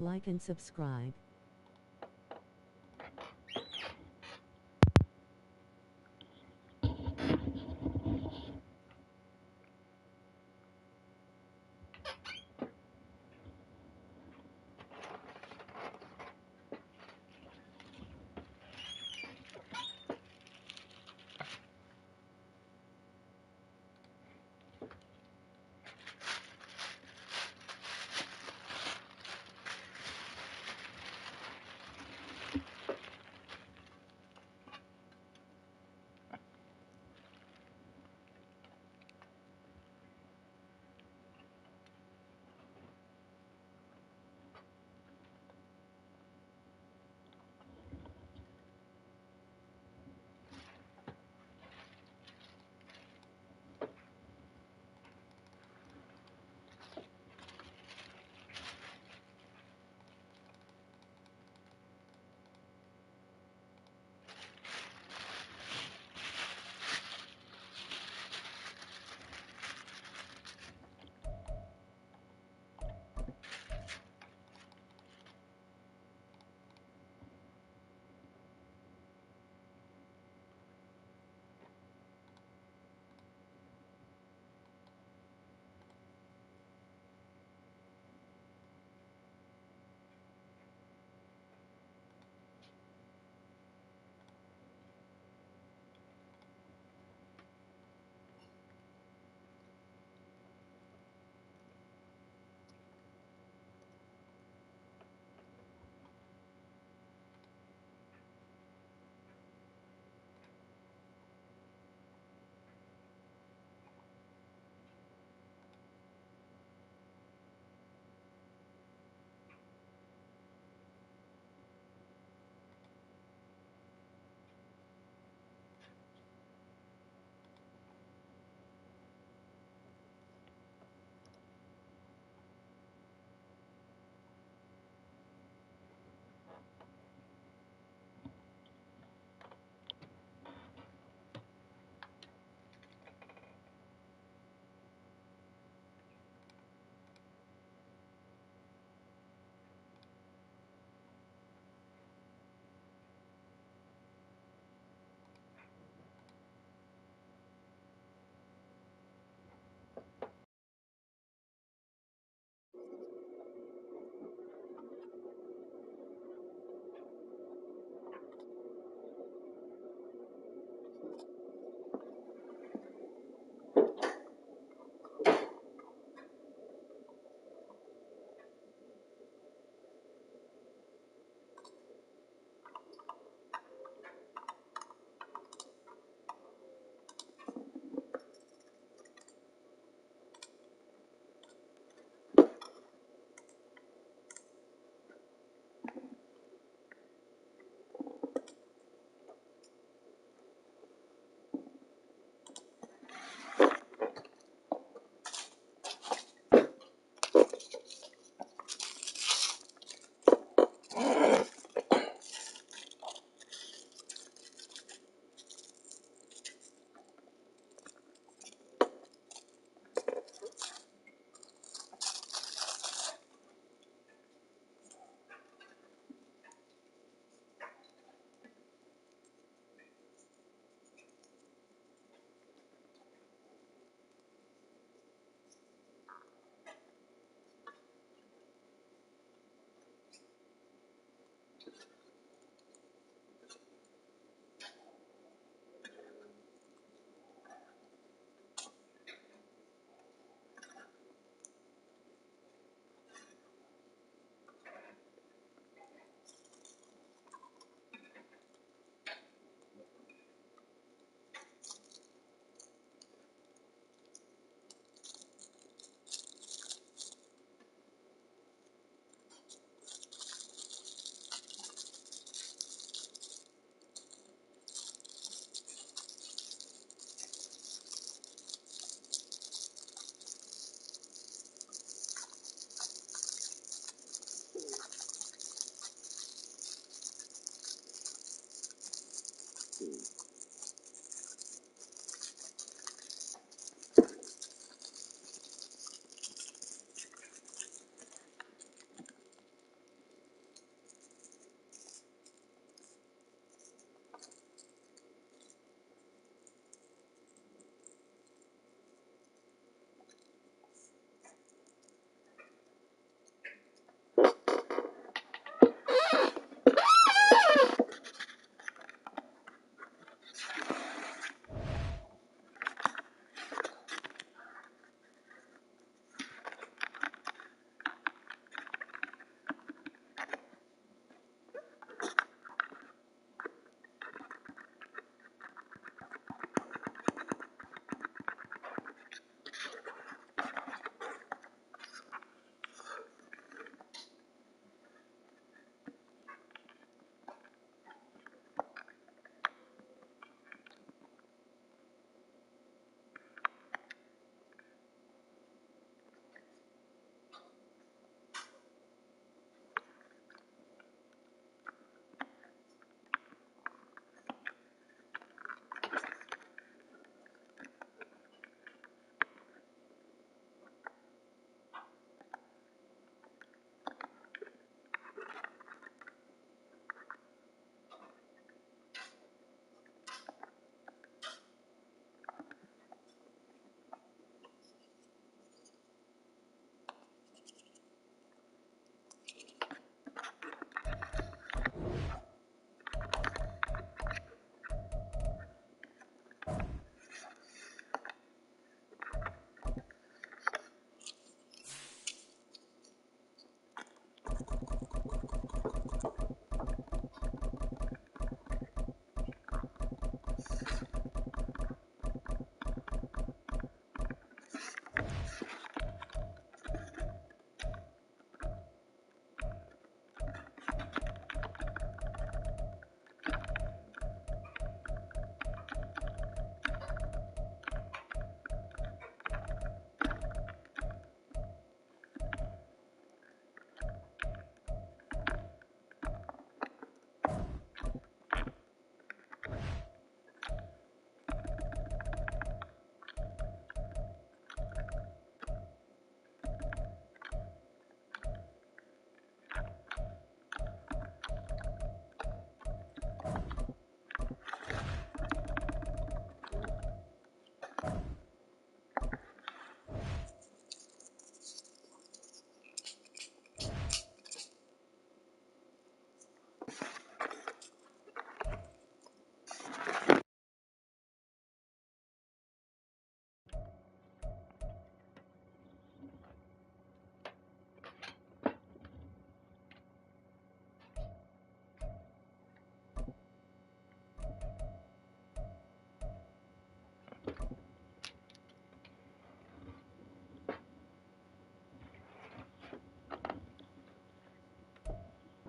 Like and subscribe.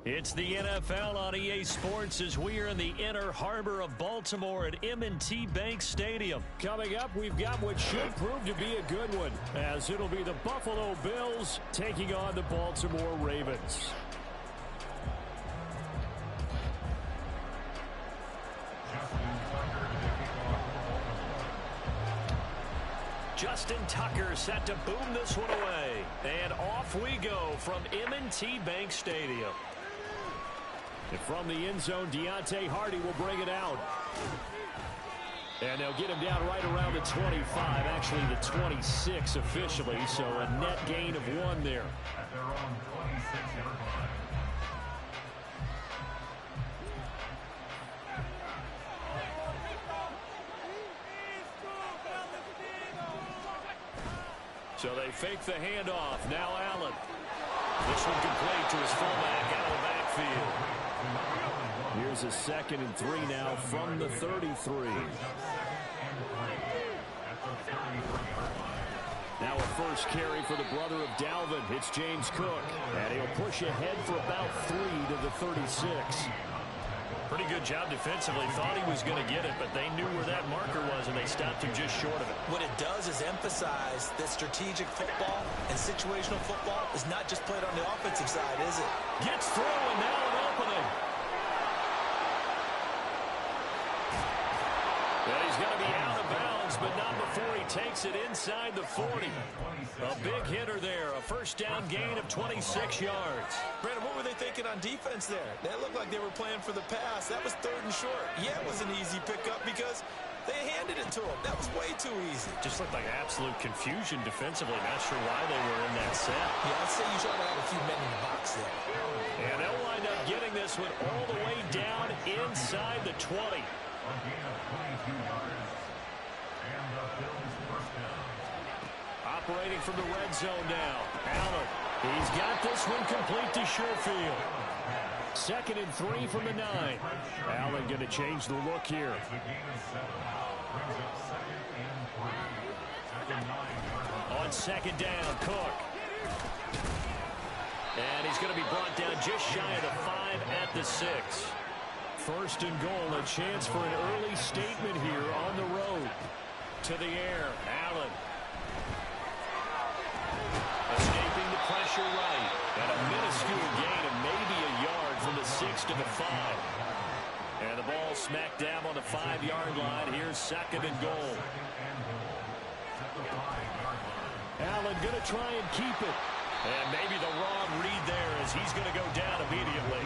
It's the NFL on EA Sports as we are in the inner harbor of Baltimore at M&T Bank Stadium. Coming up, we've got what should prove to be a good one, as it'll be the Buffalo Bills taking on the Baltimore Ravens. Justin Tucker set to boom this one away. And off we go from M&T Bank Stadium. And from the end zone, Deontay Hardy will bring it out. And they'll get him down right around the 25, actually the 26 officially, so a net gain of 1 there. At their own 26-yard line. So they fake the handoff. Now Allen. This one complete to his fullback out of the backfield. Here's a 2nd and 3 now from the 33. Now a first carry for the brother of Dalvin. It's James Cook. And he'll push ahead for about 3 to the 36. Pretty good job defensively. Thought he was going to get it, but they knew where that marker was, and they stopped him just short of it. What it does is emphasize that strategic football and situational football is not just played on the offensive side, is it? Gets through, and now an opening. And he's going to be out of bounds, but not before he takes it inside the 40. A big hitter there. A first down gain of 26 yards. Brandon, what were they thinking on defense there? That looked like they were playing for the pass. That was 3rd and short. Yeah, it was an easy pickup because they handed it to him. That was way too easy. Just looked like absolute confusion defensively. Not sure why they were in that set. Yeah, I'd say you try to have a few men in the box there. And they'll wind up getting this one all the way down inside the 20. A gain of 22 yards. And the Bills first down. Operating from the red zone now. Allen. He's got this one complete to Sherfield. 2nd and 3 from the 9. Allen going to change the look here. It's a gain of 7. Brings up 2nd and 3. At the 9-yard line. On 2nd down, Cook. And he's going to be brought down just shy of the 5 at the 6. 1st and goal, a chance for an early statement here on the road. To the air, Allen. Escaping the pressure right. And a minuscule gain of maybe a yard from the 6 to the 5. And the ball smack dab on the 5-yard line. Here's 2nd and goal. Allen going to try and keep it. And maybe the wrong read there as he's going to go down immediately.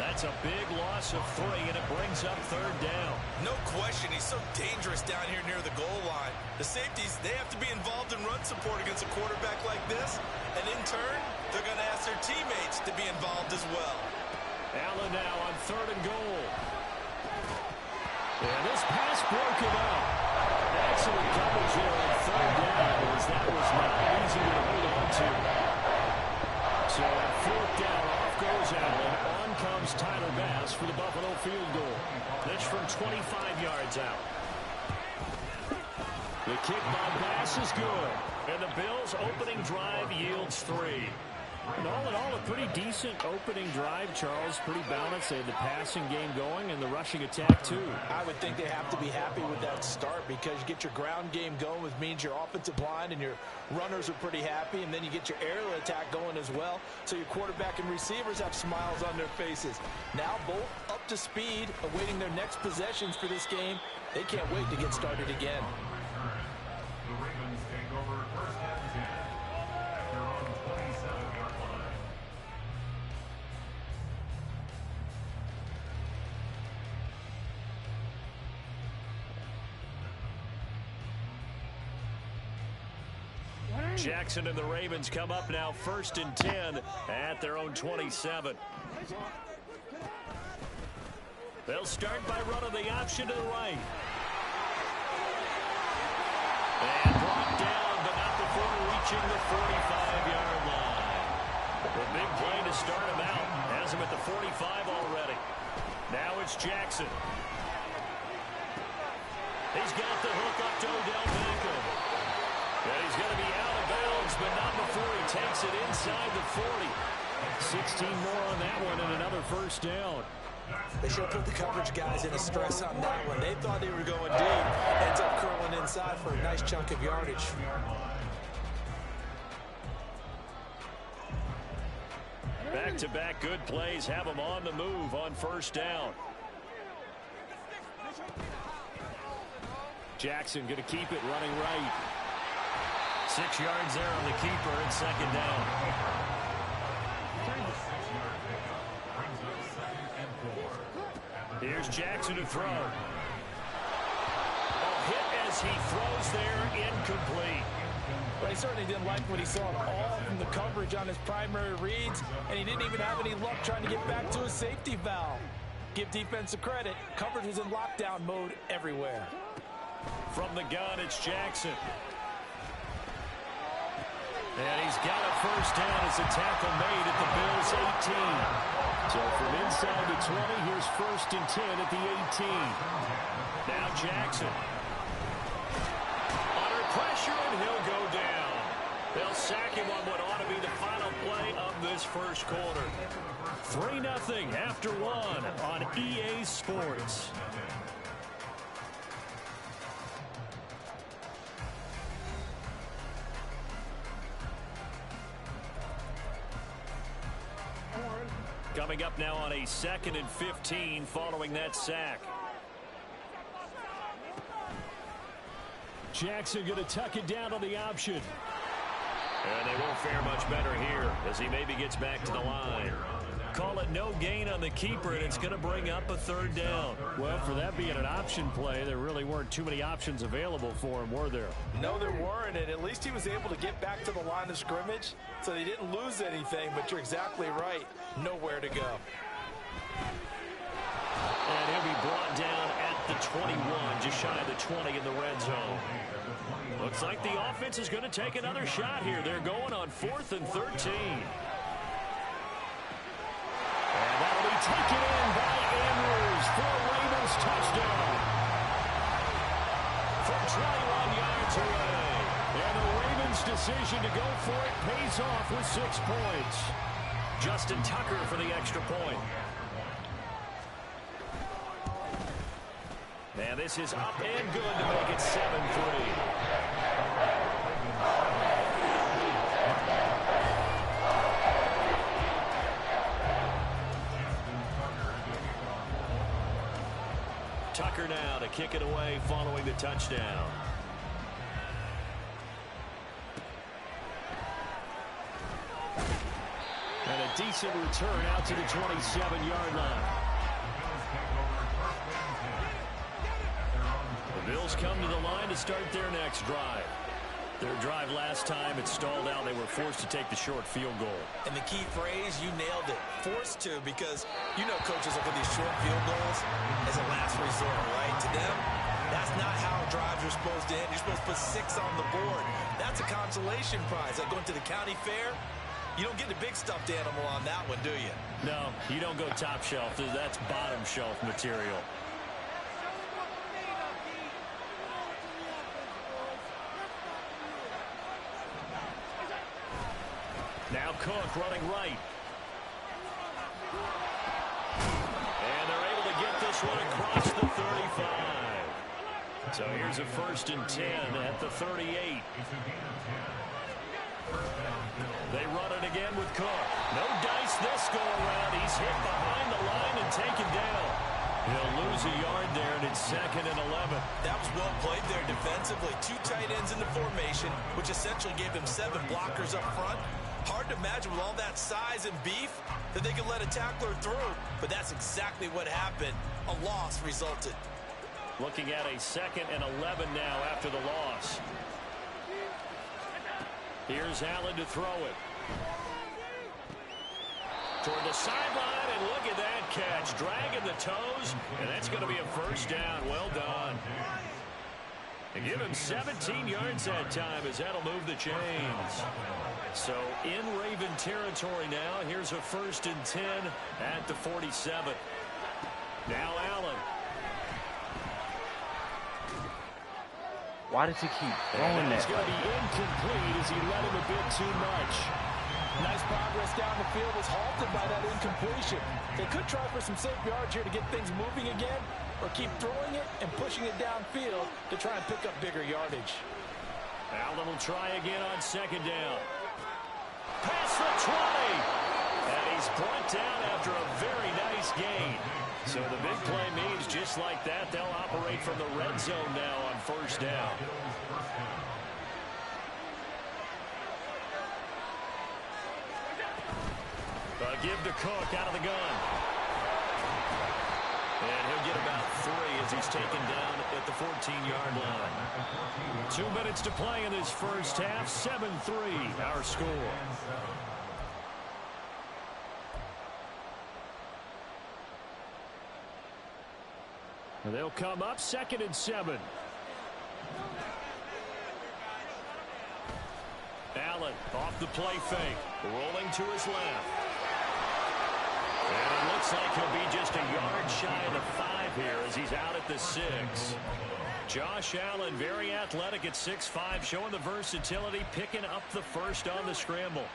That's a big loss of 3, and it brings up 3rd down. No question, he's so dangerous down here near the goal line. The safeties, they have to be involved in run support against a quarterback like this. And in turn, they're going to ask their teammates to be involved as well. Allen now on 3rd and goal. And this pass broken up. Excellent coverage here on 3rd down, as that was not easy to hold on to. So at 4th down, off goes Allen. On comes Tyler Bass for the Buffalo field goal. That's from 25 yards out. The kick by Bass is good. And the Bills' opening drive yields 3. And all in all, a pretty decent opening drive, Charles. Pretty balanced. They had the passing game going and the rushing attack, too. I would think they have to be happy with that start because you get your ground game going, which means your offensive line and your runners are pretty happy, and then you get your aerial attack going as well. So your quarterback and receivers have smiles on their faces. Now both up to speed, awaiting their next possessions for this game. They can't wait to get started again. The Ravens take over 1st and 10 at their own 27-yard line. Jackson and the Ravens come up now 1st and 10 at their own 27. They'll start by running the option to the right. And brought down, but not before reaching the 45-yard line. The big play to start him out. Has him at the 45 already. Now it's Jackson. He's got the hook up to Odell Beckham. And he's going to be out of bounds, but not before he takes it inside the 40. 16 more on that one and an first down. They should have put the coverage guys in a stress on that one. They thought they were going deep. Ends up curling inside for a nice chunk of yardage. Back-to-back good plays have them on the move on first down. Jackson going to keep it running right. 6 yards there on the keeper at second down. Here's Jackson to throw. A hit as he throws there, incomplete. But he certainly didn't like what he saw all from the coverage on his primary reads, and he didn't even have any luck trying to get back to his safety valve. Give defense a credit. Coverage was in lockdown mode everywhere. From the gun, it's Jackson. And he's got a first down as a tackle made at the Bills' 18. So from inside the 20, here's 1st and 10 at the 18. Now Jackson. Under pressure, and he'll go down. They'll sack him on what ought to be the final play of this first quarter. 3-0 after 1 on EA Sports. Coming up now on a 2nd and 15 following that sack. Jackson going to tuck it down on the option. And they won't fare much better here as he maybe gets back to the line. Call it no gain on the keeper, and it's going to bring up a 3rd down. Well, for that being an option play, there really weren't too many options available for him, were there? No, there weren't, and at least he was able to get back to the line of scrimmage, so they didn't lose anything, but you're exactly right. Nowhere to go. And he'll be brought down at the 21, just shy of the 20 in the red zone. Looks like the offense is going to take another shot here. They're going on 4th and 13. And that'll be taken in by Andrews for a Ravens touchdown. From 21 yards away. And the Ravens' decision to go for it pays off with 6 points. Justin Tucker for the extra point. And this is up and good to make it 7-3. Tucker now to kick it away following the touchdown. And a decent return out to the 27-yard line. The Bills come to the line to start their next drive. Their drive last time, it stalled out. They were forced to take the short field goal. And the key phrase, you nailed it. Forced to, because you know coaches look at these short field goals as a last resort, right? To them, that's not how drives are supposed to end. You're supposed to put 6 on the board. That's a consolation prize. Like going to the county fair, you don't get the big stuffed animal on that one, do you? No, you don't go top shelf. That's bottom shelf material. Now Cook running right. And they're able to get this one across the 35. So here's a 1st and 10 at the 38. They run it again with Cook. No dice this go around. He's hit behind the line and taken down. He'll lose a yard there, and it's 2nd and 11. That was well played there defensively. 2 tight ends in the formation, which essentially gave them 7 blockers up front. Hard to imagine with all that size and beef that they could let a tackler through, but that's exactly what happened. A loss resulted. Looking at a 2nd and 11 now after the loss. Here's Allen to throw it. Toward the sideline, and look at that catch. Dragging the toes, and that's going to be a 1st down. Well done. And give him 17 yards that time as that'll move the chains. So in Raven territory now. Here's a 1st and 10 at the 47. Now Allen. Why does he keep throwing that? It's going to be incomplete as he let him a bit too much. Nice progress down the field was halted by that incompletion. They could try for some safe yards here to get things moving again, or keep throwing it and pushing it downfield to try and pick up bigger yardage. Allen will try again on second down. Past the 20. And he's brought down after a very nice gain. So the big play means just like that, they'll operate from the red zone now on first down. Give to Cook out of the gun. And he'll get about 3 as he's taken down at the 14-yard line. 2 minutes to play in this first half. 7-3 our score. And they'll come up 2nd and 7. Allen off the play fake. Rolling to his left. And it looks like he'll be just a yard shy of the 5 here as he's out at the 6. Josh Allen, very athletic at 6'5", showing the versatility, picking up the first on the scramble.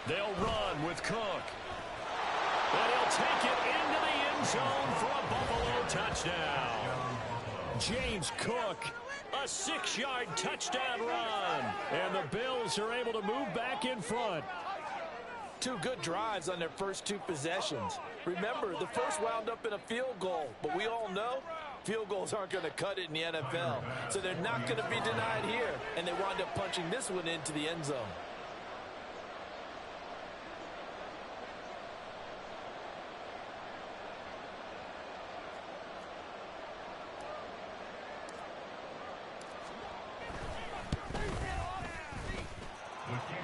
They'll run with Cook. And he'll take it into the end zone for a Buffalo touchdown. James Cook, a 6-yard touchdown run. And the Bills are able to move back in front. 2 good drives on their first 2 possessions. Remember, the first wound up in a field goal, but we all know field goals aren't going to cut it in the NFL. So they're not going to be denied here, and they wind up punching this one into the end zone.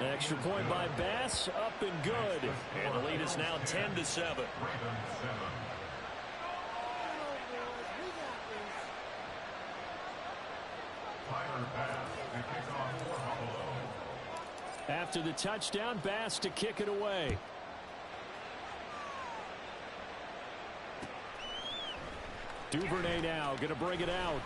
Extra point by Bass, up and good. And the lead is now 10-7. After the touchdown, Bass to kick it away. Duvernay now going to bring it out.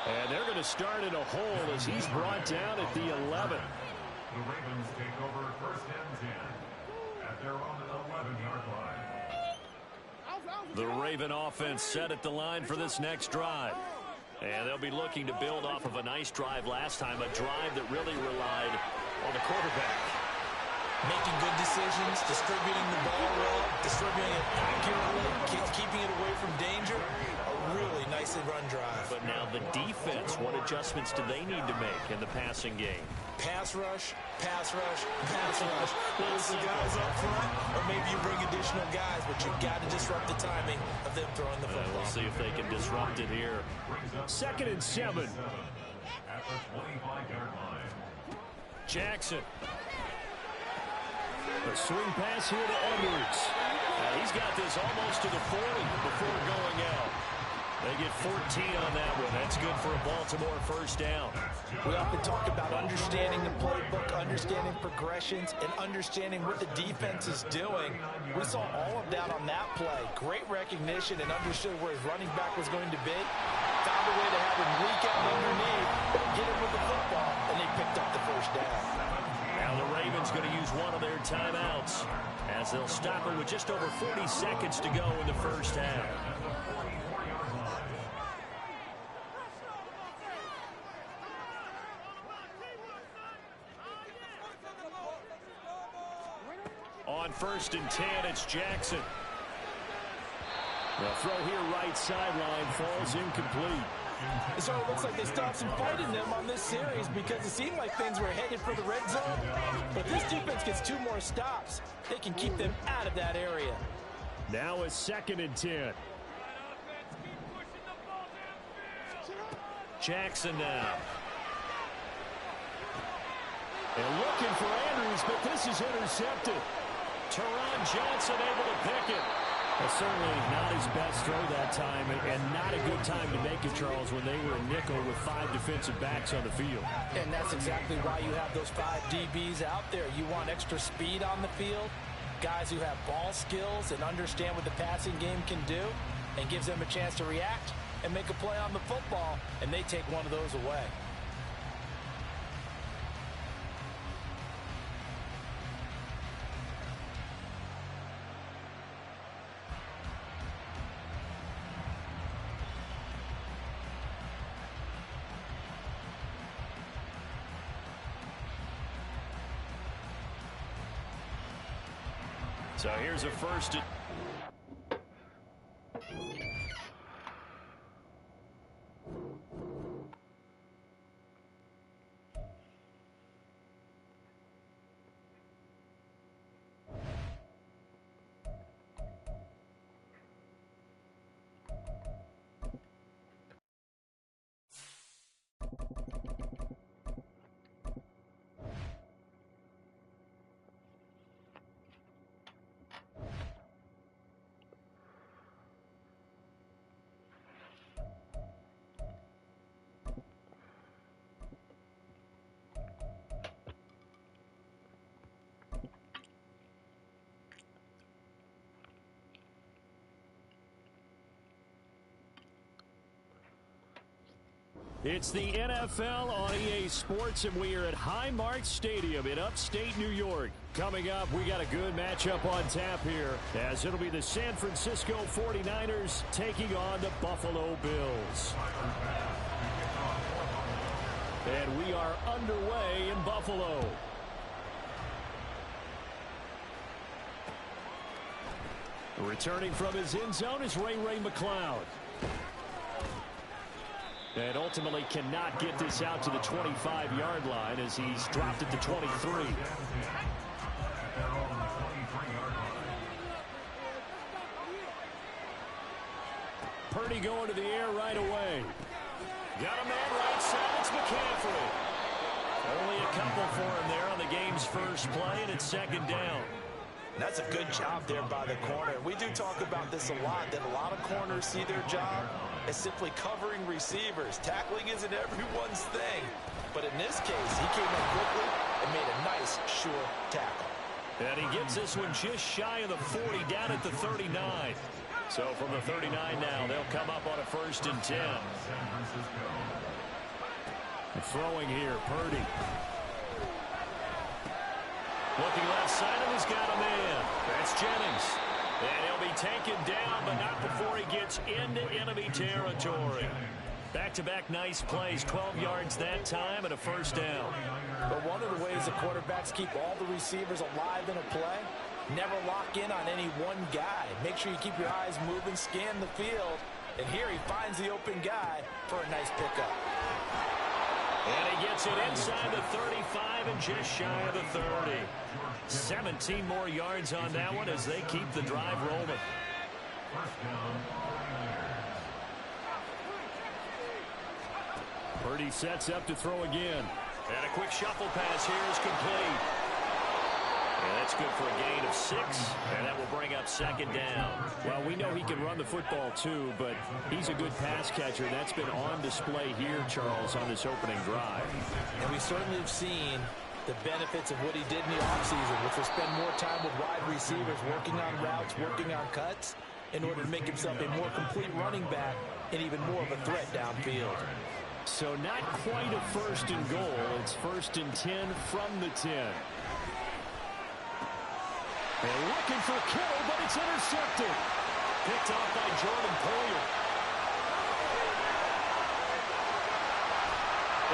And they're going to start in a hole as he's brought down at the 11. The Ravens take over 1st and 10 at their own 11-yard line. The Raven offense set at the line for this next drive. And they'll be looking to build off of a nice drive last time, a drive that really relied on the quarterback. Making good decisions, distributing the ball well, distributing it accurately, keeping it away from danger. A really nicely run drive. But now the defense, what adjustments do they need to make in the passing game? Pass rush, pass rush, pass rush. Whether it's the guys up front, or maybe you bring additional guys, but you've got to disrupt the timing of them throwing the football. We'll see if they can disrupt it here. 2nd and 7. At the 25-yard line. Jackson. A swing pass here to Edwards. He's got this almost to the 40 before going out. They get 14 on that one. That's good for a Baltimore first down. We often talk about understanding the playbook, understanding progressions, and understanding what the defense is doing. We saw all of that on that play. Great recognition and understood where his running back was going to be. Found a way to have him leak out underneath, get him with the football, and they picked up the first down. Now the Ravens going to use one of their timeouts as they'll stop it with just over 40 seconds to go in the first half. On 1st and 10, it's Jackson. The throw here right sideline falls incomplete. So it looks like they stopped some fight in them on this series because it seemed like things were headed for the red zone. But this defense gets 2 more stops. They can keep them out of that area. Now it's 2nd and 10. Jackson now. And looking for Andrews, but this is intercepted. Teron Johnson able to pick it. Well, certainly not his best throw that time, and not a good time to make it, Charles, when they were a nickel with 5 defensive backs on the field. And that's exactly why you have those 5 DBs out there. You want extra speed on the field. Guys who have ball skills and understand what the passing game can do, and gives them a chance to react and make a play on the football, and they take one of those away. So here's a first. It's the NFL on EA Sports, and we are at Highmark Stadium in upstate New York. Coming up, we got a good matchup on tap here, as it'll be the San Francisco 49ers taking on the Buffalo Bills. And we are underway in Buffalo. Returning from his end zone is Ray McCloud. And ultimately cannot get this out to the 25-yard line as he's dropped it to 23. Purdy going to the air right away. Got a man right side. It's McCaffrey. Only a couple for him there on the game's first play, and it's second down. That's a good job there by the corner. We do talk about this a lot, that a lot of corners see their job as simply covering receivers. Tackling isn't everyone's thing. But in this case, he came in quickly and made a nice, sure tackle. And he gets this one just shy of the 40, down at the 39. So from the 39 now, they'll come up on a 1st and 10. Throwing here, Purdy. Looking left side, and he's got a man. That's Jennings. And he'll be taken down, but not before he gets into enemy territory. Back-to-back nice plays, 12 yards that time, and a 1st down. But one of the ways the quarterbacks keep all the receivers alive in a play, never lock in on any one guy. Make sure you keep your eyes moving, scan the field. And here he finds the open guy for a nice pickup. And he gets it inside the 35 and just shy of the 30. 17 more yards on that one as they keep the drive rolling. Purdy sets up to throw again. And a quick shuffle pass here is complete. And that's good for a gain of 6, and that will bring up 2nd down. Well, we know he can run the football too, but he's a good pass catcher, and that's been on display here, Charles, on this opening drive. And we certainly have seen the benefits of what he did in the offseason, which was spend more time with wide receivers, working on routes, working on cuts, in order to make himself a more complete running back and even more of a threat downfield. So not quite a 1st and goal. It's 1st and 10 from the 10. They're looking for Kittle, but it's intercepted. Picked off by Jordan Poyer.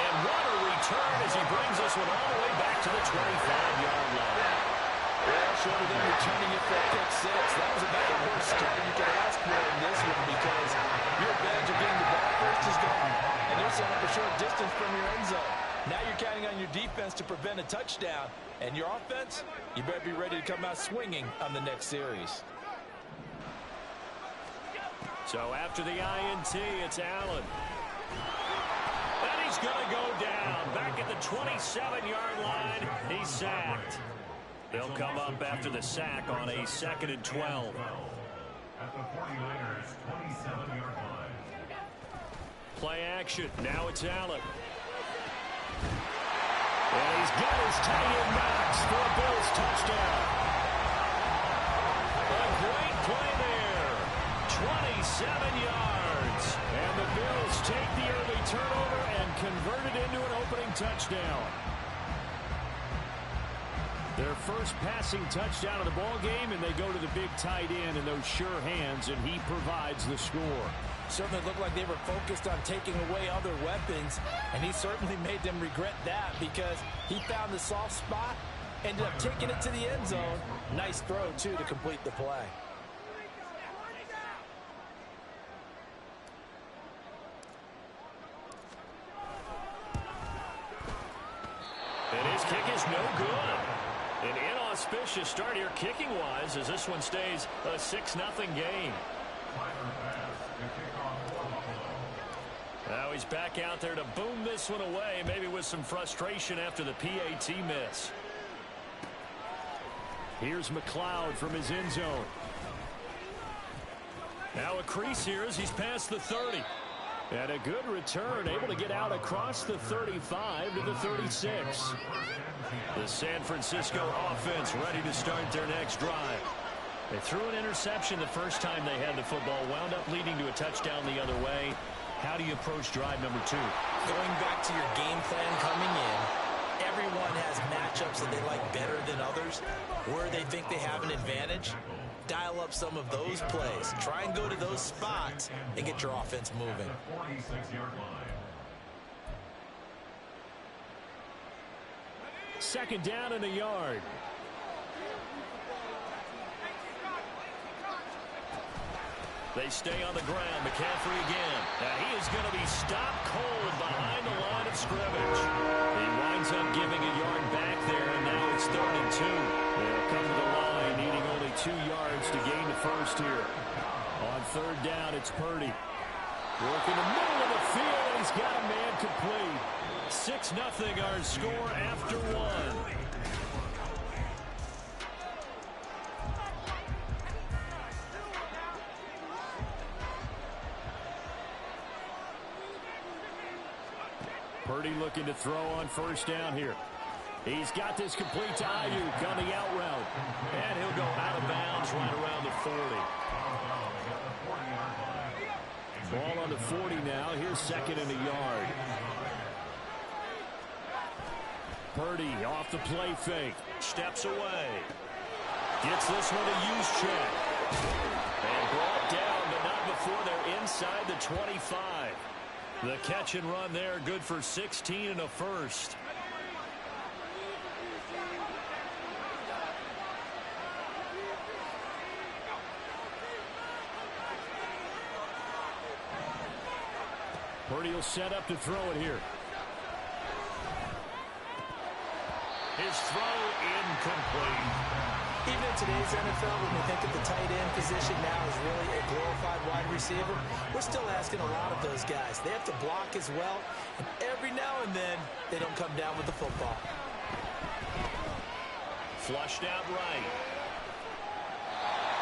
And what a return as he brings this one all the way back to the 25-yard line. Well, shorter than returning it for a pick 6. That was about the worst start you could ask for in this one, because your advantage of getting the ball first is gone, and you're setting up a short distance from your end zone. Now you're counting on your defense to prevent a touchdown, and your offense, you better be ready to come out swinging on the next series. So after the INT, it's Allen. And he's going to go down. Back at the 27-yard line, he's sacked. They'll come up after the sack on a 2nd and 12. At the 49ers, 27-yard line. Play action. Now it's Allen. And he's got his tight end Knox for a Bills touchdown. yards. And the Bills take the early turnover and convert it into an opening touchdown. Their first passing touchdown of the ball game, and they go to the big tight end in those sure hands, and he provides the score. Certainly looked like they were focused on taking away other weapons, and he certainly made them regret that because he found the soft spot, ended up taking it to the end zone. Nice throw, too, to complete the play. And his kick is no good. An inauspicious start here kicking-wise as this one stays a 6-0 game. Now he's back out there to boom this one away, maybe with some frustration after the PAT miss. Here's McLeod from his end zone. Now a crease here as he's past the 30. And a good return, able to get out across the 35 to the 36. The San Francisco offense ready to start their next drive. They threw an interception the first time they had the football, wound up leading to a touchdown the other way. How do you approach drive number 2? Going back to your game plan coming in, everyone has matchups that they like better than others, where they think they have an advantage. Dial up some of those plays. Try and go to those spots and get your offense moving. Second down and a yard. They stay on the ground. McCaffrey again. Now he is going to be stopped cold behind the line of scrimmage. He winds up giving a yard back there, and now it's 3rd and 2. They'll come to the line, needing only 2 yards to gain the first here. On 3rd down, it's Purdy. Working the middle of the field, and he's got a man complete. 6-0 our score after 1. Purdy looking to throw on 1st down here. He's got this complete to Ayuk on the out route. And he'll go out of bounds right around the 40. Ball on the 40 now. Here's 2nd and a yard. Purdy off the play fake. Steps away. Gets this one to use check. And brought down, but not before they're inside the 25. The catch and run there, good for 16 and a first. Purdy will set up to throw it here. His throw incomplete. Even in today's NFL, when we think of the tight end position now as really a glorified wide receiver, we're still asking a lot of those guys. They have to block as well, and every now and then, they don't come down with the football. Flushed out right.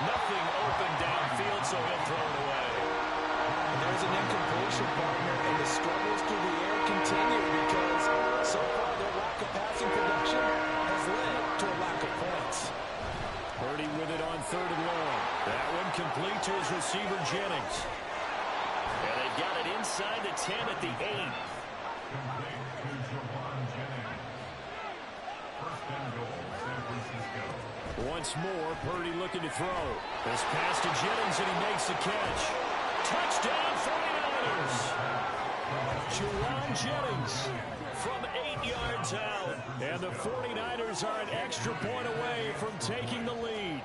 Nothing open downfield, so he'll throw it away. And there's an incompletion, partner, and the struggles through the air continue because so far their lack of passing production has led to a lack of points. Purdy with it on 3rd and long. That one complete to his receiver, Jennings. And they've got it inside the 10 at the 8. Once more, Purdy looking to throw. This pass to Jennings, and he makes the catch. Touchdown, 49ers! Juwan Jennings from 8 yards out. And the 49ers are an extra point away from taking the lead.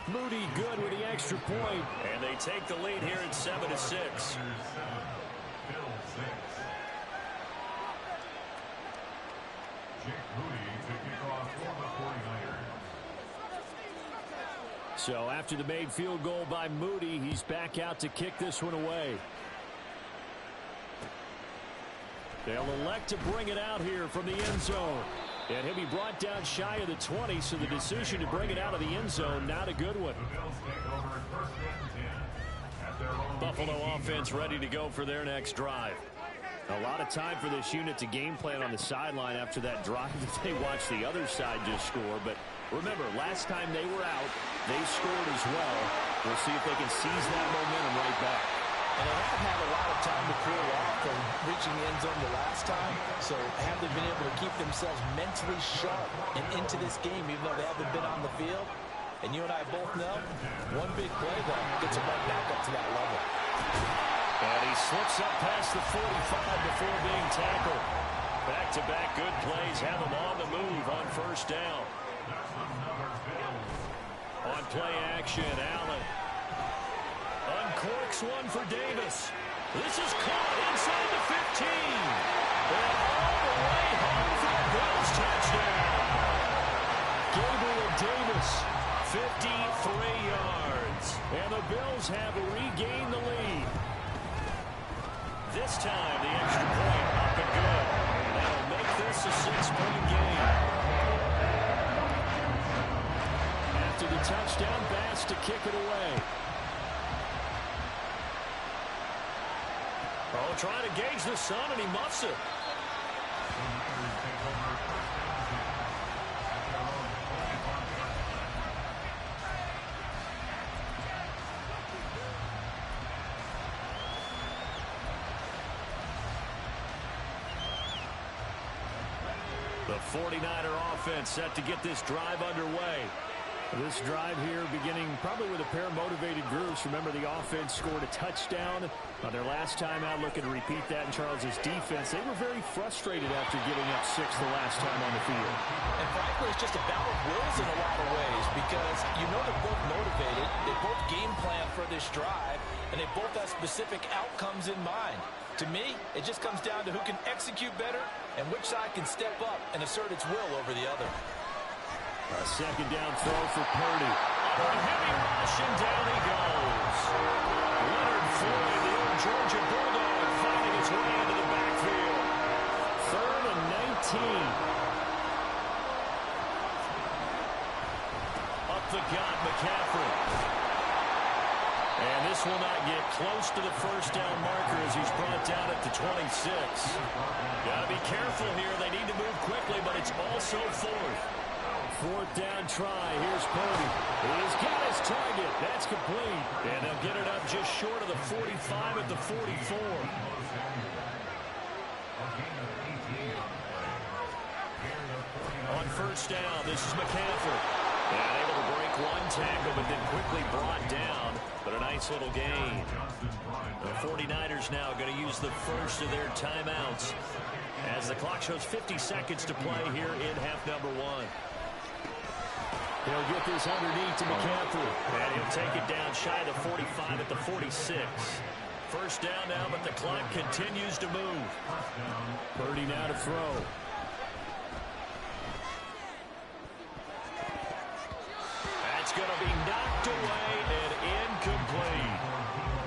Moody good with the extra point. And they take the lead here at 7-6. So after the made field goal by Moody, he's back out to kick this one away. They'll elect to bring it out here from the end zone. And he'll be brought down shy of the 20, so the decision to bring it out of the end zone, not a good one. Buffalo offense ready to go for their next drive. A lot of time for this unit to game plan on the sideline after that drive that they watched the other side just score, but Remember, last time they were out, they scored as well. We'll see if they can seize that momentum right back. And they haven't had a lot of time to cool off from reaching the end zone the last time. So have they been able to keep themselves mentally sharp and into this game, even though they haven't been on the field? And you and I both know, one big play, though, gets them right back up to that level. And he slips up past the 45 before being tackled. Back-to-back good plays have him on the move on first down. On play action, Allen uncorks one for Davis. This is caught inside the 15. And all the way home for the Bills touchdown. Gabriel Davis, 53 yards. And the Bills have regained the lead. This time, the extra point up and good. That'll make this a 6-point game. After the touchdown, Bass to kick it away. Oh, trying to gauge the sun, and he muffs it. The 49er offense set to get this drive underway. This drive here beginning probably with a pair of motivated groups. Remember, the offense scored a touchdown on their last time out. Looking to repeat that in Charles's defense. They were very frustrated after giving up 6 the last time on the field. And frankly, it's just a battle of wills in a lot of ways because you know they're both motivated. They both game plan for this drive, and they both have specific outcomes in mind. To me, it just comes down to who can execute better and which side can step up and assert its will over the other. A second down throw for Purdy. Under a heavy rush, and down he goes. Leonard Floyd, the old Georgia Bulldog, finding his way into the backfield. 3rd and 19. Up the gut, McCaffrey. And this will not get close to the first down marker as he's brought down at the 26. Got to be careful here. They need to move quickly, but it's also 4th. 4th down try. Here's Purdy. He's got his target. That's complete. And they'll get it up just short of the 45 at the 44. On first down, this is McCaffrey. And able to break one tackle, but then quickly brought down. But a nice little gain. The 49ers now going to use the first of their timeouts as the clock shows 50 seconds to play here in half number 1. He'll get this underneath to McCaffrey. And he'll take it down shy of the 45 at the 46. First down now, but the clock continues to move. Purdy now to throw. That's going to be knocked away and incomplete.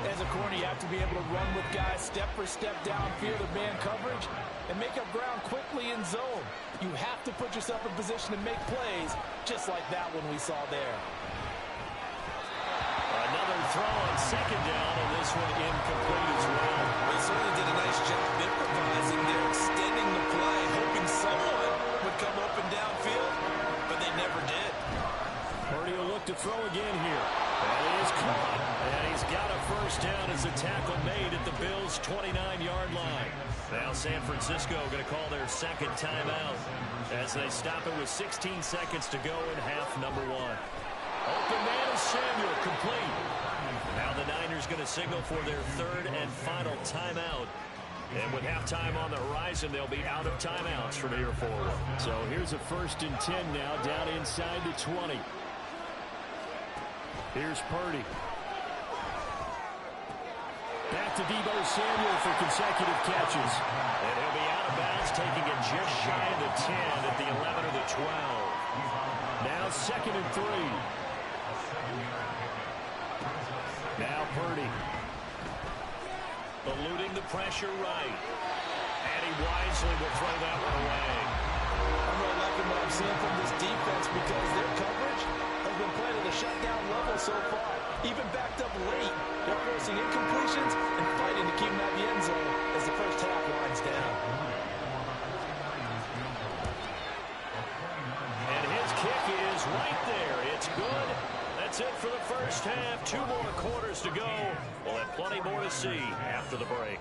As a corner, you have to be able to run with guys step for step downfield of man coverage and make up ground quickly in zone. You have to put yourself in position to make plays, just like that one we saw there. Another throw on second down, and this one incomplete as well. They certainly did a nice job improvising there, extending the play, hoping someone would come open downfield, but they never did. Purdy will look to throw again here. And he is caught. And he's got a first down as the tackle made at the Bills' 29-yard line. Now San Francisco going to call their second timeout as they stop it with 16 seconds to go in half number 1. Open man is Samuel, complete. Now the Niners going to signal for their 3rd and final timeout. And with halftime on the horizon, they'll be out of timeouts from here forward. So here's a 1st and 10 now down inside the 20. Here's Purdy. Back to Deebo Samuel for consecutive catches. And he'll be out of bounds, taking it just shy of the 10 at the 11 or the 12. Now 2nd and 3. Now Purdy. Eluding the pressure right. And he wisely will throw that one away. I'm really liking what I'm seeing from this defense because their coverage has been played at a shutdown level so far. Even backed up late, they're forcing incompletions and fighting to keep them at the end zone as the first half winds down. And his kick is right there. It's good. That's it for the first half. 2 more quarters to go. We'll have plenty more to see after the break.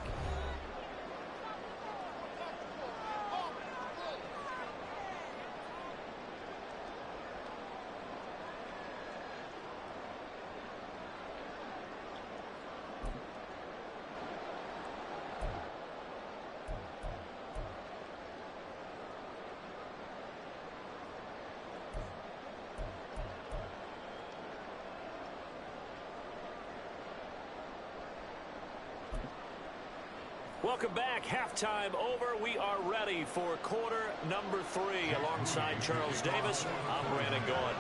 Welcome back. Halftime over. We are ready for quarter number 3. Alongside Charles Davis, I'm Brandon Gordon.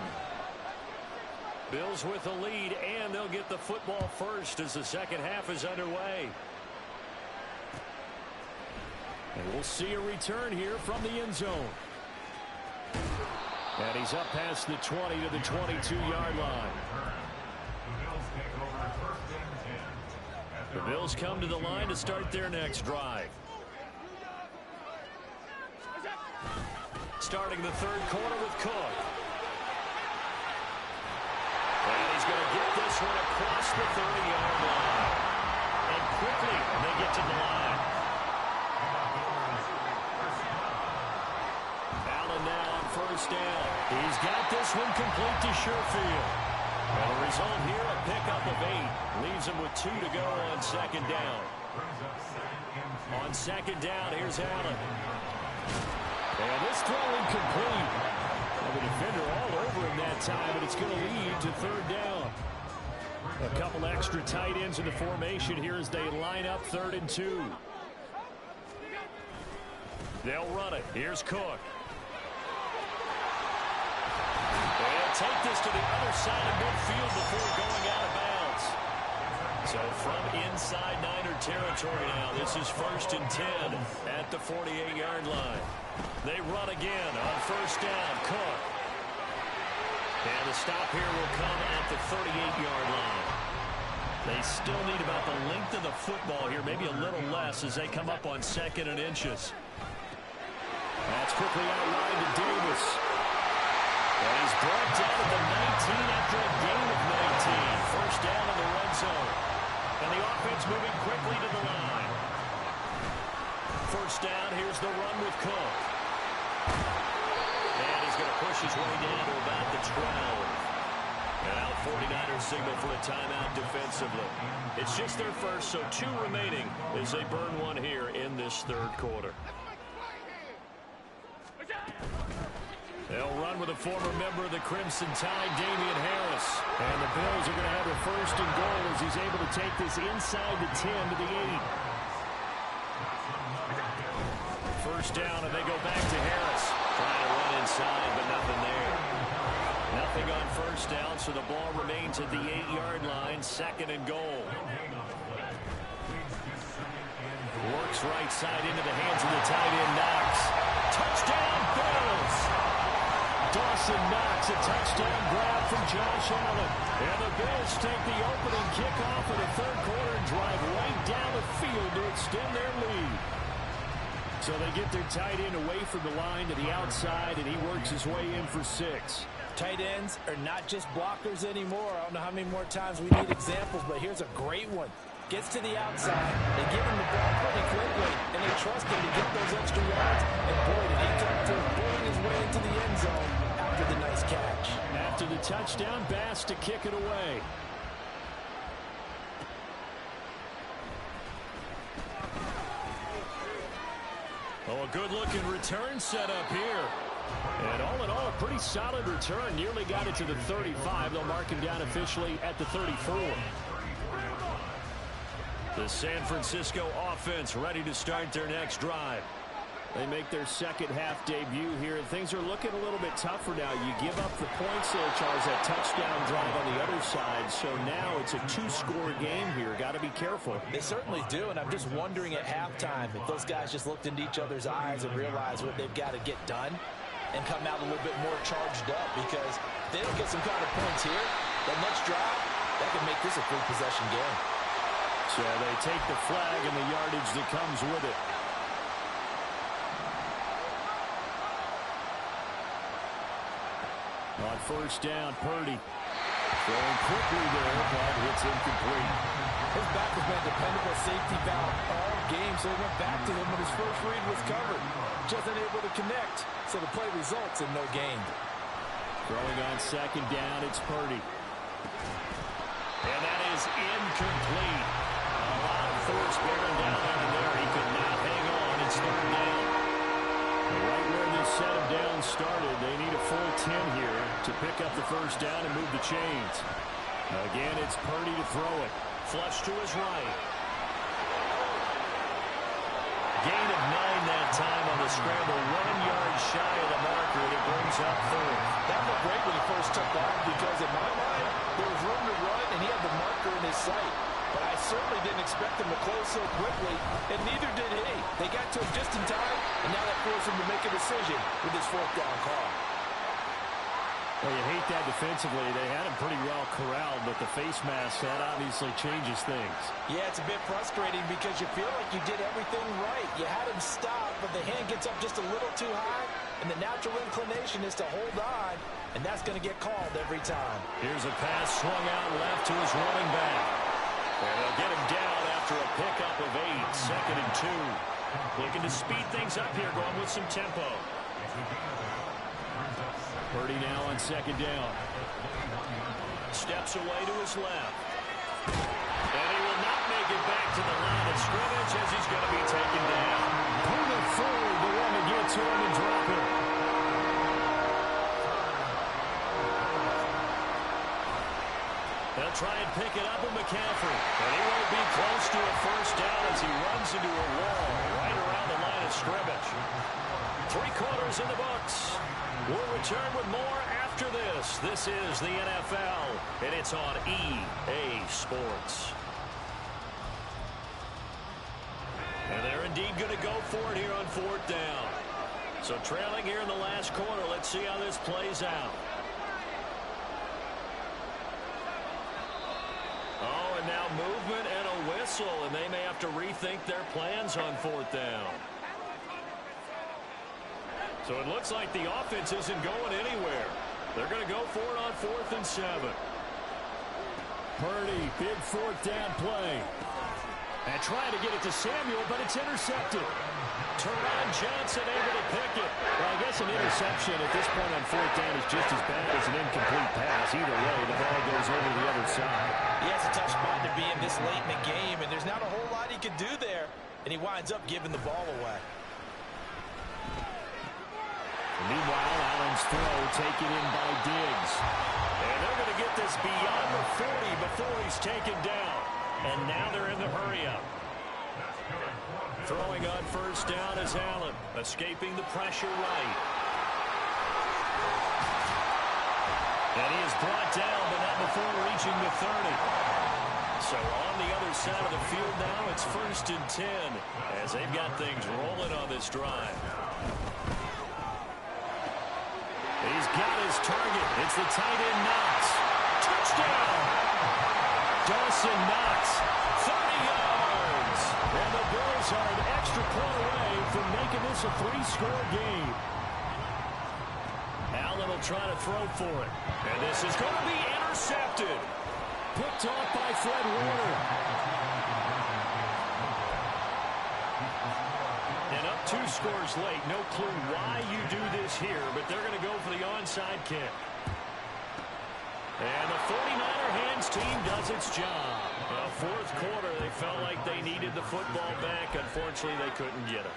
Bills with the lead, and they'll get the football first as the second half is underway. And we'll see a return here from the end zone. And he's up past the 20 to the 22-yard line. The Bills come to the line to start their next drive. Starting the third quarter with Cook. And he's going to get this one across the 30-yard line. And quickly they get to the line. Allen now on first down. He's got this one complete to Sherfield. And the result here, a pickup of 8. Leaves him with 2 to go on second down. On second down, here's Allen. And this throw incomplete. And the defender all over him that time, but it's going to lead to third down. A couple extra tight ends in the formation here as they line up 3rd and 2. They'll run it. Here's Cook. They'll take this to the other side of midfield before going out of bounds. So from inside Niner territory now, this is 1st and 10 at the 48-yard line. They run again on first down. Cook. And the stop here will come at the 38-yard line. They still need about the length of the football here, maybe a little less as they come up on 2nd and inches. That's quickly out wide to Davis. And he's brought down at the 19 after a gain of 19. First down in the red zone. And the offense moving quickly to the line. First down, here's the run with Cook. And he's going to push his way down to about the 12. And now the 49ers signal for a timeout defensively. It's just their first, so 2 remaining as they burn one here in this third quarter. They'll run with a former member of the Crimson Tide, Damian Harris. And the Bills are going to have a 1st and goal as he's able to take this inside the 10 to the 8. First down, and they go back to Harris. Trying to run inside, but nothing there. Nothing on first down, so the ball remains at the 8-yard line, 2nd and goal. Works right side into the hands of the tight end, Knox. Touchdown, Bills! Dawson Knox, a touchdown grab from Josh Allen. And the Bills take the opening kickoff of the third quarter and drive right down the field to extend their lead. So they get their tight end away from the line to the outside, and he works his way in for 6. Tight ends are not just blockers anymore. I don't know how many more times we need examples, but here's a great one. Gets to the outside, they give him the ball pretty quickly, and they trust him to get those extra yards. And boy, did he come through, bulling his way into the end zone after the nice catch. After the touchdown, Bass to kick it away. Oh, a good-looking return set up here. And all in all, a pretty solid return. Nearly got it to the 35. They'll mark him down officially at the 34. The San Francisco offense ready to start their next drive. They make their second half debut here, and things are looking a little bit tougher now. You give up the points there, Charles, that touchdown drive on the other side. So now it's a 2-score game here. Got to be careful. They certainly do, and I'm just wondering at halftime if those guys just looked into each other's eyes and realized what they've got to get done and come out a little bit more charged up, because if they don't get some kind of points here, that next drive, that can make this a 3-possession game. So they take the flag and the yardage that comes with it. On first down. Purdy throwing quickly there, but it's incomplete. His back has been a dependable safety valve all game, so he went back to him when his first read was covered. Just unable to connect, so the play results in no gain. Throwing on second down, it's Purdy. And that is incomplete. A lot of force bearing down on there. He could not hang on. It's third down. Right where this set of downs started, they need a full 10 here to pick up the first down and move the chains. Again, it's Purdy to throw it. Flush to his right. Gain of 9 that time on the scramble. 1 yard shy of the marker, and it brings up third. That looked great when he first took off because in my mind, there was room to run, and he had the marker in his sight. But I certainly didn't expect him to close so quickly, and neither did he. They got to him just in time, and now that forced him to make a decision with his fourth down call. Well, you hate that defensively. They had him pretty well corralled, but the face mask, that obviously changes things. Yeah, it's a bit frustrating because you feel like you did everything right. You had him stop, but the hand gets up just a little too high, and the natural inclination is to hold on, and that's going to get called every time. Here's a pass swung out left to his running back. And they'll get him down after a pickup of 8, 2nd and 2. Looking to speed things up here, going with some tempo. Purdy now on second down. Steps away to his left. And he will not make it back to the line of scrimmage as he's going to be taken down. Purdy forward, the one to get to him and drop him. They'll try and pick it up with McCaffrey. And he won't be close to a first down as he runs into a wall right around the line of scrimmage. 3 quarters in the books. We'll return with more after this. This is the NFL, and it's on EA Sports. And they're indeed going to go for it here on 4th down. So trailing here in the last quarter. Let's see how this plays out. Oh, and now movement and a whistle, and they may have to rethink their plans on 4th down. So it looks like the offense isn't going anywhere. They're going to go for it on 4th and 7. Purdy, big 4th down play. And trying to get it to Samuel, but it's intercepted. Teron Johnson able to pick it. Well, I guess an interception at this point on 4th down is just as bad as an incomplete pass. Either way, the ball goes over the other side. Yeah, it's a tough spot to be in this late in the game, and there's not a whole lot he could do there. And he winds up giving the ball away. Meanwhile, Allen's throw taken in by Diggs. And they're going to get this beyond the 40 before he's taken down. And now they're in the hurry-up. Throwing on first down is Allen, escaping the pressure right. And he is brought down, but not before reaching the 30. So on the other side of the field now, it's 1st and 10 as they've got things rolling on this drive. He's got his target. It's the tight end Knox. Touchdown! Dawson Knox, 30 yards. And the Bills are an extra point away from making this a 3-score game. Allen will try to throw for it. And this is going to be intercepted. Picked off by Fred Warner. And up 2 scores late. No clue why you do this here, but they're going to go for the onside kick. And the 49er hands team does its job. 4th quarter, they felt like they needed the football back. Unfortunately, they couldn't get it.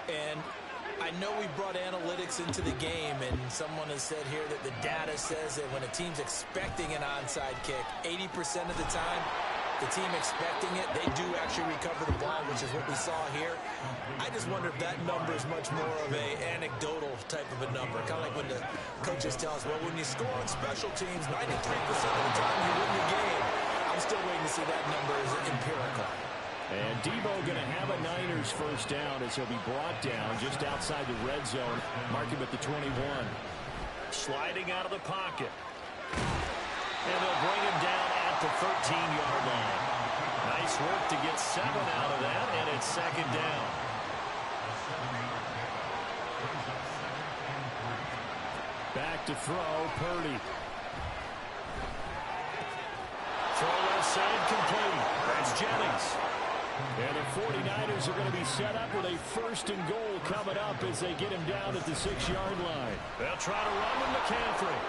And I know we brought analytics into the game, and someone has said here that the data says that when a team's expecting an onside kick, 80% of the time, the team expecting it, they do actually recover the ball, which is what we saw here. I just wonder if that number is much more of a anecdotal type of a number. Kind of like when the coaches tell us, well, when you score on special teams, 93% of the time you win the game. I'm still waiting to see that number is empirical. And Debo going to have a Niners first down as he'll be brought down just outside the red zone. Mark him at the 21. Sliding out of the pocket. And they'll bring him down at the 13-yard line. Nice work to get 7 out of that, and it's 2nd down. Back to throw, Purdy. Throw left side complete. That's Jennings. And the 49ers are going to be set up with a 1st and goal coming up as they get him down at the 6-yard line. They'll try to run with McCaffrey.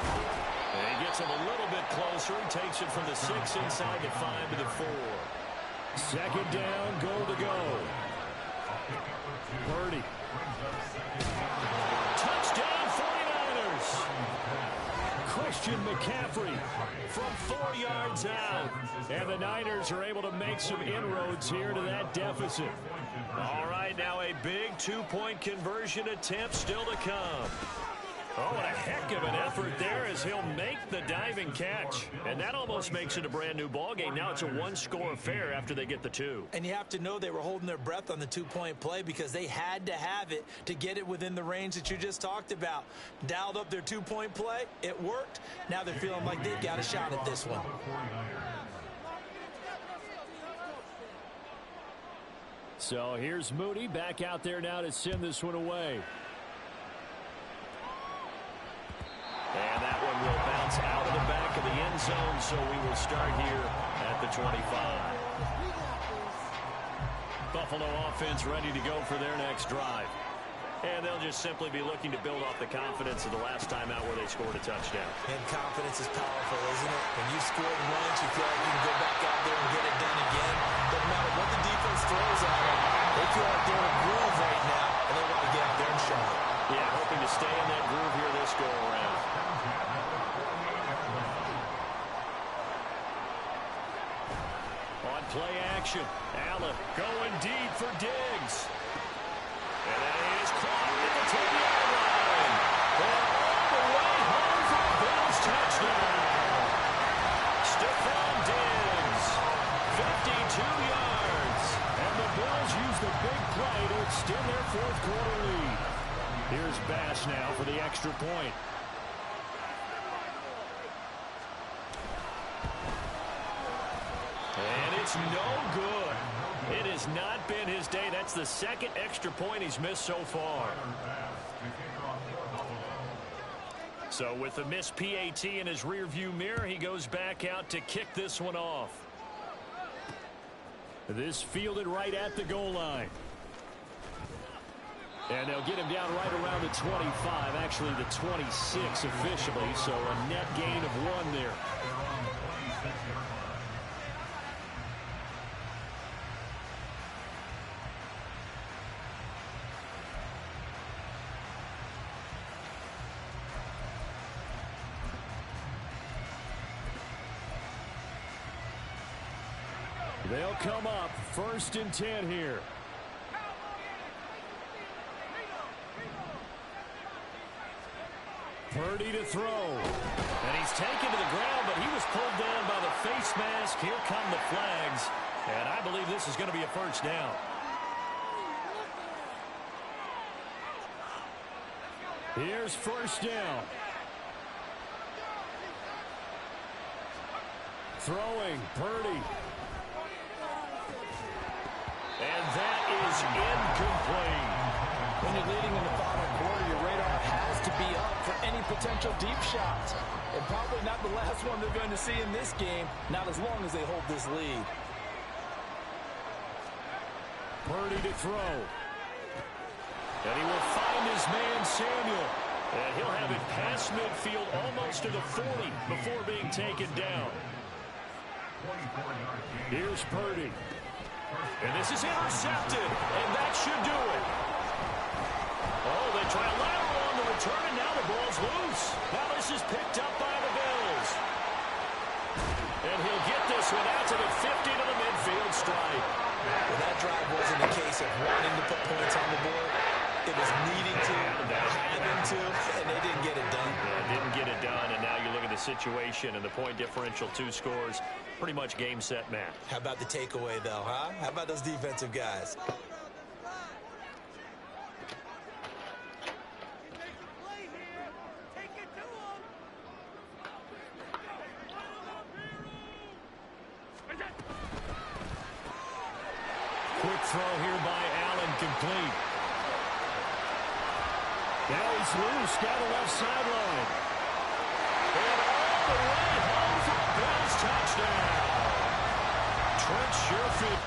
And he gets him a little bit closer. He takes it from the 6 inside the 5 to the 4. 2nd down, goal to go. Purdy. Touchdown 49ers. Christian McCaffrey From 4 yards out. and the Niners are able to make some inroads here to that deficit. All right, now a big 2-point conversion attempt still to come. Oh, what a heck of an effort there as he'll make the diving catch. And that almost makes it a brand new ball game. Now it's a 1-score affair after they get the 2. And you have to know they were holding their breath on the 2-point play because they had to have it to get it within the range that you just talked about. Dialed up their 2-point play. It worked. Now they're feeling like they've got a shot at this one. So here's Mooney back out there now to send this one away. And that one will bounce out of the back of the end zone, so we will start here at the 25. Buffalo offense ready to go for their next drive. And they'll just simply be looking to build off the confidence of the last time out where they scored a touchdown. And confidence is powerful, isn't it? When you scored once, you feel like you can go back out there and get it done again. Doesn't matter what the defense throws at them. They feel like they're in a groove right now, and they want to get out there and show it. Yeah, hoping to stay in that groove here this go-around. On play action, Allen going deep for Diggs. And that is caught at the 10-yard line. And all the way home for a Bills touchdown. Stephon Diggs, 52 yards. And the Bills use the big play to extend their 4th quarter lead. Here's Bass now for the extra point. And it's no good. It has not been his day. That's the 2nd extra point he's missed so far. So with the missed PAT in his rearview mirror, he goes back out to kick this one off. This fielded right at the goal line. And they'll get him down right around the 25, actually the 26 officially, so a net gain of 1 there. They'll come up 1st and 10 here. Purdy to throw. And he's taken to the ground, but he was pulled down by the face mask. Here come the flags. And I believe this is going to be a 1st down. Here's 1st down. Throwing, Purdy. And that is incomplete. When you're leading in the final quarter, your radar has to be up for any potential deep shots. And probably not the last one they're going to see in this game, not as long as they hold this lead. Purdy to throw. And he will find his man, Samuel. And he'll have it past midfield almost to the 40 before being taken down. Here's Purdy. And this is intercepted. And that should do it. Oh, they try a lateral on the return, and now the ball's loose. Now this is picked up by the Bills. And he'll get this one out to the 50 to the midfield stripe. Well, that drive wasn't a case of wanting to put points on the board. It was needing to, having to, and they didn't get it done. Yeah, didn't get it done, and now you look at the situation and the point differential, 2 scores, pretty much game, set, match. How about the takeaway, though, huh? How about those defensive guys? Quick throw here by Allen, complete. Now he's loose down the left sideline. And all the way home for a Bills touchdown. Trent Sherfield.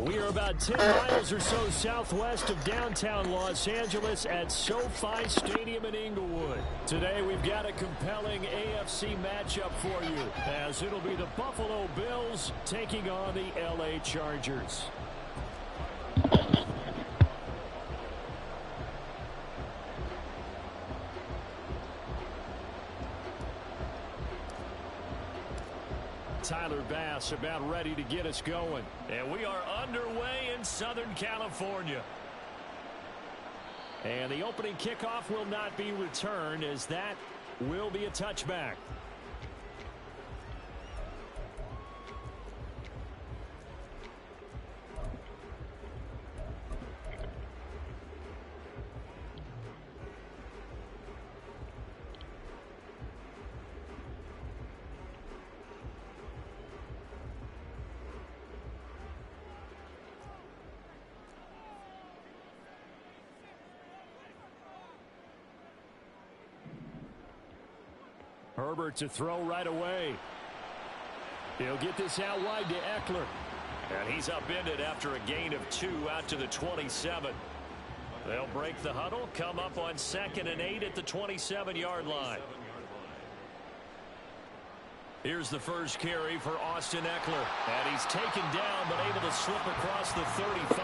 We are about 10 miles or so southwest of downtown Los Angeles at SoFi Stadium in Inglewood. Today we've got a compelling AFC matchup for you, as it'll be the Buffalo Bills taking on the LA Chargers. Tyler Bass about ready to get us going. And we are underway in Southern California. And the opening kickoff will not be returned, as that will be a touchback. Herbert to throw right away. He'll get this out wide to Eckler. And he's upended after a gain of 2 out to the 27. They'll break the huddle, come up on 2nd and 8 at the 27-yard line. Here's the first carry for Austin Eckler. And he's taken down, but able to slip across the 35.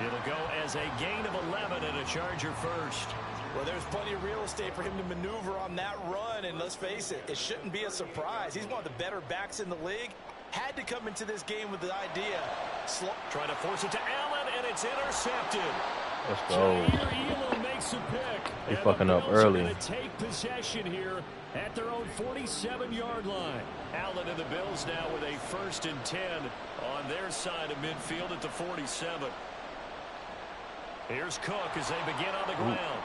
It'll go as a gain of 11 and a Charger first. Well, there's plenty of real estate for him to maneuver on that run, and let's face it, it shouldn't be a surprise. He's one of the better backs in the league. Had to come into this game with the idea. Trying to force it to Allen, and it's intercepted. Let's go. Jair Elam makes makes a pick. He's And fucking the up Bills are early. going to take possession here at their own 47-yard line. Allen and the Bills now with a 1st and 10 on their side of midfield at the 47. Here's Cook as they begin on the ground.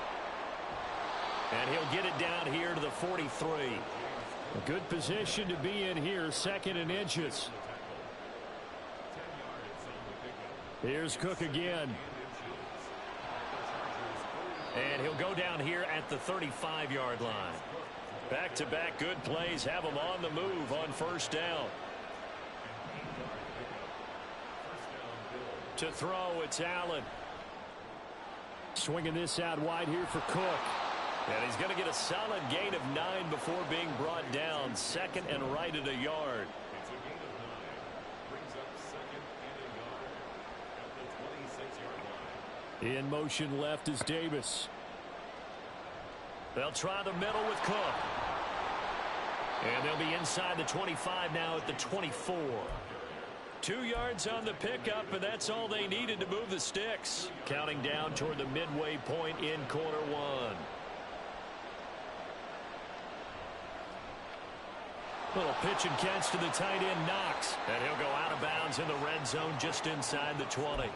And he'll get it down here to the 43. A good position to be in here, 2nd and inches. Here's Cook again. And he'll go down here at the 35-yard line. Back-to-back good plays have him on the move on 1st down. To throw, it's Allen. Swinging this out wide here for Cook. And he's going to get a solid gain of 9 before being brought down. 2nd and right at a yard. In motion left is Davis. They'll try the middle with Cook. And they'll be inside the 25 now at the 24. 2 yards on the pickup, and that's all they needed to move the sticks. Counting down toward the midway point in quarter 1. Little pitch and catch to the tight end, Knox. And he'll go out of bounds in the red zone just inside the 20.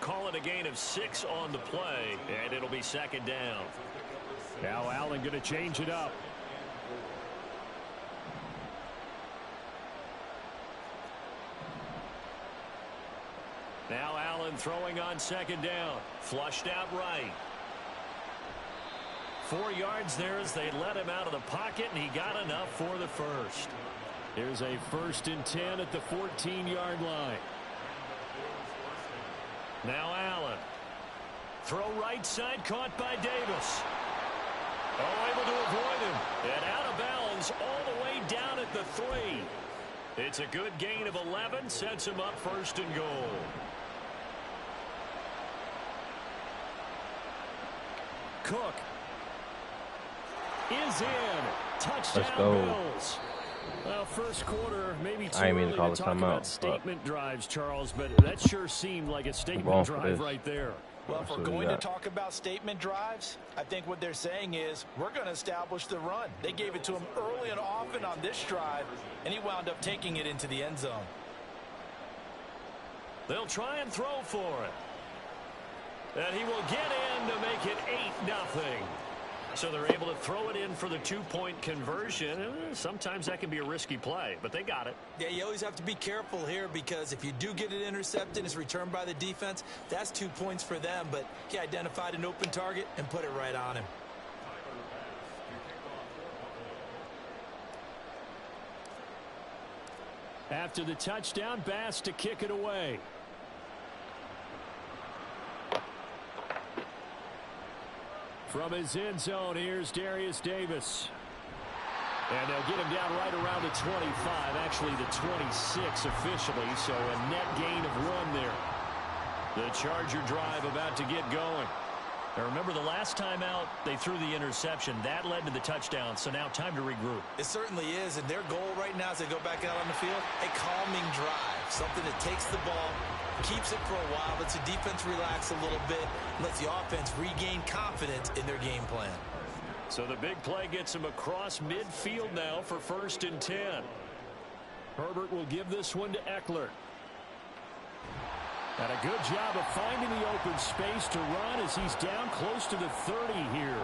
Call it a gain of 6 on the play, and it'll be 2nd down. Now Allen going to change it up. Now Allen throwing on 2nd down. Flushed out right. 4 yards there as they let him out of the pocket, and he got enough for the 1st. Here's a 1st and 10 at the 14-yard line. Now Allen. Throw right side, caught by Davis. Oh, able to avoid him. And out of bounds all the way down at the 3. It's a good gain of 11. Sets him up 1st and goal. Cook is in. Touchdown, Let's go. Bills. Well, 1st quarter, maybe too I didn't mean early to call to a talk timeout, about but- statement drives, Charles, but that sure seemed like a statement going for drive this. right there. Well, if So we're we going to got- talk about statement drives, I think what they're saying is we're going to establish the run. They gave it to him early and often on this drive, and he wound up taking it into the end zone. They'll try and throw for it. And he will get in to make it 8-0. So they're able to throw it in for the 2-point conversion. Sometimes that can be a risky play, but they got it. Yeah, you always have to be careful here because if you do get it intercepted, it's returned by the defense. That's 2 points for them, but he identified an open target and put it right on him. After the touchdown, Bass to kick it away. From his end zone, here's Darius Davis. And they'll get him down right around the 25, actually the 26 officially, so a net gain of 1 there. The Charger drive about to get going. Now remember, the last time out, they threw the interception. That led to the touchdown, so now time to regroup. It certainly is, and their goal right now as they go back out on the field, a calming drive, something that takes the ball, keeps it for a while, lets the defense relax a little bit, lets the offense regain confidence in their game plan. So the big play gets him across midfield now for 1st and 10. Herbert will give this one to Eckler. And a good job of finding the open space to run as he's down close to the 30 here.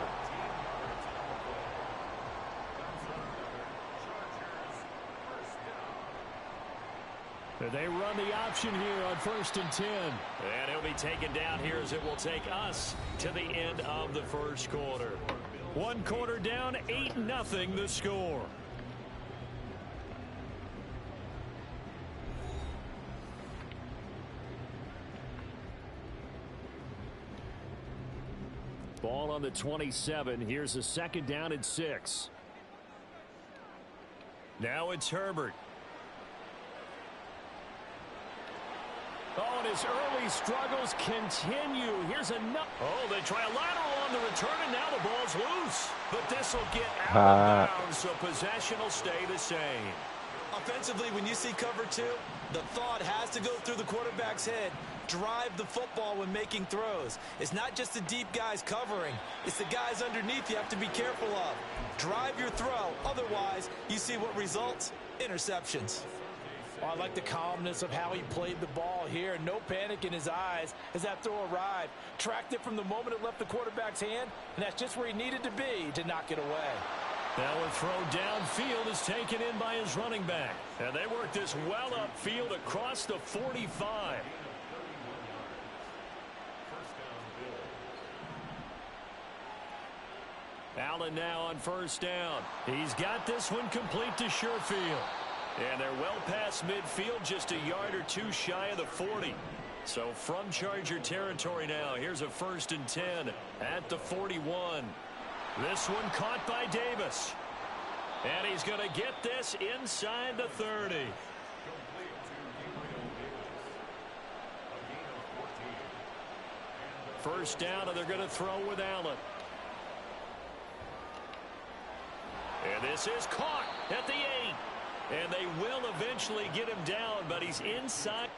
They run the option here on 1st and 10. And he'll be taken down here as it will take us to the end of the 1st quarter. 1 quarter down, 8-0 the score. Ball on the 27. Here's a 2nd down and 6. Now it's Herbert. Oh, and his early struggles continue. Here's another. Oh, they try a lateral on the return, and now the ball's loose. But this will get out of bounds, so possession will stay the same. Offensively, when you see cover 2, the thought has to go through the quarterback's head. drive the football when making throws. It's not just the deep guys covering. It's the guys underneath you have to be careful of. Drive your throw. Otherwise, you see what results? Interceptions. Oh, I like the calmness of how he played the ball here. No panic in his eyes as that throw arrived. Tracked it from the moment it left the quarterback's hand, and that's just where he needed to be to knock it away. Now a throw downfield is taken in by his running back. And they work this well upfield across the 45. Allen now on first down. He's got this one complete to Sherfield. And they're well past midfield, just a yard or two shy of the 40. So from Charger territory now, here's a 1st and 10 at the 41. This one caught by Davis. And he's going to get this inside the 30. First down, and they're going to throw with Allen. And this is caught at the 8. And they will eventually get him down, but he's inside.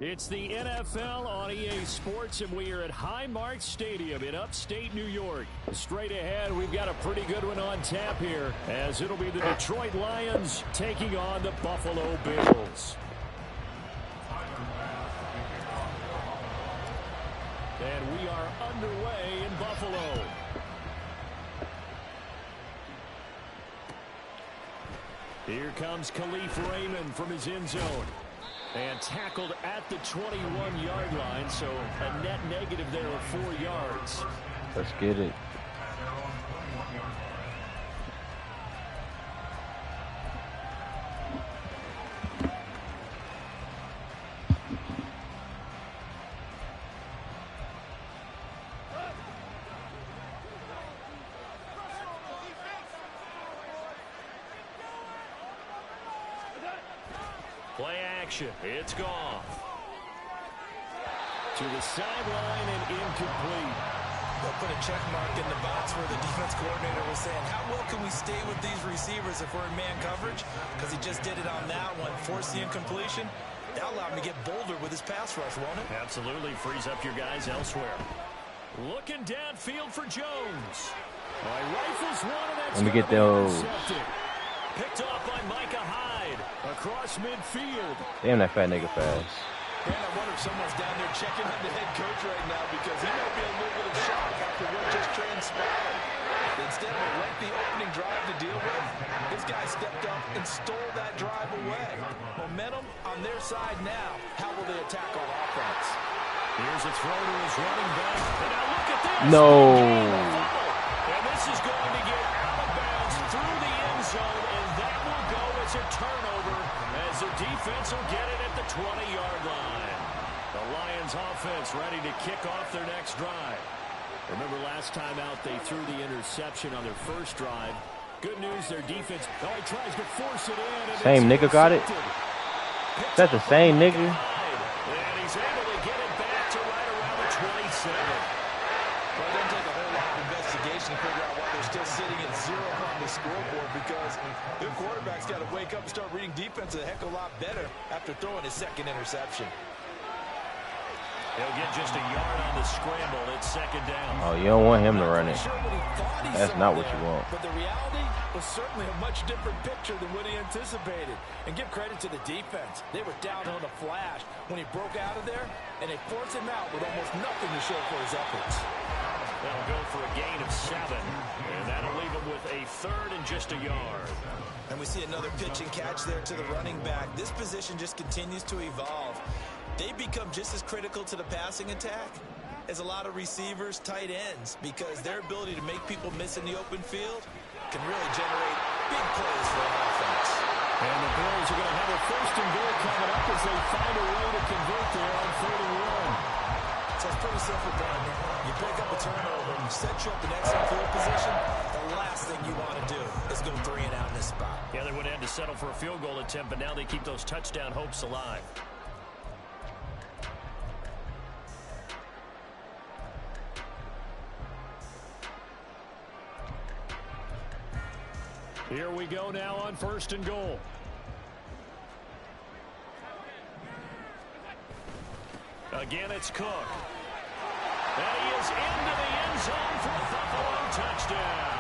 It's the NFL on EA Sports, and we are at Highmark Stadium in upstate New York. Straight ahead, we've got a pretty good one on tap here, as it'll be the Detroit Lions taking on the Buffalo Bills. And we are underway in Buffalo. Here comes Khalif Raymond from his end zone. And tackled at the 21-yard line, so a net negative there of 4 yards. Let's get it. Play action. It's gone. To the sideline and incomplete. They'll put a check mark in the box where the defense coordinator was saying, how well can we stay with these receivers if we're in man coverage? Because he just did it on that one, forced the incompletion. That'll allow him to get bolder with his pass rush, won't it? Absolutely. Frees up your guys elsewhere. Looking downfield for Jones. Rifles one, and that's let me get those. Picked off by Micah Hyde across midfield. Damn, that fat nigga fast. Man, I wonder if someone's down there checking on the head coach right now, because he might be a little bit of shock after what just transpired. Instead of a lengthy opening drive to deal with, this guy stepped up and stole that drive away. Momentum on their side now. How will they attack on offense? Here's a throw to his running back. And now look at this. No. And this is going to get out of bounds through the end zone, and that will go as a turnover as the defense will get it at the 20-yard line. The Lions offense ready to kick off their next drive. Remember last time out they threw the interception on their first drive. Good news, their defense, he tries to force it in. And same nigga got it? Is that the same nigga? And he's able to get it back to right around the 27. Well, it doesn't take a whole lot of investigation to figure out why they're still sitting at 0 on the scoreboard, because their quarterback's got to wake up and start reading defense a heck of a lot better after throwing his second interception. He'll get just a yard on the scramble. It's second down. Oh, you don't want him to run it. That's not what you want. But the reality was certainly a much different picture than what he anticipated. And give credit to the defense. They were down on a flash when he broke out of there, and they forced him out with almost nothing to show for his efforts. That'll go for a gain of 7, and that'll leave him with a third and just a yard. And we see another pitch and catch there to the running back. This position just continues to evolve. They become just as critical to the passing attack as a lot of receivers, tight ends, because their ability to make people miss in the open field can really generate big plays for an offense. And the Bills are going to have a first and goal coming up as they find a way to convert there on 3rd and 1. So it's pretty simple done. You pick up a turnover, you set you up in excellent field position. The last thing you want to do is go 3 and out in this spot. Yeah, they would have had to settle for a field goal attempt, but now they keep those touchdown hopes alive. Here we go now on 1st and goal. Again, it's Cook. And he is into the end zone for a Buffalo touchdown.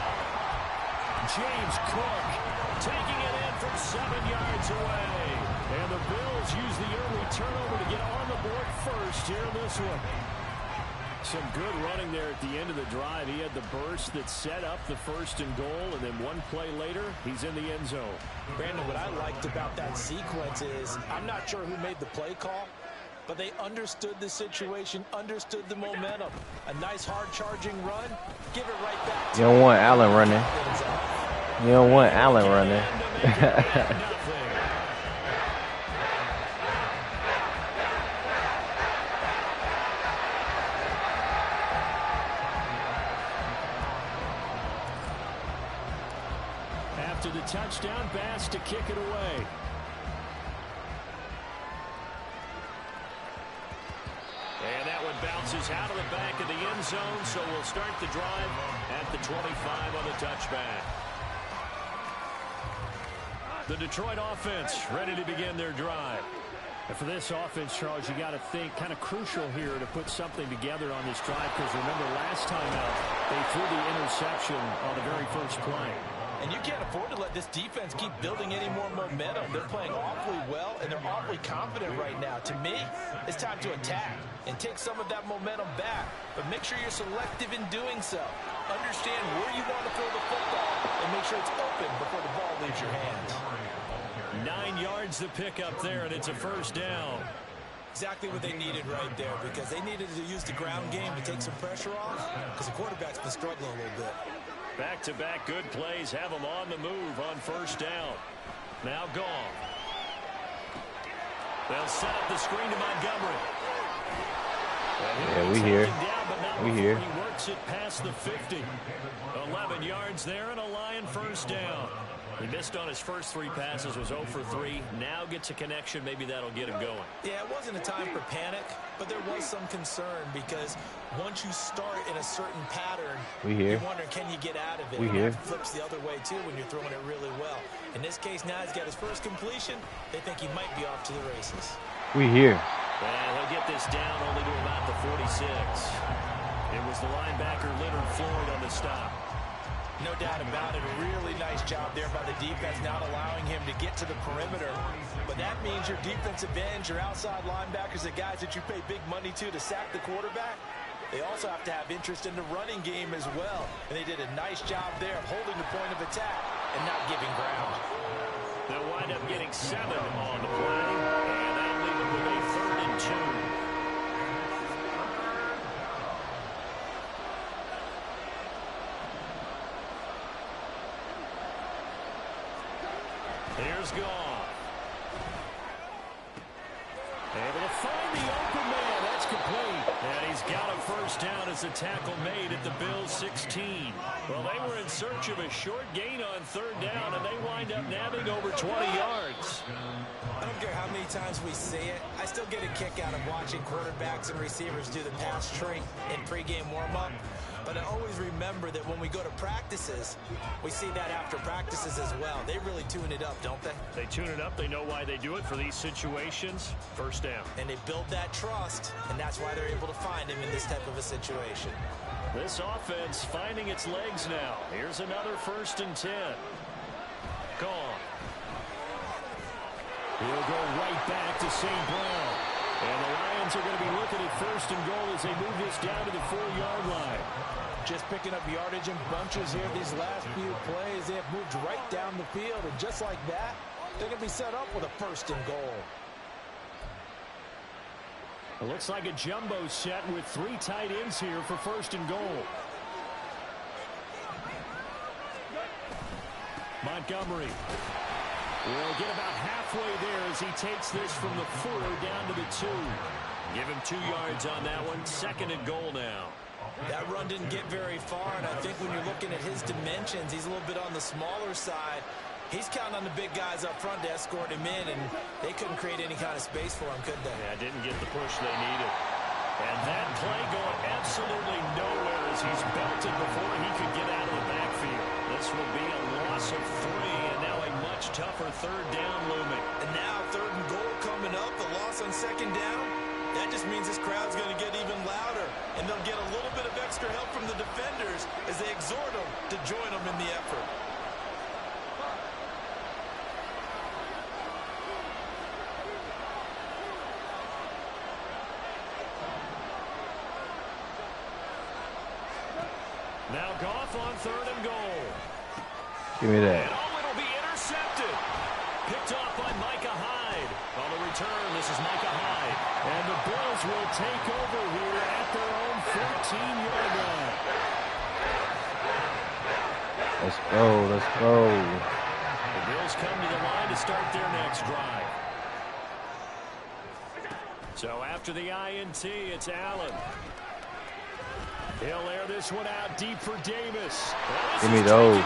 James Cook taking it in from 7 yards away. And the Bills use the early turnover to get on the board first here in this one. Some good running there at the end of the drive. He had the burst that set up the 1st and goal, and then one play later, he's in the end zone. Brandon, what I liked about that sequence is I'm not sure who made the play call, but they understood the situation, understood the momentum. A nice hard-charging run, give it right back. You don't want Allen running. You don't want Allen running. After the touchdown, Bass to kick it away. And that one bounces out of the back of the end zone, so we'll start the drive at the 25 on the touchback. The Detroit offense ready to begin their drive. And for this offense, Charles, you got to think kind of crucial here to put something together on this drive, because remember last time out, they threw the interception on the very first play. And you can't afford to let this defense keep building any more momentum. They're playing awfully well, and they're awfully confident right now. To me, it's time to attack and take some of that momentum back. But make sure you're selective in doing so. Understand where you want to throw the football and make sure it's open before the ball leaves your hands. 9 yards to pick up there, and it's a first down. Exactly what they needed right there, because they needed to use the ground game to take some pressure off, because the quarterback's been struggling a little bit. Back-to-back good plays have them on the move on first down. Now gone. They'll set up the screen to Montgomery. Yeah, we here. We here. He works it past the 50. 11 yards there and a Lion first down. He missed on his first 3 passes, was 0 for 3. Now gets a connection. Maybe that'll get him going. Yeah, it wasn't a time for panic, but there was some concern, because once you start in a certain pattern, you're wondering, can you get out of it? We here. It flips the other way, too, when you're throwing it really well. In this case, now he's got his first completion. They think he might be off to the races. We here. And he'll get this down only to about the 46. It was the linebacker Leonard Floyd on the stop. No doubt about it. A really nice job there by the defense, not allowing him to get to the perimeter. But that means your defensive ends, your outside linebackers, the guys that you pay big money to sack the quarterback, they also have to have interest in the running game as well. And they did a nice job there of holding the point of attack and not giving ground. They'll wind up getting 7 on the play, and that'll leave them with a 3rd and 2. Here's Goff. Able to find the open man. That's complete. And he's got him first down as a tackle made at the Bills' 16. Well, they were in search of a short gain on third down, and they wind up nabbing over 20 yards. I don't care how many times we see it. I still get a kick out of watching quarterbacks and receivers do the pass tree in pregame warm-up. But I always remember that when we go to practices, we see that after practices as well. They really tune it up, don't they? They tune it up. They know why they do it for these situations. First down. And they build that trust, and that's why they're able to find him in this type of a situation. This offense finding its legs now. Here's another 1st and 10. Gone. He'll go right back to St. Brown. And the Lions are going to be looking at 1st and goal as they move this down to the 4-yard line. Just picking up yardage in bunches here these last few plays. They have moved right down the field, and just like that, they're going to be set up with a 1st and goal. It looks like a jumbo set with 3 tight ends here for 1st and goal. Montgomery will get about halfway there as he takes this from the 4 down to the 2. Give him 2 yards on that one. 2nd and goal now. That run didn't get very far, and I think when you're looking at his dimensions, he's a little bit on the smaller side. He's counting on the big guys up front to escort him in, and they couldn't create any kind of space for him, could they? Yeah, didn't get the push they needed. And that play going absolutely nowhere as he's belted before he could get out of the backfield. This will be a loss of 3, and now a much tougher 3rd down looming. And now 3rd and goal coming up, the loss on 2nd down. That just means this crowd's going to get even louder, and they'll get a little bit of extra help from the defenders as they exhort them to join them in the effort. Now Goff on 3rd and goal. Give me that. And it'll be intercepted. Picked off by Micah Hyde. On the return, this is Micah Hyde. And the Bills will take over here at their own 14-yard line. Let's go, let's go. The Bills come to the line to start their next drive. So after the INT, it's Allen. He'll air this one out deep for Davis. Give me those.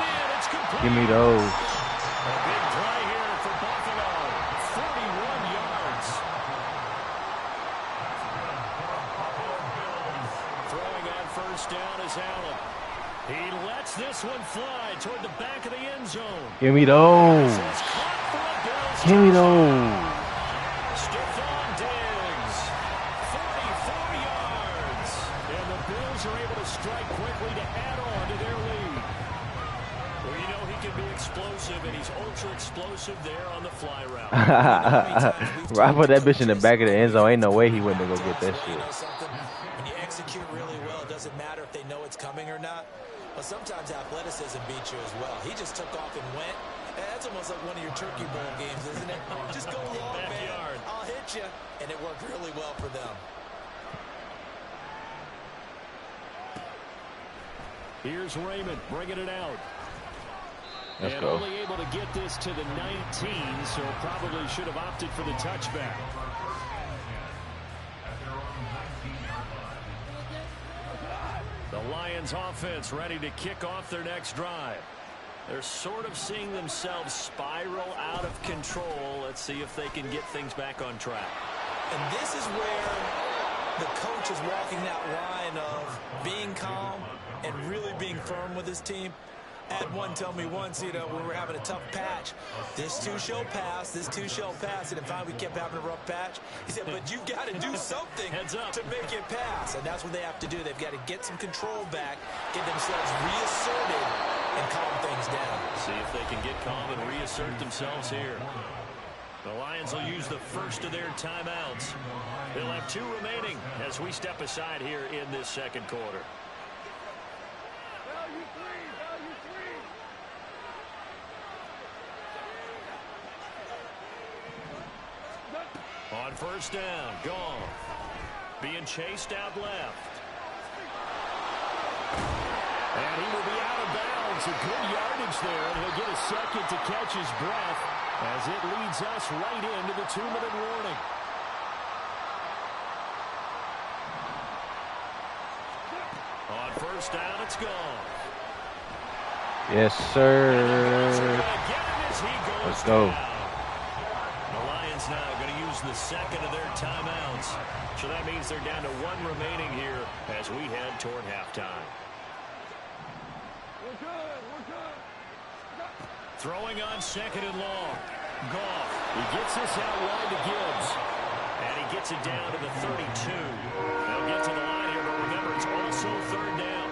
Give me those. A big play here for Buffalo. 41 yards. Throwing on 1st down is Allen. He lets this one fly toward the back of the end zone. Give me those. Give me those. Stephon Diggs. 44 yards. And the Bills are able to strike quickly to add on to their lead. Well, you know he can be explosive, and he's ultra explosive there on the fly route. I put that bitch in the back of the end zone. Ain't no way he went to go get that shit. When you execute really well, it doesn't matter if they know it's coming or not. But sometimes athleticism beats you as well. He just took off and went. That's almost like one of your Turkey Bowl games, isn't it? Just go long, man. I'll hit you. And it worked really well for them. Here's Raymond bringing it out. Let's and go. Only able to get this to the 19, so probably should have opted for the touchback. The Lions offense ready to kick off their next drive. They're sort of seeing themselves spiral out of control. Let's see if they can get things back on track. And this is where the coach is walking that line of being calm and really being firm with his team. I had one tell me once, you know, when we were having a tough patch, this too shall pass, this too shall pass. And finally we kept having a rough patch. He said, but you've got to do something to make it pass. And that's what they have to do. They've got to get some control back, get themselves reasserted, and calm things down. See if they can get calm and reassert themselves here. The Lions will use the first of their timeouts. They'll have 2 remaining as we step aside here in this second quarter. On 1st down, gone. Being chased out left. And he will be out of bounds. A good yardage there, and he'll get a second to catch his breath as it leads us right into the 2-minute warning. On first down, it's gone. Yes, sir. Let's go. The Lions now going to use the second of their timeouts. So that means they're down to one remaining here as we head toward halftime. We're good. Throwing on second and long. Goff. He gets this out wide to Gibbs. And he gets it down to the 32. They'll get to the line here, but remember, it's also third down.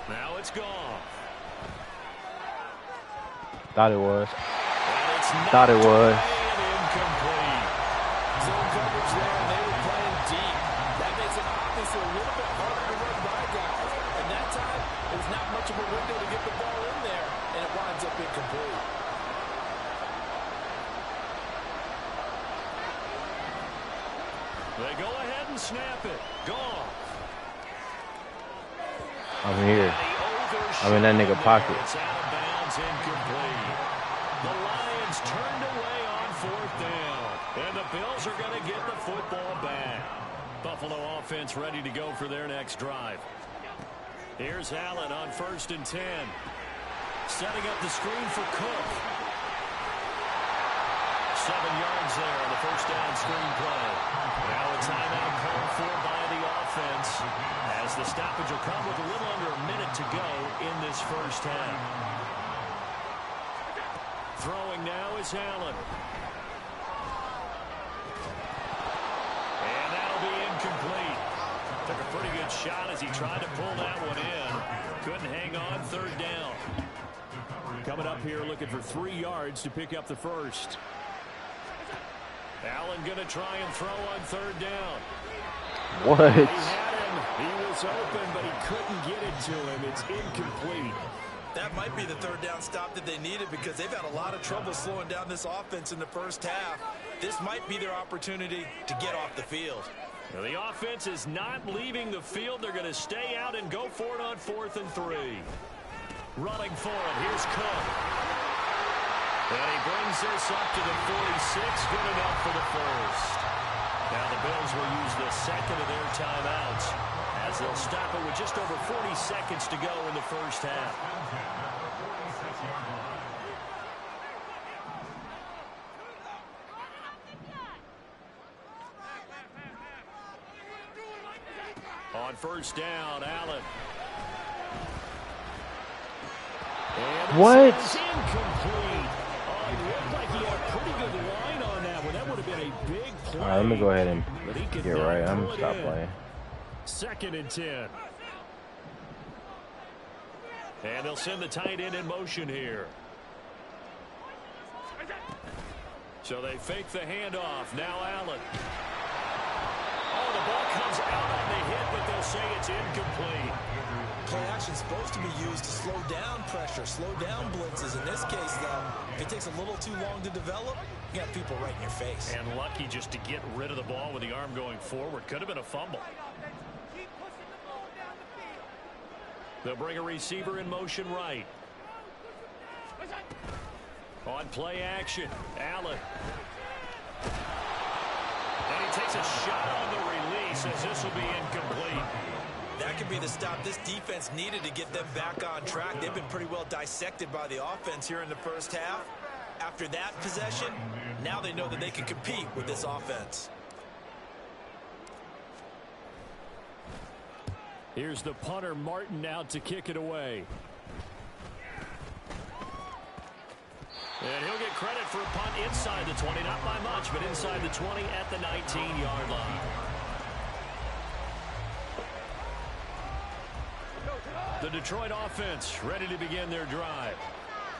Now it's gone. Thought it was. Thought it was. Incomplete. Zone coverage there, and they were playing deep. That makes it obviously a little bit harder to run by guys. And that time, there's not much of a window to get the ball in there, and it winds up incomplete. They go ahead and snap it. Gone. I'm here. I'm in that nigga pocket. It's out of bounds, incomplete. The Lions turned away on fourth down. And the Bills are going to get the football back. Buffalo offense ready to go for their next drive. Here's Allen on 1st and 10. Setting up the screen for Cook. 7 yards there on the first down screen play. Now a timeout called for by the offense as the stoppage will come with a little under a minute to go in this first half. Throwing now is Allen. And that'll be incomplete. Took a pretty good shot as he tried to pull that one in. Couldn't hang on, third down. Coming up here looking for 3 yards to pick up the first. Allen going to try and throw on third down. What? He had him. He was open, but he couldn't get it to him. It's incomplete. That might be the third down stop that they needed because they've had a lot of trouble slowing down this offense in the first half. This might be their opportunity to get off the field. Now the offense is not leaving the field. They're going to stay out and go for it on 4th and 3. Running for it. Here's Cook. And he brings this up to the 46. Good enough for the first. Now the Bills will use the second of their timeouts as they'll stop it with just over 40 seconds to go in the first half. On first down, Allen. And what? Incomplete. It looked like he had a pretty good line on that one. That would have been a big play. All right, let me go ahead and get right. I'm going to stop playing. 2nd and 10. And they'll send the tight end in motion here. So they fake the handoff. Now Allen. Oh, the ball comes out on the hit, but they'll say it's incomplete. Play action is supposed to be used to slow down pressure, slow down blitzes. In this case, though, if it takes a little too long to develop, you got people right in your face. And lucky just to get rid of the ball with the arm going forward. Could have been a fumble. They'll bring a receiver in motion right. On play action, Allen. And he takes a shot on the release as this will be incomplete. That could be the stop this defense needed to get them back on track. They've been pretty well dissected by the offense here in the first half. After that possession, now they know that they can compete with this offense. Here's the punter, Martin, out to kick it away. And he'll get credit for a punt inside the 20, not by much, but inside the 20 at the 19-yard line. The Detroit offense ready to begin their drive.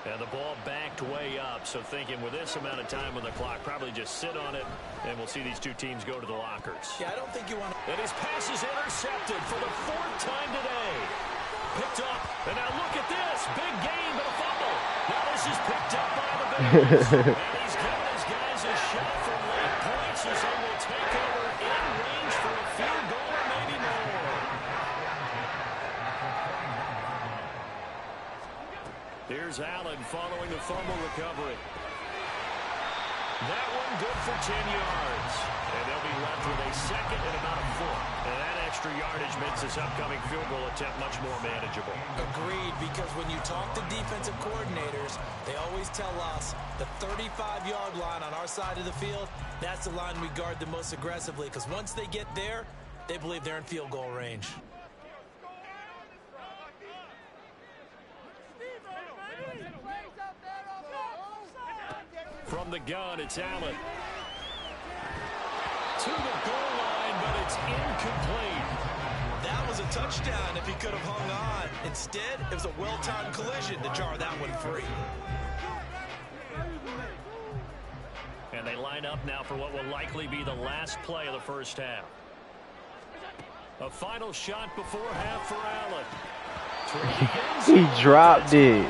And the ball backed way up, so thinking with this amount of time on the clock, probably just sit on it, and we'll see these two teams go to the lockers. Yeah, I don't think you want to... And his pass is intercepted for the 4th time today. Picked up, and now look at this. Big gain, but a fumble. Now this is picked up by the Bills. And he's giving his guys a shot for late points as they will take over in range for a field goal or maybe more. Here's Allen following the fumble recovery. That one good for 10 yards. And they'll be left with a second and about a foot. And that extra yardage makes this upcoming field goal attempt much more manageable. Agreed, because when you talk to defensive coordinators, they always tell us the 35-yard line on our side of the field, that's the line we guard the most aggressively, because once they get there, they believe they're in field goal range. From the gun, it's Allen. To the goal line, but it's incomplete. That was a touchdown if he could have hung on. Instead, it was a well-timed collision to jar that one free. And they line up now for what will likely be the last play of the first half. A final shot before half for Allen. He dropped it.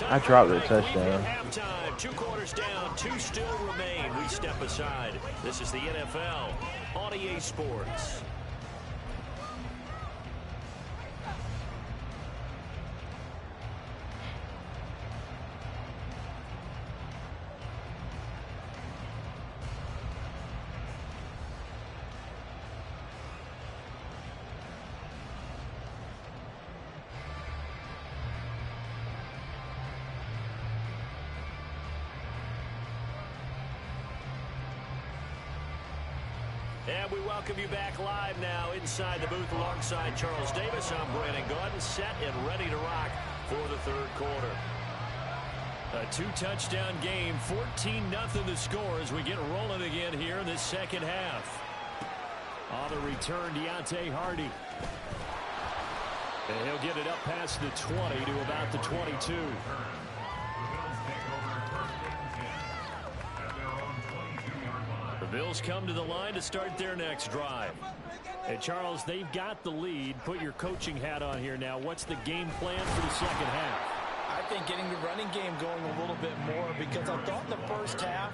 I dropped the touchdown. Halftime, 2 quarters down, 2 still remain. We step aside. This is the NFL on EA Sports. And we welcome you back live now inside the booth alongside Charles Davis. I'm Brandon Gordon, set and ready to rock for the third quarter. A 2-touchdown game, 14-0 the score as we get rolling again here in this second half. On the return, Deontay Hardy. And he'll get it up past the 20 to about the 22. The Bills come to the line to start their next drive. And Charles, they've got the lead. Put your coaching hat on here now. What's the game plan for the second half? I think getting the running game going a little bit more, because I thought in the first half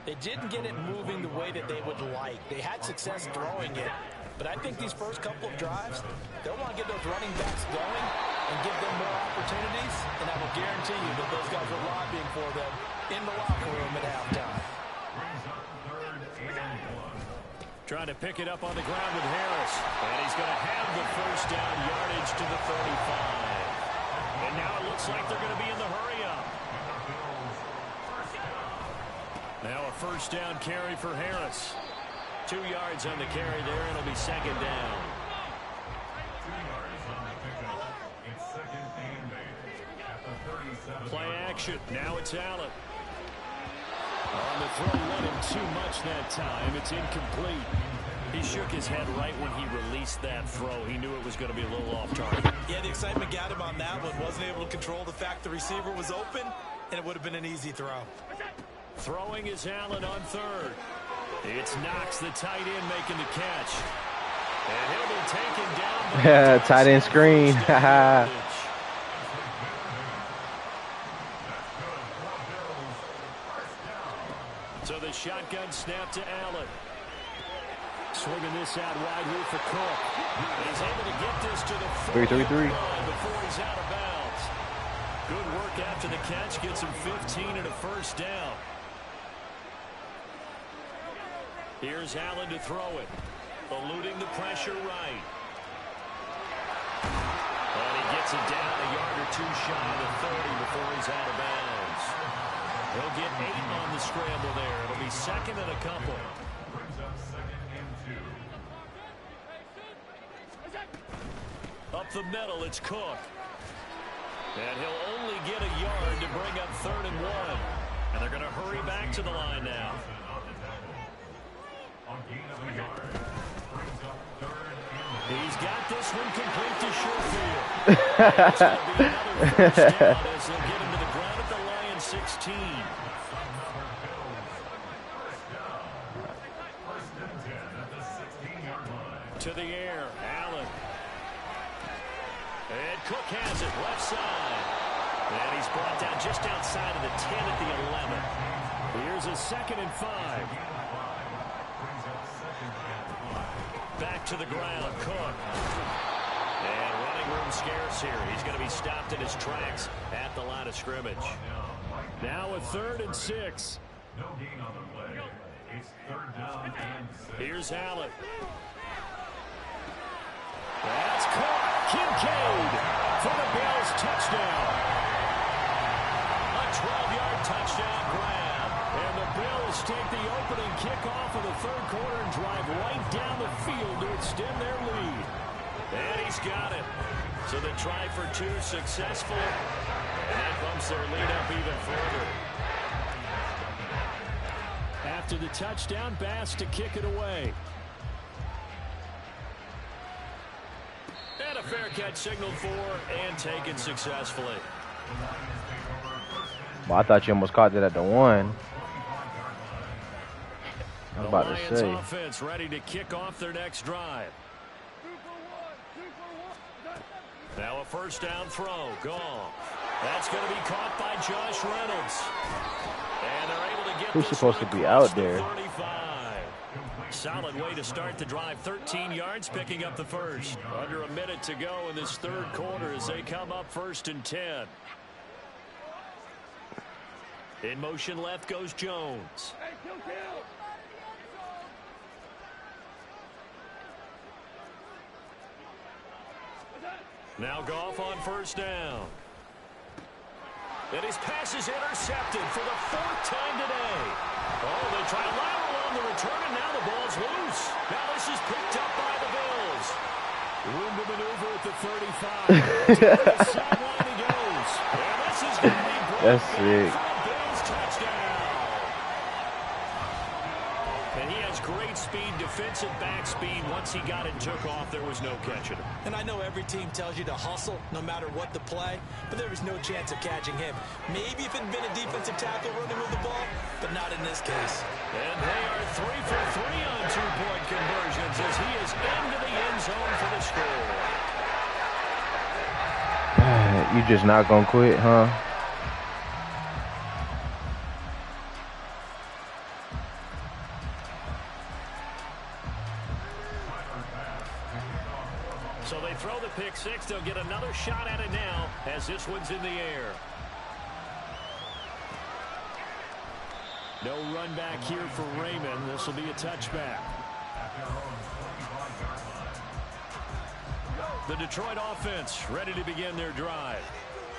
they didn't get it moving the way that they would like. They had success throwing it, but I think these first couple of drives, they'll want to get those running backs going and give them more opportunities, and I will guarantee you that those guys are lobbying for them in the locker room at halftime. Trying to pick it up on the ground with Harris. And he's going to have the first down, yardage to the 35. And now it looks like they're going to be in the hurry-up. Now a first down carry for Harris. 2 yards on the carry there. It'll be second down. 2 yards on the pickup. It's second and 8 at the 37. Play action. Now it's Allen. On the throw, let him too much that time. It's incomplete. He shook his head right when he released that throw. He knew it was going to be a little off target. Yeah, the excitement got him on that one. Wasn't able to control the fact the receiver was open, and it would have been an easy throw. Throwing is Allen on third. It's Knox, the tight end, making the catch. And he'll be taken down. Yeah, tight end screen. So the shotgun snap to Allen. Swinging this out wide here for Cook. And he's able to get this to the 3-3-3 before he's out of bounds. Good work after the catch. Gets him 15 and a first down. Here's Allen to throw it. Eluding the pressure right. And he gets it down a yard or two shy of the 30 before he's out of bounds. He'll get 8 on the scramble there. It'll be second and a couple. Brings up second and 2. Up the middle, it's Cook. And he'll only get a yard to bring up 3rd and 1. And they're going to hurry back to the line now. On gain of a yard. Brings up 3rd and 8. He's got this one complete to Sherfield. It's going to be another first down as they'll get him to the ground at the Lions 16. To the air, Allen. And Cook has it, left side. And he's brought down just outside of the 10 at the 11. Here's a 2nd and 5. Back to the ground, Cook. And running room scarce here. He's going to be stopped in his tracks at the line of scrimmage. Now a 3rd and 6. No gain on the play. It's 3rd down and 6. Here's Allen. That's caught. Kincaid for the Bills touchdown. A 12-yard touchdown grab. And the Bills take the opening kickoff of the 3rd quarter and drive right down the field to extend their lead. And he's got it. So the try for 2 successful. And that bumps their lead up even further. After the touchdown, Bass to kick it away. And a fair catch signaled for and taken successfully. Well, I thought you almost caught that at the 1. I was about to say. Offense ready to kick off their next drive. Now a 1st down throw. Gone. That's going to be caught by Josh Reynolds. And they're able to get Who's supposed to be out there? 35. Solid way to start the drive. 13 yards, picking up the first. Under a minute to go in this 3rd quarter as they come up 1st and 10. In motion left goes Jones. Now Goff on 1st down. And his pass is intercepted for the 4th time today. Oh, they try a lateral on the return, and now the ball's loose. Now this is picked up by the Bills. Room to maneuver at the 35. To the sideline he goes. And this is going to be broken. That's sick. Bills touchdown. And he has great speed, defensive back speed. Once he got it and took off, there was no catching him. And I know every team tells you to hustle no matter what the play, but there was no chance of catching him. Maybe if it had been a defensive tackle running with the ball, but not in this case. And they are 3 for 3 on 2-point conversions as he is into the end zone for the score. You just not gonna quit, huh? So they throw the pick 6. They'll get another shot at it now as this one's in the air. No run back here for Raymond. This will be a touchback. The Detroit offense ready to begin their drive.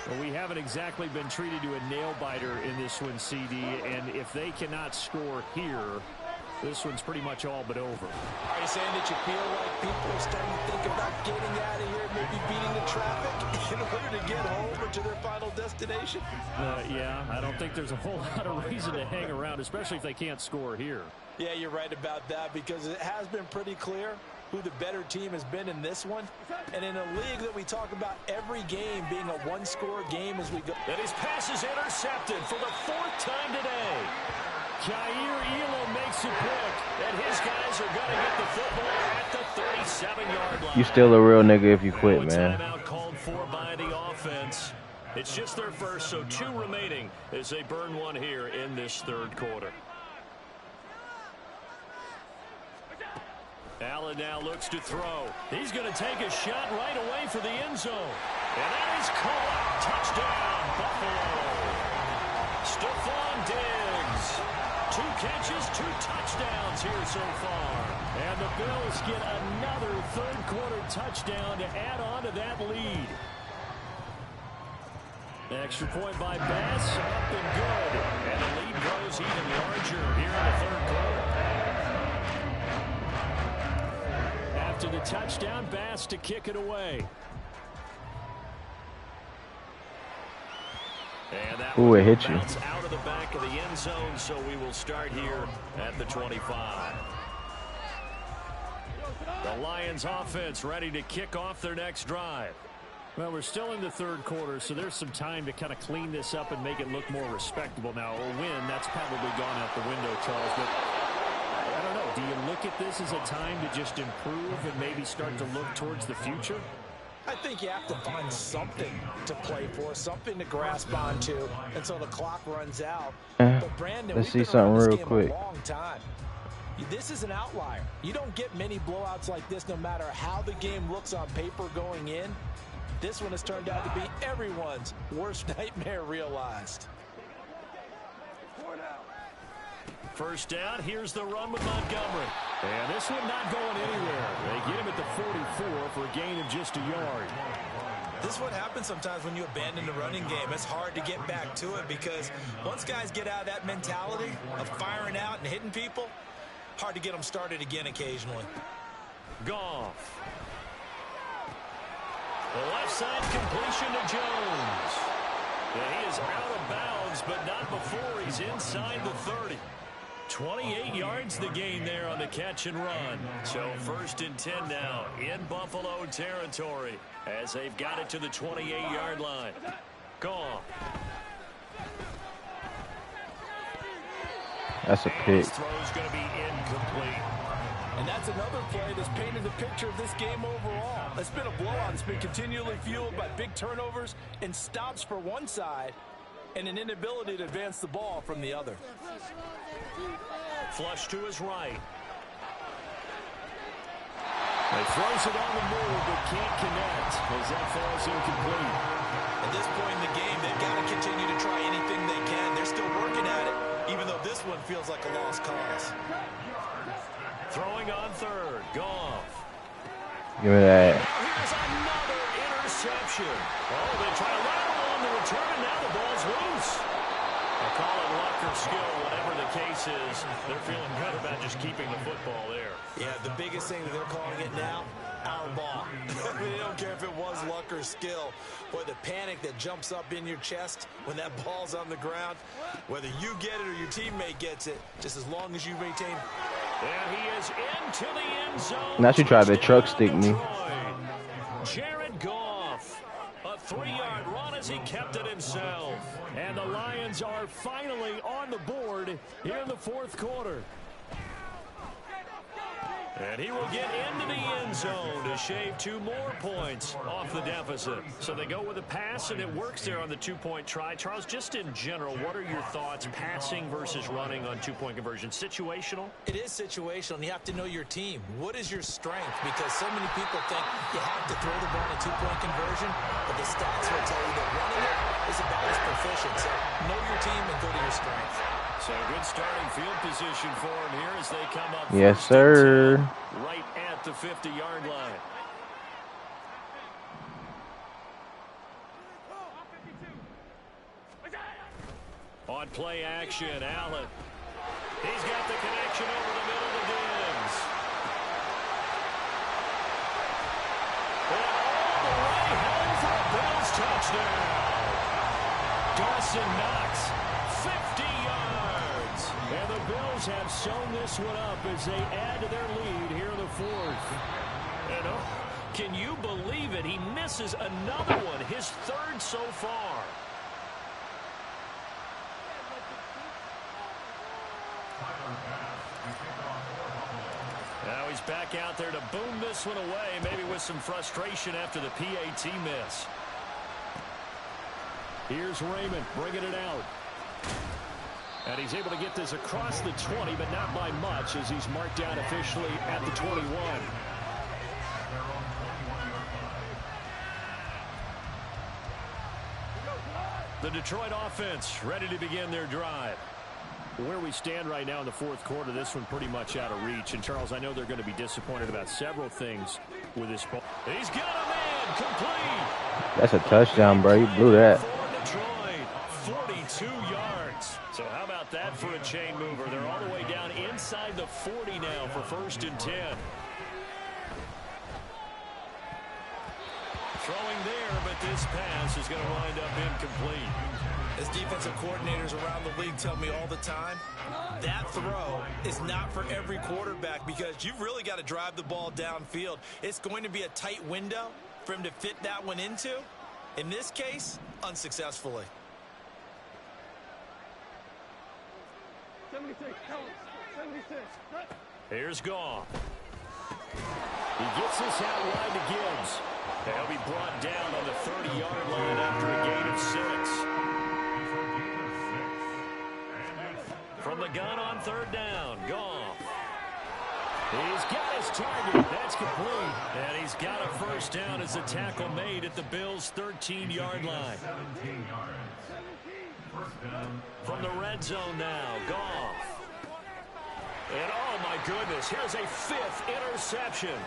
Well, we haven't exactly been treated to a nail-biter in this one, CD, and if they cannot score here, this one's pretty much all but over. Are you saying that you feel like people are starting to think about getting out of here, maybe beating the traffic in order to get home or to their final destination? Yeah, I don't think there's a whole lot of reason to hang around, especially if they can't score here. Yeah, you're right about that because it has been pretty clear who the better team has been in this one. And in a league that we talk about every game being a one-score game as we go. And his pass is intercepted for the 4th time today. Jair Elam makes it quick. And his guys are going to get the football at the 37-yard line. You still a real nigga if you quit, man. Timeout called for by the offense. It's just their first, so 2 remaining as they burn one here in this 3rd quarter. Allen now looks to throw. He's going to take a shot right away for the end zone. And that is caught. Touchdown, Buffalo. Stephon Diggs. 2 catches, 2 touchdowns here so far. And the Bills get another 3rd quarter touchdown to add on to that lead. Extra point by Bass, up and good. And the lead grows even larger here in the 3rd quarter. After the touchdown, Bass to kick it away. And that Ooh, it hit you. Out of the back of the end zone, so we will start here at the 25. The Lions offense ready to kick off their next drive. Well, we're still in the 3rd quarter, so there's some time to kind of clean this up and make it look more respectable. Now, a win, that's probably gone out the window, Charles, but I don't know. Do you look at this as a time to just improve and maybe start to look towards the future? I think you have to find something to play for, something to grasp onto until the clock runs out. But Brandon, let's we've see been around something this real game quick. a long time. This is an outlier. You don't get many blowouts like this no matter how the game looks on paper going in. This one has turned out to be everyone's worst nightmare realized. First down, here's the run with Montgomery. And this one not going anywhere. They get him at the 44 for a gain of just a yard. This is what happens sometimes when you abandon the running game. It's hard to get back to it because once guys get out of that mentality of firing out and hitting people, hard to get them started again occasionally. Goff. The left side completion to Jones. And he is out of bounds, but not before he's inside the 30. 28 yards the gain there on the catch and run. So 1st and 10 now in Buffalo territory as they've got it to the 28-yard line. Goff. That's a pick. His throw's going to be incomplete. And that's another play that's painted the picture of this game overall. It's been a blowout. It's been continually fueled by big turnovers and stops for one side and an inability to advance the ball from the other. Flush to his right. He throws it on the move, but can't connect as that falls incomplete. At this point in the game, they've got to continue to try anything they can. They're still working at it, even though this one feels like a lost cause. Throwing on 3rd. Goff. Give me that. Now here's another interception. Oh, they try to rattle on the return, and now the ball's loose. I'll call it luck or skill, whatever the case is. They're feeling good about just keeping the football there. Yeah, the biggest thing that they're calling it now, our ball. They don't care if it was luck or skill. Boy, the panic that jumps up in your chest when that ball's on the ground, whether you get it or your teammate gets it, just as long as you maintain. And he is into the end zone. Now she tried to truck stick me. Jared Goff. A 3-yard run as he kept it himself. And the Lions are finally on the board here in the 4th quarter. And he will get into the end zone to shave 2 more points off the deficit. So they go with a pass, and it works there on the 2-point try. Charles, just in general, what are your thoughts passing versus running on 2-point conversion? Situational? It is situational, and you have to know your team. What is your strength? Because so many people think you have to throw the ball in a 2-point conversion, but the stats will tell you that running it is about as proficient. So know your team and go to your strength. So good starting field position for him here as they come up. Yes, sir. Right at the 50-yard line. On play action, Allen. He's got the connection over the middle to Diggs. And all the way home for a Bills touchdown. Dawson Knox, 50 yards. And the Bills have sewn this one up as they add to their lead here in the 4th. And can you believe it? He misses another one, his 3rd so far. Now he's back out there to boom this one away, maybe with some frustration after the PAT miss. Here's Raymond bringing it out. And he's able to get this across the 20, but not by much as he's marked down officially at the 21. The Detroit offense ready to begin their drive. Where we stand right now in the 4th quarter, this one pretty much out of reach. And, Charles, I know they're going to be disappointed about several things with this ball. He's got a man complete. That's a touchdown, bro. You blew that. For Detroit, 42 yards. So how about that for a chain mover? They're all the way down inside the 40 now for 1st and 10. Throwing there, but this pass is going to wind up incomplete. As defensive coordinators around the league tell me all the time, that throw is not for every quarterback because you've really got to drive the ball downfield. It's going to be a tight window for him to fit that one into. In this case, unsuccessfully. 76. Here's Goff. He gets this out wide to Gibbs. He'll be brought down on the 30-yard line after a gain of 6. From the gun on third down, Goff. He's got his target. That's complete. And he's got a first down as the tackle made at the Bills' 13-yard line. From the red zone now, Goff. And oh my goodness, here's a 5th interception.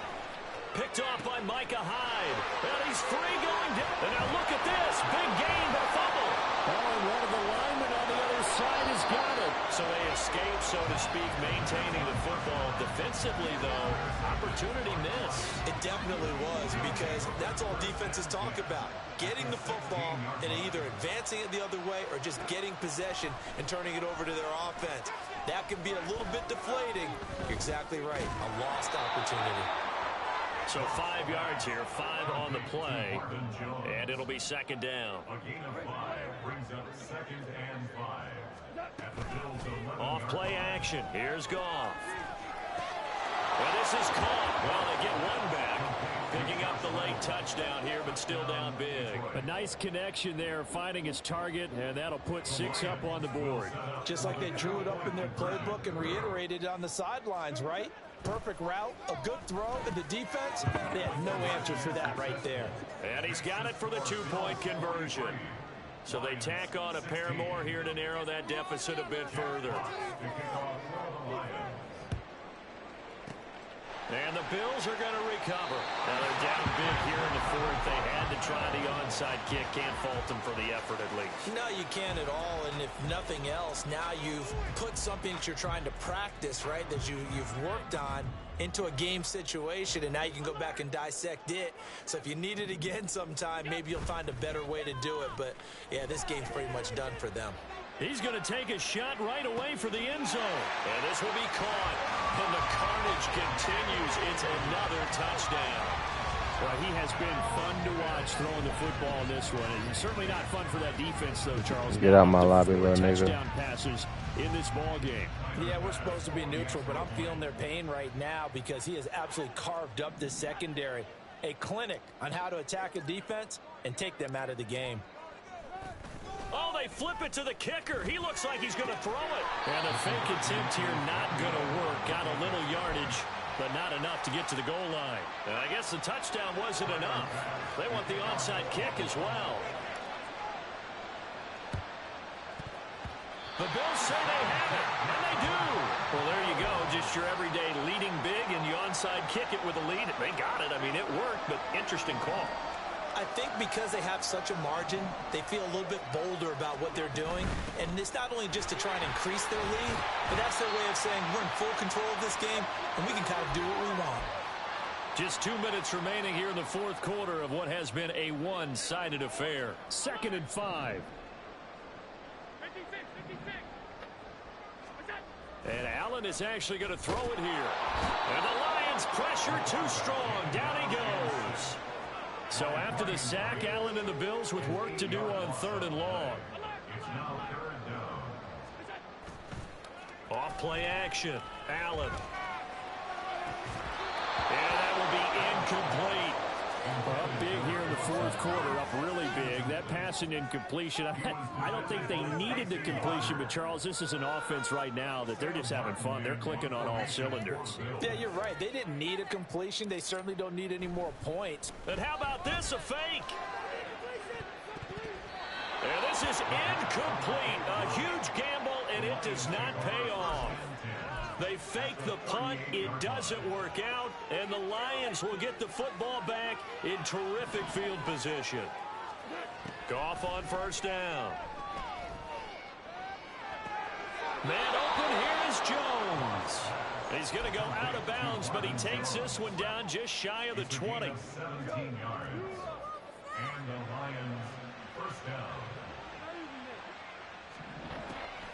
Picked off by Micah Hyde. And he's free going down. And now look at this. Big gain, but fumble. Oh, and one of the linemen on the other side has got it. So they escape, so to speak, maintaining the football. Defensively, though, opportunity missed. It definitely was, because that's all defenses talk about. Getting the football and either advancing it the other way or just getting possession and turning it over to their offense. That can be a little bit deflating. You're exactly right. A lost opportunity. So 5 yards here, 5 on the play, and it'll be second down. A gain of 5 brings up 2nd and 5. At the Bills' 11. Off play action. Here's Goff. Well, this is caught. Well, they get one back. Picking up the late touchdown here, but still down big. A nice connection there, finding his target, and that'll put 6 up on the board. Just like they drew it up in their playbook and reiterated it on the sidelines, right? Perfect route, a good throw, and the defense, they had no answer for that right there. And he's got it for the 2-point conversion. So they tack on a pair more here to narrow that deficit a bit further. And the Bills are going to recover. Now they're down big here in the 4th. They had to try the onside kick. Can't fault them for the effort at least. No, you can't at all. And if nothing else, now you've put something that you're trying to practice, right, that you've worked on into a game situation, and now you can go back and dissect it. So if you need it again sometime, maybe you'll find a better way to do it. But, yeah, this game's pretty much done for them. He's going to take a shot right away for the end zone. And this will be caught. And the carnage continues. It's another touchdown. Well, he has been fun to watch throwing the football in this one. And certainly not fun for that defense, though, Charles. Get out my lobby, little nigga. Touchdown passes in this ball game. Yeah, we're supposed to be neutral, but I'm feeling their pain right now because he has absolutely carved up this secondary. A clinic on how to attack a defense and take them out of the game. Oh, they flip it to the kicker. He looks like he's going to throw it. And a fake attempt here not going to work. Got a little yardage, but not enough to get to the goal line. And I guess the touchdown wasn't enough. They want the onside kick as well. The Bills say they have it, and they do. Well, there you go. Just your everyday leading big, and you onside kick it with a lead. They got it. I mean, it worked, but interesting call. I think because they have such a margin, they feel a little bit bolder about what they're doing. And it's not only just to try and increase their lead, but that's their way of saying we're in full control of this game, and we can kind of do what we want. Just 2 minutes remaining here in the 4th quarter of what has been a one-sided affair. 2nd and 5. And Allen is actually going to throw it here. And the Lions pressure too strong. Down he goes. So after the sack, Allen and the Bills with work to do on 3rd and long. It's now 3rd down. Off play action. Allen. And that will be incomplete. Up big here in the 4th quarter, up really big. That passing incompletion, I don't think they needed the completion, but Charles, this is an offense right now that they're just having fun. They're clicking on all cylinders. Yeah, you're right. They didn't need a completion. They certainly don't need any more points. And how about this, a fake? And this is incomplete. A huge gamble, and it does not pay off. They fake the punt. It doesn't work out, and the Lions will get the football back in terrific field position. Goff on 1st down. Man open, here is Jones. He's going to go out of bounds, but he takes this one down just shy of the 20. 17 yards. And the Lions 1st down.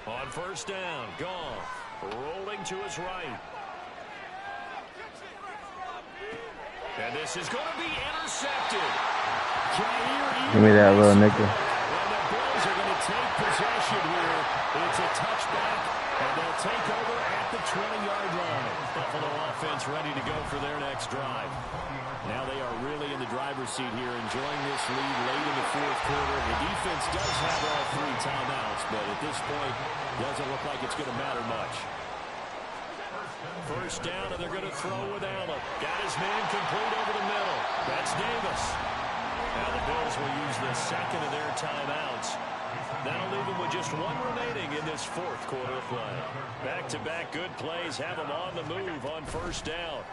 On 1st down, Goff. Rolling to his right. And this is going to be intercepted. Give me that little nigga. Well, the Bills are going to take possession here. It's a touchback, and they'll take over at the 20-yard line. Buffalo offense ready to go for their next drive. Now they are really in the driver's seat here, enjoying this lead late in the fourth quarter. The defense does have all 3 timeouts, but at this point, doesn't look like it's going to matter much. First down, and they're going to throw with Allen. Got his man complete over the middle. That's Davis. Now the Bills will use the second of their timeouts. That'll leave them with just 1 remaining in this fourth quarter of play. Back-to-back good plays have them on the move on first down.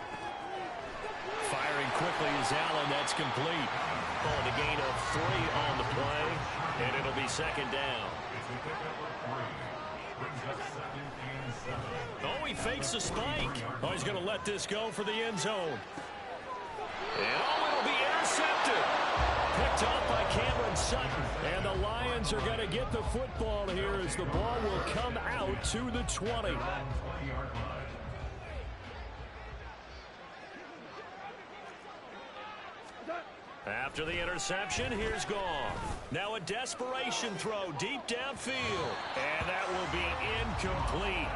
Firing quickly is Allen. That's complete. Oh, the gain of 3 on the play, and it'll be second down. Oh, he fakes a spike. Oh, he's going to let this go for the end zone. And oh, it'll be intercepted. Picked off by Cameron Sutton. And the Lions are going to get the football here as the ball will come out to the 20. After the interception, here's Goff. Now a desperation throw deep downfield. And that will be incomplete.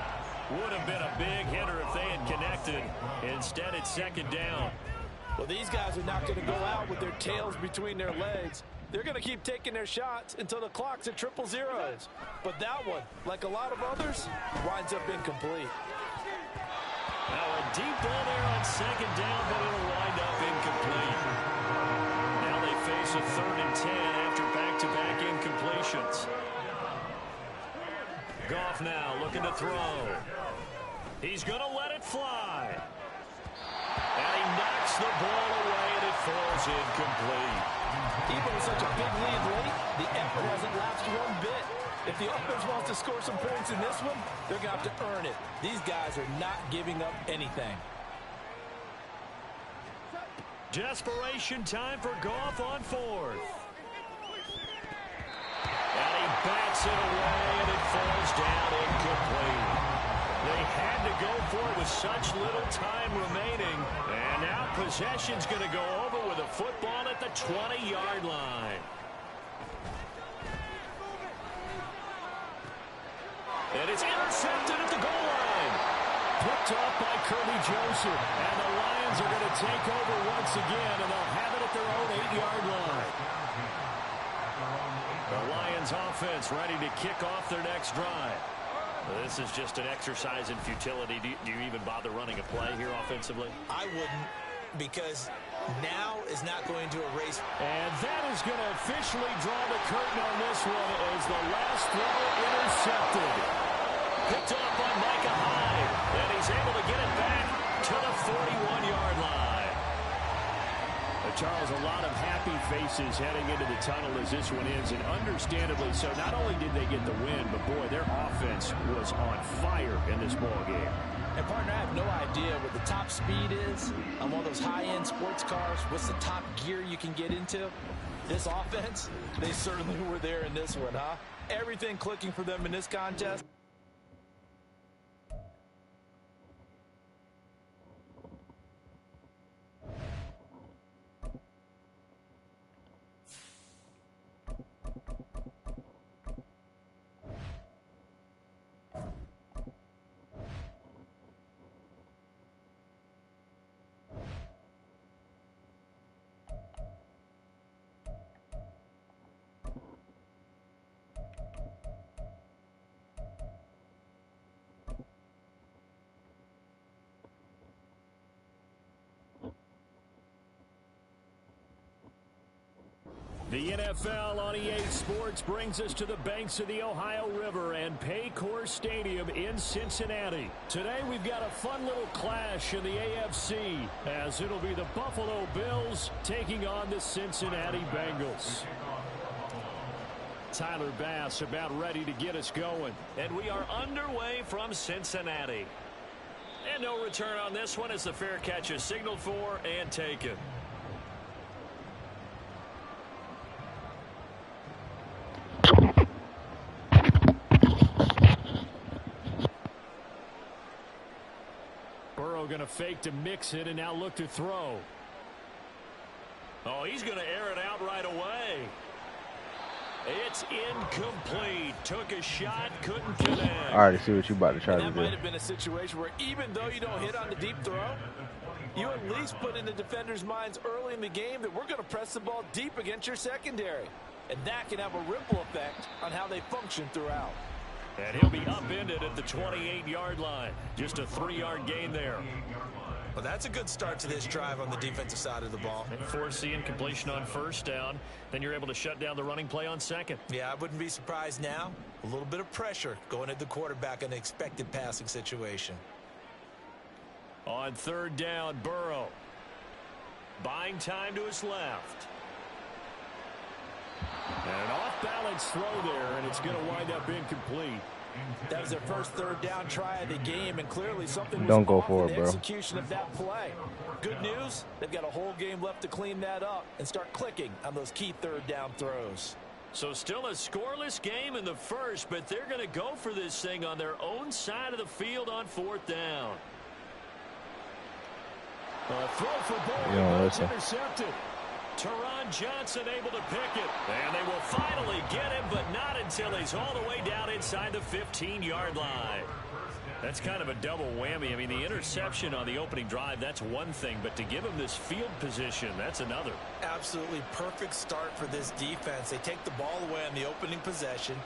Would have been a big hitter if they had connected. Instead, it's second down. Well, these guys are not going to go out with their tails between their legs. They're going to keep taking their shots until the clock's at 000. But that one, like a lot of others, winds up incomplete. Now a deep ball there on second down, but it'll wind up incomplete. Now they face a 3rd and 10 after back-to-back incompletions. Goff now looking to throw. He's going to let it fly. And he knocks the ball away, and it falls incomplete. Even with such a big lead late, the effort hasn't lapsed 1 bit. If the offense wants to score some points in this one, they're going to have to earn it. These guys are not giving up anything. Desperation time for Goff on 4th. And he bats it away, and it falls down incomplete. They had to go for it with such little time remaining. And now possession's going to go over with a football at the 20-yard line. And it's intercepted at the goal line. Picked off by Kirby Joseph. And the Lions are going to take over once again, and they'll have it at their own 8-yard line. The Lions offense ready to kick off their next drive. This is just an exercise in futility. Do you even bother running a play here offensively? I wouldn't, because now is not going to erase. And that is going to officially draw the curtain on this one as the last throw intercepted. Picked off by Micah Hyde, and he's able to get it back to the 41-yard line. Charles, a lot of happy faces heading into the tunnel as this one ends, and understandably so. Not only did they get the win, but boy, their offense was on fire in this ball game. And partner, I have no idea what the top speed is on one of those high-end sports cars. What's the top gear you can get into? This offense, they certainly were there in this one, huh? Everything clicking for them in this contest. The NFL on EA Sports brings us to the banks of the Ohio River and Paycor Stadium in Cincinnati. Today we've got a fun little clash in the AFC as it'll be the Buffalo Bills taking on the Cincinnati Bengals. Tyler Bass about ready to get us going. And we are underway from Cincinnati. And no return on this one as the fair catch is signaled for and taken. Going to fake to mix it and now look to throw. Oh, he's going to air it out right away. It's incomplete. Took a shot, couldn't connect. I already see what you about to try to That do. might have been a situation where even though you don't hit on the deep throw, you at least put in the defenders' minds early in the game that we're going to press the ball deep against your secondary. And that can have a ripple effect on how they function throughout. And he'll be upended at the 28-yard line. Just a 3-yard gain there. Well, that's a good start to this drive on the defensive side of the ball. And force the incompletion on first down. Then you're able to shut down the running play on second. Yeah, I wouldn't be surprised now. A little bit of pressure going at the quarterback in an expected passing situation. On third down, Burrow. Buying time to his left. And an off-balance throw there, and it's going to wind up incomplete. That was their first third down try of the game, and clearly something was Don't go off for in it, the bro. execution of that play. Good news, they've got a whole game left to clean that up and start clicking on those key third down throws. So still a scoreless game in the first, but they're going to go for this thing on their own side of the field on fourth down. A throw for ball, You don't but it's listen. intercepted. Teron Johnson able to pick it. And they will finally get him, but not until he's all the way down inside the 15-yard line. That's kind of a double whammy. I mean, the interception on the opening drive, that's one thing, but to give him this field position, that's another. Absolutely perfect start for this defense. They take the ball away on the opening possession.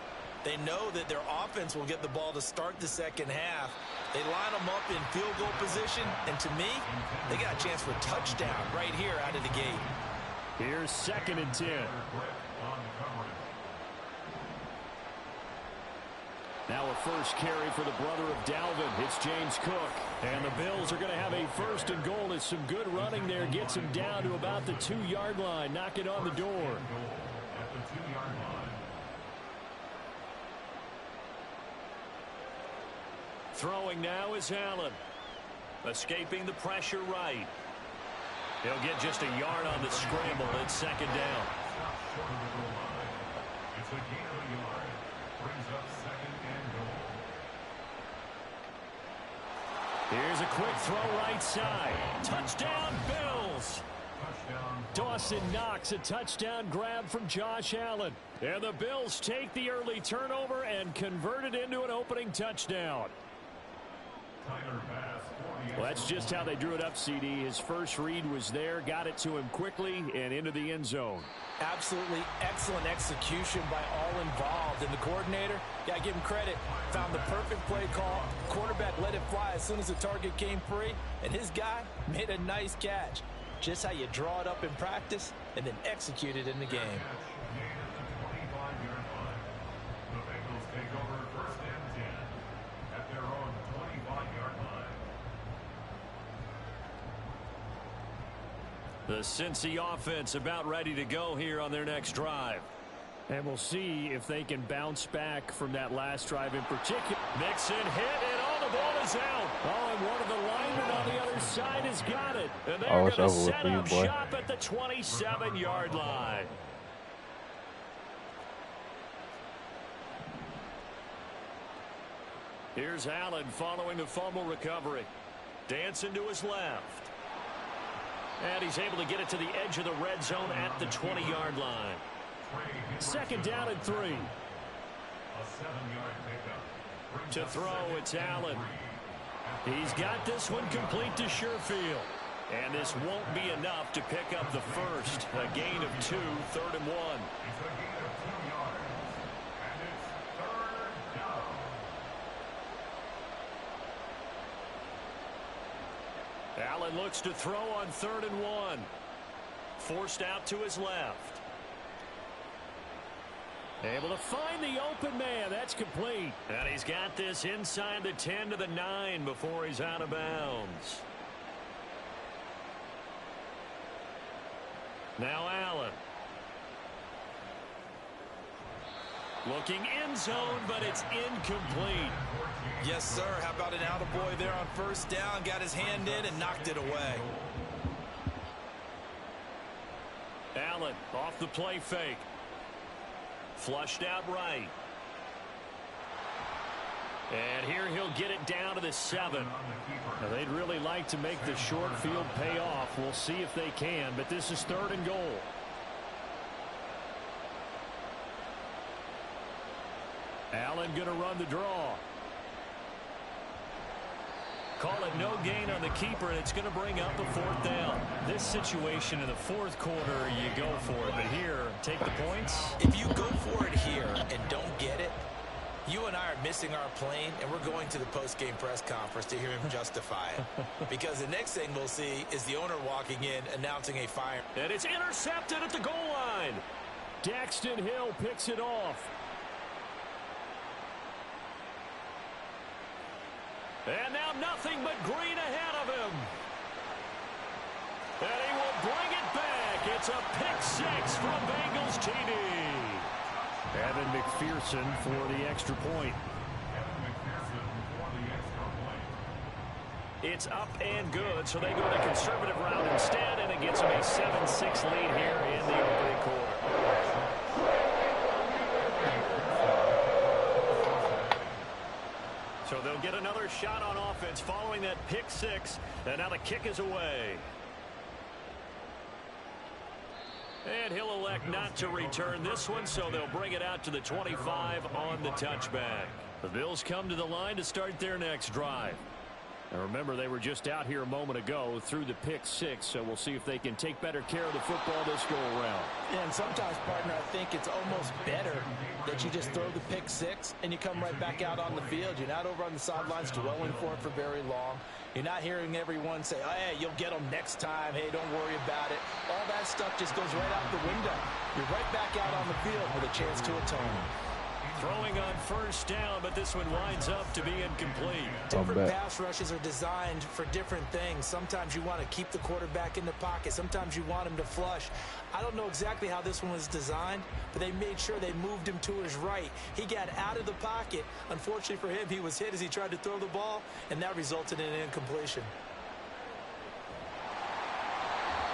They know that their offense will get the ball to start the second half. They line them up in field goal position, and to me, they got a chance for a touchdown right here out of the gate. Here's 2nd and 10. Now a first carry for the brother of Dalvin. It's James Cook. And the Bills are going to have a 1st and goal as some good running there gets him down to about the 2-yard line. Knock it on the door. Throwing now is Allen. Escaping the pressure right. He'll get just a yard on the scramble. It's 2nd down. It's a gain of a yard. Brings up 2nd and goal. Here's a quick throw right side. Touchdown, Bills. Dawson Knox, a touchdown grab from Josh Allen. And the Bills take the early turnover and convert it into an opening touchdown. Well, that's just how they drew it up, CD. His first read was there, got it to him quickly, and into the end zone. Absolutely excellent execution by all involved. And the coordinator, got to give him credit, found the perfect play call. Quarterback let it fly as soon as the target came free, and his guy made a nice catch. Just how you draw it up in practice and then execute it in the game. The Bengals take over 1st and 10 at their own 25-yard line. The Cincy offense about ready to go here on their next drive. And we'll see if they can bounce back from that last drive in particular. Mixon hit, and all the ball is out. Oh, and one of the linemen on the other side has got it. And they're Oh, it's going to over with set for you, up boy. shop at the 27-yard line. Here's Allen following the fumble recovery. Dancing to his left. And he's able to get it to the edge of the red zone at the 20-yard line. 2nd down and 3. A 7-yard pickup. To throw, it's Allen. He's got this one complete to Sherfield. And this won't be enough to pick up the first. A gain of 2, 3rd and 1. It's a gain of 2 yards. And it's 3rd down. Allen looks to throw on 3rd and 1. Forced out to his left. Able to find the open man. That's complete. And he's got this inside the 10 to the 9 before he's out of bounds. Now Allen. Looking end zone, but it's incomplete. Yes, sir. How about an attaboy there on 1st down? Got his hand in and knocked it away. Allen off the play fake. Flushed out right. And here he'll get it down to the 7. Now, they'd really like to make the short field pay off. We'll see if they can, but this is 3rd and goal. Allen going to run the draw. Call it no gain on the keeper, and it's going to bring up a 4th down. This situation in the 4th quarter, you go for it. But here, take the points. If you go for it here and don't get it, you and I are missing our plane, and we're going to the post-game press conference to hear him justify it. Because the next thing we'll see is the owner walking in, announcing a fire. And it's intercepted at the goal line. Daxton Hill picks it off. And now nothing but green ahead of him. And he will bring it back. It's a pick-6 from Bengals TD. Evan McPherson for the extra point. It's up and good, so they go the conservative route instead, and it gets them a 7-6 lead here in the opening quarter. So they'll get another shot on offense following that pick-6, and now the kick is away. And he'll elect not to return this one, so they'll bring it out to the 25 on the touchback. The Bills come to the line to start their next drive. And remember, they were just out here a moment ago through the pick-6, so we'll see if they can take better care of the football this go-around. And sometimes, partner, I think it's almost better that you just throw the pick-6 and you come right back out on the field. You're not over on the sidelines dwelling for it for very long. You're not hearing everyone say, oh, hey, you'll get them next time. Hey, don't worry about it. All that stuff just goes right out the window. You're right back out on the field with a chance to atone. Throwing on 1st down, but this one winds up to be incomplete. Different pass rushes are designed for different things. Sometimes you want to keep the quarterback in the pocket. Sometimes you want him to flush. I don't know exactly how this one was designed, but they made sure they moved him to his right. He got out of the pocket. Unfortunately for him, he was hit as he tried to throw the ball, and that resulted in an incompletion.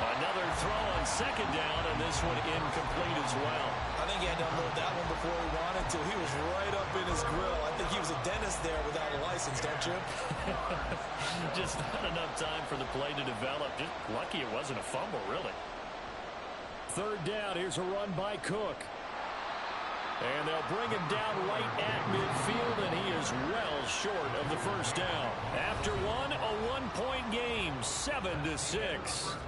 Another throw on 2nd down, and this one incomplete as well. I think he had to unload that one before he wanted to. He was right up in his grill. I think he was a dentist there without a license, don't you? Just not enough time for the play to develop. Just lucky it wasn't a fumble, really. 3rd down. Here's a run by Cook. And they'll bring him down right at midfield, and he is well short of the 1st down. After one, a 1-point game, 7-6.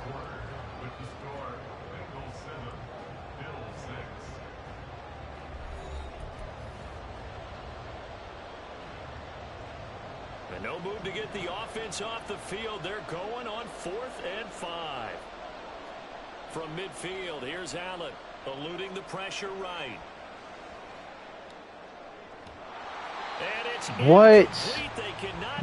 And no move to get the offense off the field. They're going on 4th and 5. From midfield, here's Allen, eluding the pressure right. And it's what?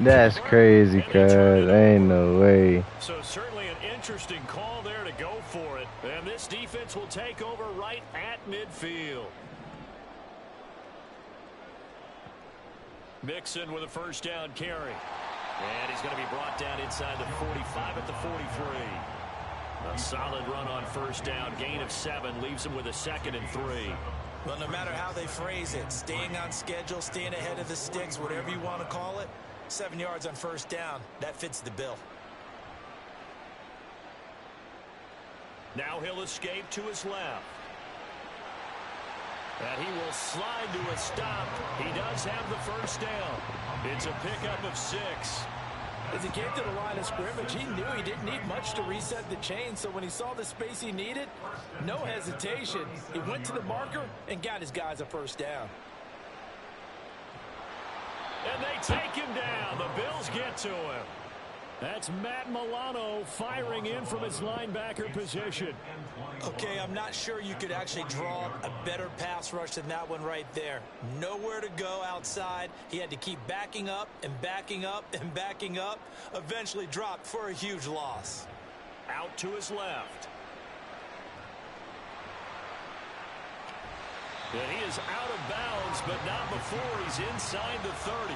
That's crazy, cuz. Ain't no way. So certainly an interesting call there to go for it. And this defense will take over right at midfield. Mixon with a 1st down carry. And he's going to be brought down inside the 45 at the 43. A solid run on 1st down. Gain of 7 leaves him with a 2nd and 3. Well, no matter how they phrase it, staying on schedule, staying ahead of the sticks, whatever you want to call it, 7 yards on 1st down, that fits the bill. Now he'll escape to his left. And he will slide to a stop. He does have the 1st down. It's a pickup of 6. As he came to the line of scrimmage, he knew he didn't need much to reset the chain, so when he saw the space he needed, no hesitation. He went to the marker and got his guys a 1st down. And they take him down. The Bills get to him. That's Matt Milano firing in from his linebacker position. Okay, I'm not sure you could actually draw a better pass rush than that one right there. Nowhere to go outside. He had to keep backing up and backing up and backing up. Eventually dropped for a huge loss. Out to his left. And he is out of bounds, but not before he's inside the 30.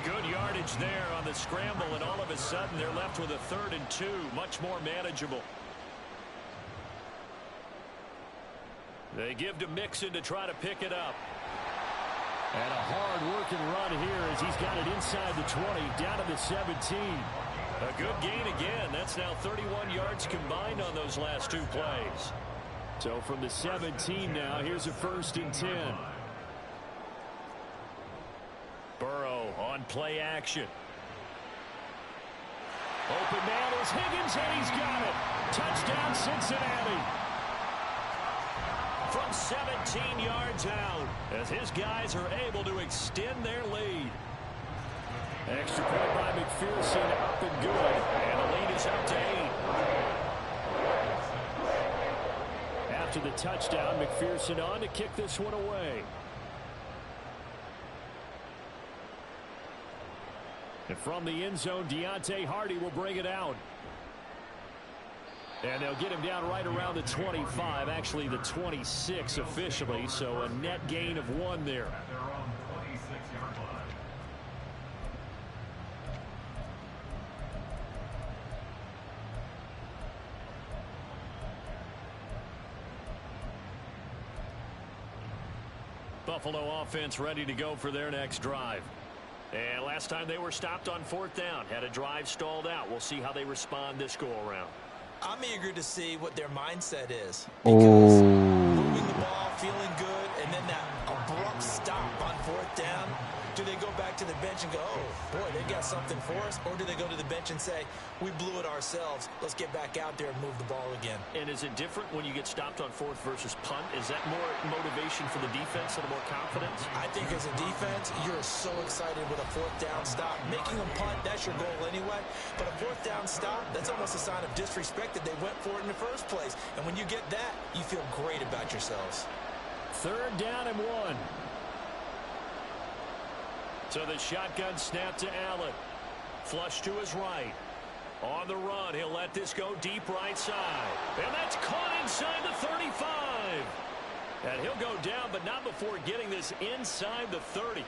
Good yardage there on the scramble, and all of a sudden they're left with a 3rd and 2, much more manageable. They give to Mixon to try to pick it up. And a hard-working run here as he's got it inside the 20, down to the 17. A good gain again. That's now 31 yards combined on those last 2 plays. So from the 17 now, here's a 1st and 10. on play action. Open man is Higgins, and he's got it. Touchdown, Cincinnati. From 17 yards out, as his guys are able to extend their lead. Extra point by McPherson, up and good. And the lead is up to 8. After the touchdown, McPherson on to kick this one away. And from the end zone, Deontay Hardy will bring it out. And they'll get him down right around the 25, actually the 26 officially, so a net gain of 1 there. At their own 26-yard line. Buffalo offense ready to go for their next drive. And last time they were stopped on 4th down, had a drive stalled out. We'll see how they respond this go-around. I'm eager to see what their mindset is. Oh. Because moving the ball, feeling good, and then that abrupt stop on 4th down. Do they go back to the bench and go, oh, boy, they got something for us? Or do they go to the bench and say, we blew it ourselves. Let's get back out there and move the ball again. And is it different when you get stopped on 4th versus punt? Is that more motivation for the defense and more confidence? I think as a defense, you're so excited with a 4th down stop. Making them punt, that's your goal anyway. But a 4th down stop, that's almost a sign of disrespect that they went for it in the first place. And when you get that, you feel great about yourselves. 3rd down and 1. So the shotgun snap to Allen. Flush to his right. On the run, he'll let this go deep right side. And that's caught inside the 35. And he'll go down, but not before getting this inside the 30.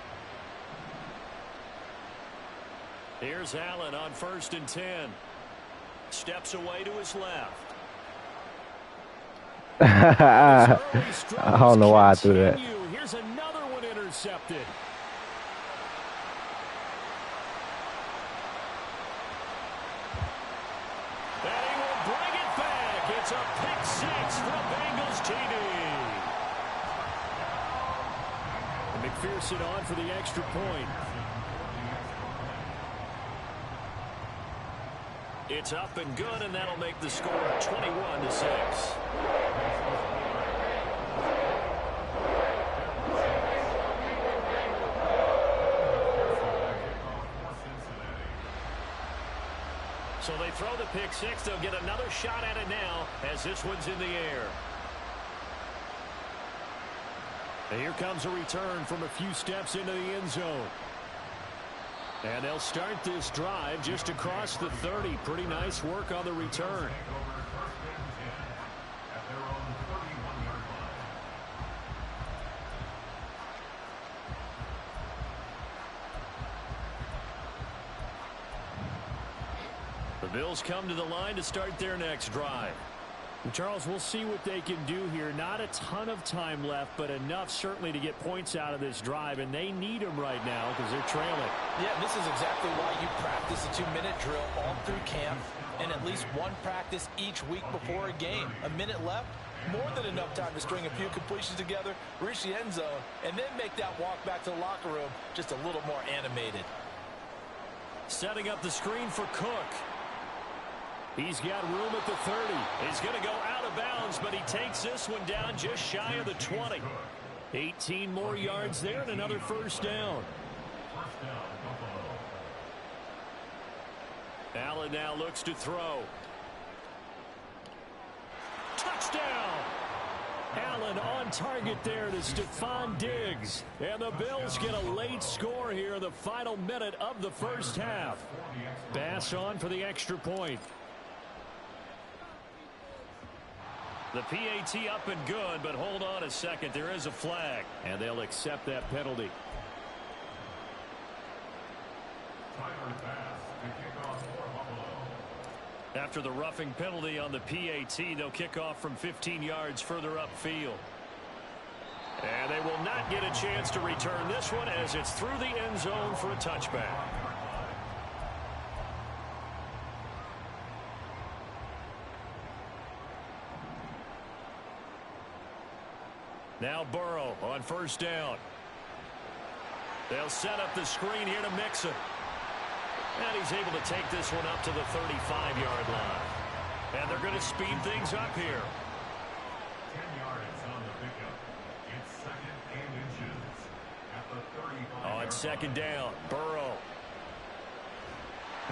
Here's Allen on 1st and 10. Steps away to his left. I don't know why I threw that. Here's another one intercepted. It's a pick 6 for the Bengals TD. And McPherson on for the extra point. It's up and good, and that'll make the score 21-6. So they throw the pick 6. They'll get another shot at it now as this one's in the air. And here comes a return from a few steps into the end zone. And they'll start this drive just across the 30. Pretty nice work on the return. The Bills come to the line to start their next drive. And Charles, we'll see what they can do here. Not a ton of time left, but enough certainly to get points out of this drive, and they need them right now because they're trailing. Yeah, this is exactly why you practice a 2-minute drill all through camp and at least one practice each week before a game. A minute left, more than enough time to string a few completions together, reach the end zone, and then make that walk back to the locker room just a little more animated. Setting up the screen for Cook. He's got room at the 30. He's going to go out of bounds, but he takes this one down just shy of the 20. 18 more yards there and another 1st down. Allen now looks to throw. Touchdown! Allen on target there to Stephon Diggs. And the Bills get a late score here in the final minute of the 1st half. Bass on for the extra point. The PAT up and good, but hold on a second. There is a flag. And they'll accept that penalty. After the roughing penalty on the PAT, they'll kick off from 15 yards further upfield. And they will not get a chance to return this one as it's through the end zone for a touchback. Now Burrow on 1st down. They'll set up the screen here to Mixon. And he's able to take this one up to the 35-yard line. And they're going to speed things up here. 10 yards on the pickup. It's second and inches at the 35. On second down, Burrow.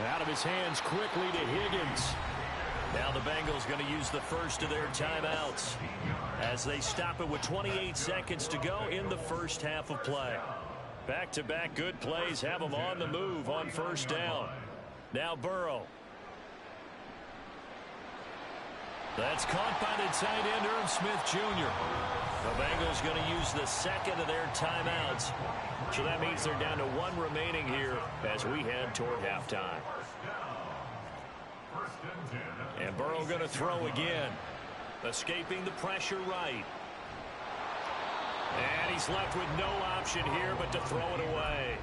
Out of his hands quickly to Higgins. Now the Bengals going to use the first of their timeouts as they stop it with 28 seconds to go in the first half of play. Back-to-back good plays have them on the move on first down. Now Burrow. That's caught by the tight end, Irv Smith Jr. The Bengals going to use the second of their timeouts. So that means they're down to one remaining here as we head toward halftime. And Burrow going to throw again. Escaping the pressure right. And he's left with no option here but to throw it away.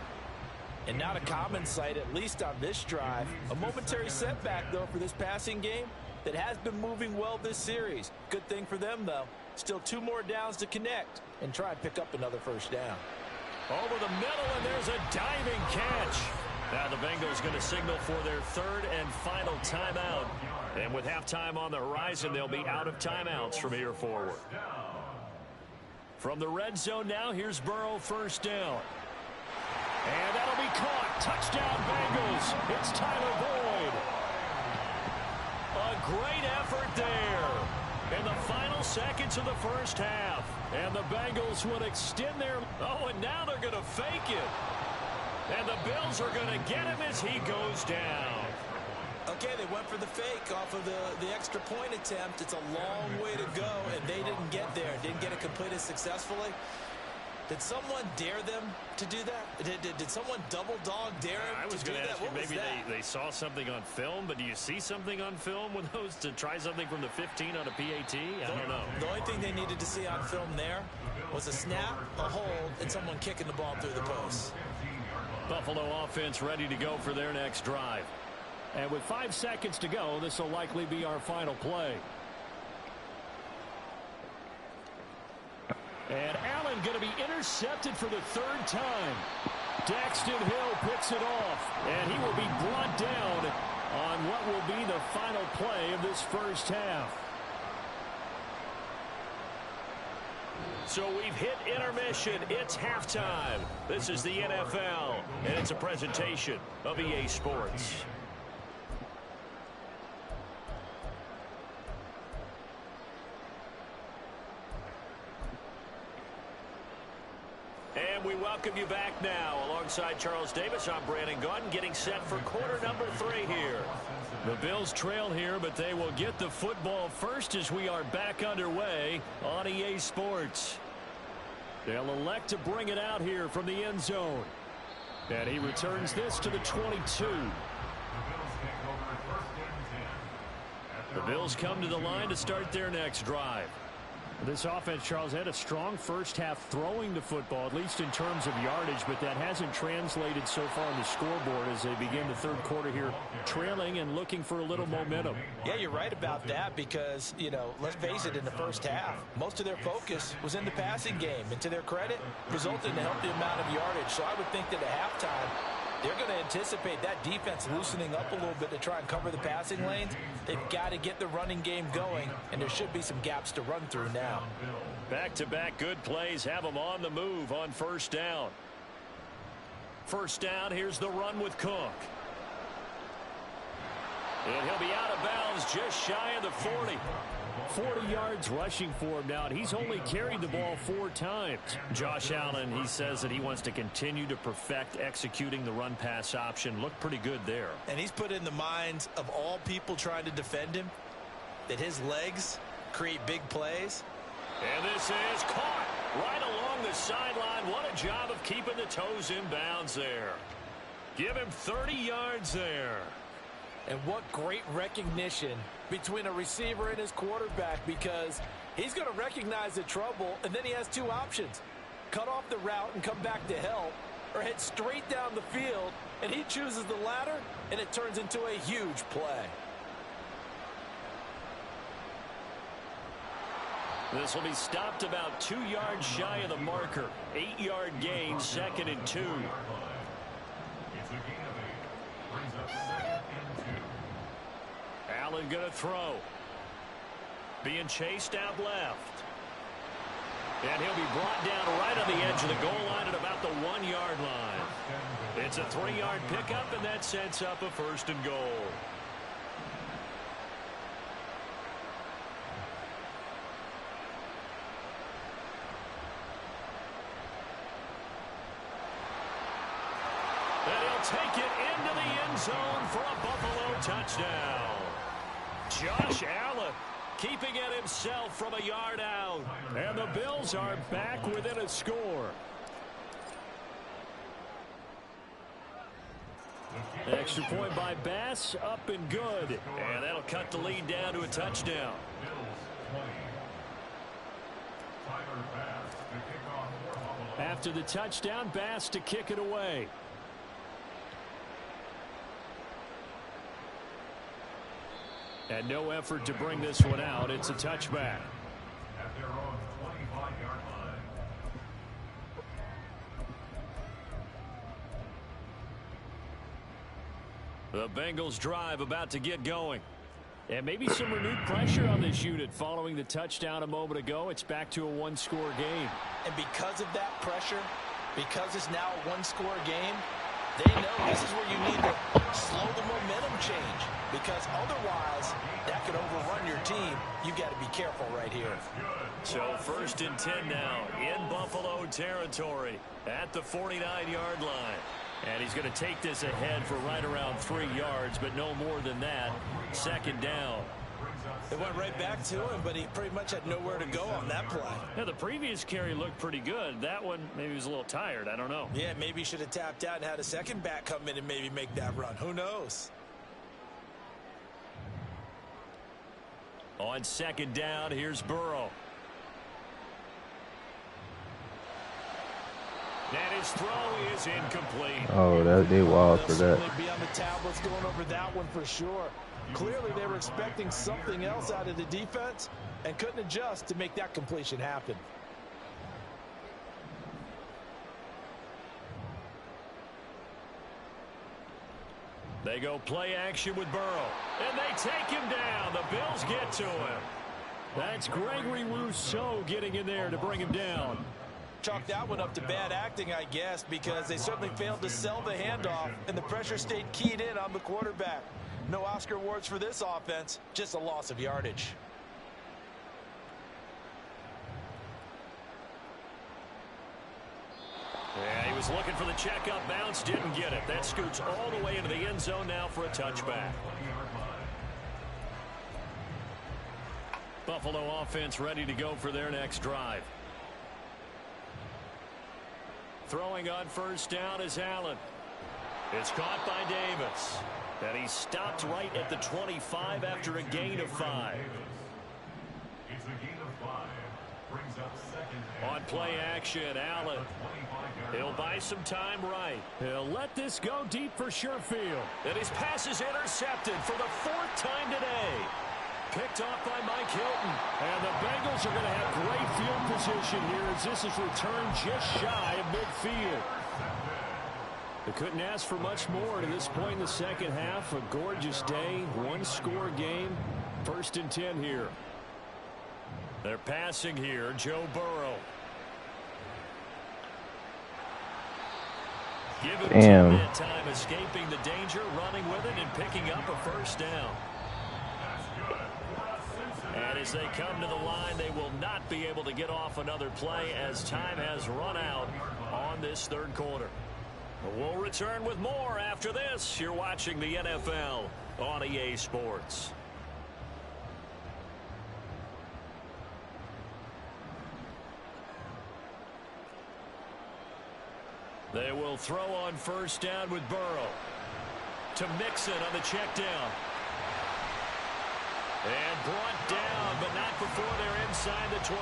And not a common sight, at least on this drive. A momentary setback, though, for this passing game that has been moving well this series. Good thing for them, though. Still 2 more downs to connect and try and pick up another first down. Over the middle, and there's a diving catch. Now the Bengals going to signal for their third and final timeout. And with halftime on the horizon, they'll be out of timeouts from here forward. From the red zone now, here's Burrow, first down. And that'll be caught. Touchdown, Bengals. It's Tyler Boyd. A great effort there in the final seconds of the first half. And the Bengals would extend their... Oh, and now they're going to fake it. And the Bills are going to get him as he goes down. Okay, they went for the fake off of the extra point attempt. It's a long way to go, and they didn't get there. Didn't get it completed successfully. Did someone dare them to do that? Did someone double dog dare them to do that? I was going to ask you, maybe they saw something on film, but do you see something on film with those to try something from the 15 on a PAT? I don't know. The only thing they needed to see on film there was a snap, a hold, and someone kicking the ball through the post. Buffalo offense ready to go for their next drive. And with 5 seconds to go, this will likely be our final play. And Allen going to be intercepted for the 3rd time. Daxton Hill picks it off, and he will be brought down on what will be the final play of this first half. So we've hit intermission. It's halftime. This is the NFL, and it's a presentation of EA Sports. And we welcome you back now. Alongside Charles Davis, I'm Brandon Gaudin, getting set for quarter number 3 here. The Bills trail here, but they will get the football first as we are back underway on EA Sports. They'll elect to bring it out here from the end zone. And he returns this to the 22. The Bills come to the line to start their next drive. This offense, Charles, had a strong first half throwing the football, at least in terms of yardage, but that hasn't translated so far on the scoreboard as they begin the third quarter here, trailing and looking for a little momentum. Yeah, you're right about that because, you know, let's face it, in the first half, most of their focus was in the passing game. And to their credit, resulted in a healthy amount of yardage. So I would think that at halftime, they're going to anticipate that defense loosening up a little bit to try and cover the passing lanes. They've got to get the running game going, and there should be some gaps to run through now. Back-to-back good plays have them on the move on first down. First down, here's the run with Cook. And he'll be out of bounds just shy of the 40. 40 yards rushing for him now, and he's only carried the ball 4 times. Josh Allen, he says that he wants to continue to perfect executing the run-pass option. Looked pretty good there. And he's put in the minds of all people trying to defend him that his legs create big plays. And this is caught right along the sideline. What a job of keeping the toes in bounds there. Give him 30 yards there. And what great recognition between a receiver and his quarterback, because he's going to recognize the trouble, and then he has 2 options. Cut off the route and come back to help, or head straight down the field, and he chooses the latter, and it turns into a huge play. This will be stopped about 2 yards shy of the marker. 8-yard gain, 2nd and 2. It's a gain of 8. Brings up 2nd and 2. Allen going to throw. Being chased out left. And he'll be brought down right on the edge of the goal line at about the 1-yard line. It's a 3-yard pickup, and that sets up a 1st and goal. Take it into the end zone for a Buffalo touchdown. Josh Allen keeping it himself from a yard out. And the Bills are back within a score. Extra point by Bass, up and good. And that'll cut the lead down to a touchdown. After the touchdown, Bass to kick it away. And no effort to bring this one out. It's a touchback. At their own 25-yard line. The Bengals drive about to get going. And maybe some renewed pressure on this unit following the touchdown a moment ago. It's back to a 1-score game. And because of that pressure, because it's now a 1-score game, they know this is where you need to slow the momentum change, because otherwise that could overrun your team. You got to be careful right here. So 1st and 10 now in Buffalo territory at the 49-yard line. And he's going to take this ahead for right around 3 yards, but no more than that. 2nd down. It went right back to him, but he pretty much had nowhere to go on that play. Yeah, the previous carry looked pretty good. That one, maybe he was a little tired. I don't know. Yeah, maybe he should have tapped out and had a second back come in and maybe make that run. Who knows? On 2nd down, here's Burrow. And his throw is incomplete. Oh, they wild for that. They'd be on the tablets going over that one for sure. Clearly, they were expecting something else out of the defense and couldn't adjust to make that completion happen. They go play action with Burrow. And they take him down. The Bills get to him. That's Gregory Rousseau getting in there to bring him down. Chalk that one up to bad acting, I guess, because they certainly failed to sell the handoff, and the pressure stayed keyed in on the quarterback. No Oscar awards for this offense, just a loss of yardage. Yeah, he was looking for the checkup bounce, didn't get it. That scoots all the way into the end zone now for a touchback. Buffalo offense ready to go for their next drive. Throwing on 1st down is Allen. It's caught by Davis. And he stopped right at the 25 after a gain of 5. It's a gain of 5. Brings up 2nd. On play action, Allen. He'll buy some time right. He'll let this go deep for Sherfield. And his pass is intercepted for the 4th time today. Picked off by Mike Hilton. And the Bengals are going to have great field position here as this is returned just shy of midfield. They couldn't ask for much more to this point in the 2nd half. A gorgeous day, 1-score game. 1st and 10 here. They're passing here, Joe Burrow. Give him time escaping the danger, running with it, and picking up a 1st down. And as they come to the line, they will not be able to get off another play as time has run out on this 3rd quarter. We'll return with more after this. You're watching the NFL on EA Sports. They will throw on 1st down with Burrow. To Mixon on the check down. And brought down, but not before they're inside the 25.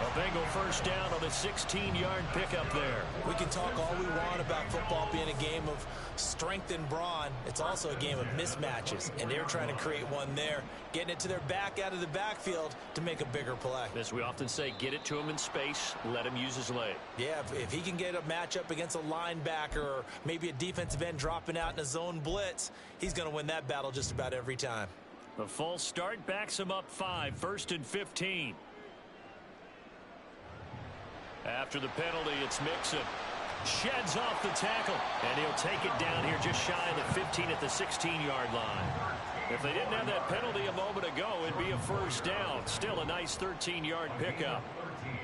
A Bengal first down on a 16-yard pickup there. We can talk all we want about football being a game of strength and brawn. It's also a game of mismatches, and they're trying to create one there, getting it to their back out of the backfield to make a bigger play. As we often say, get it to him in space, let him use his leg. Yeah, if he can get a matchup against a linebacker or maybe a defensive end dropping out in a zone blitz, he's going to win that battle just about every time. The false start backs him up 5, 1st and 15. After the penalty, it's Mixon. Sheds off the tackle, and he'll take it down here just shy of the 15 at the 16-yard line. If they didn't have that penalty a moment ago, it'd be a first down. Still a nice 13-yard pickup. 13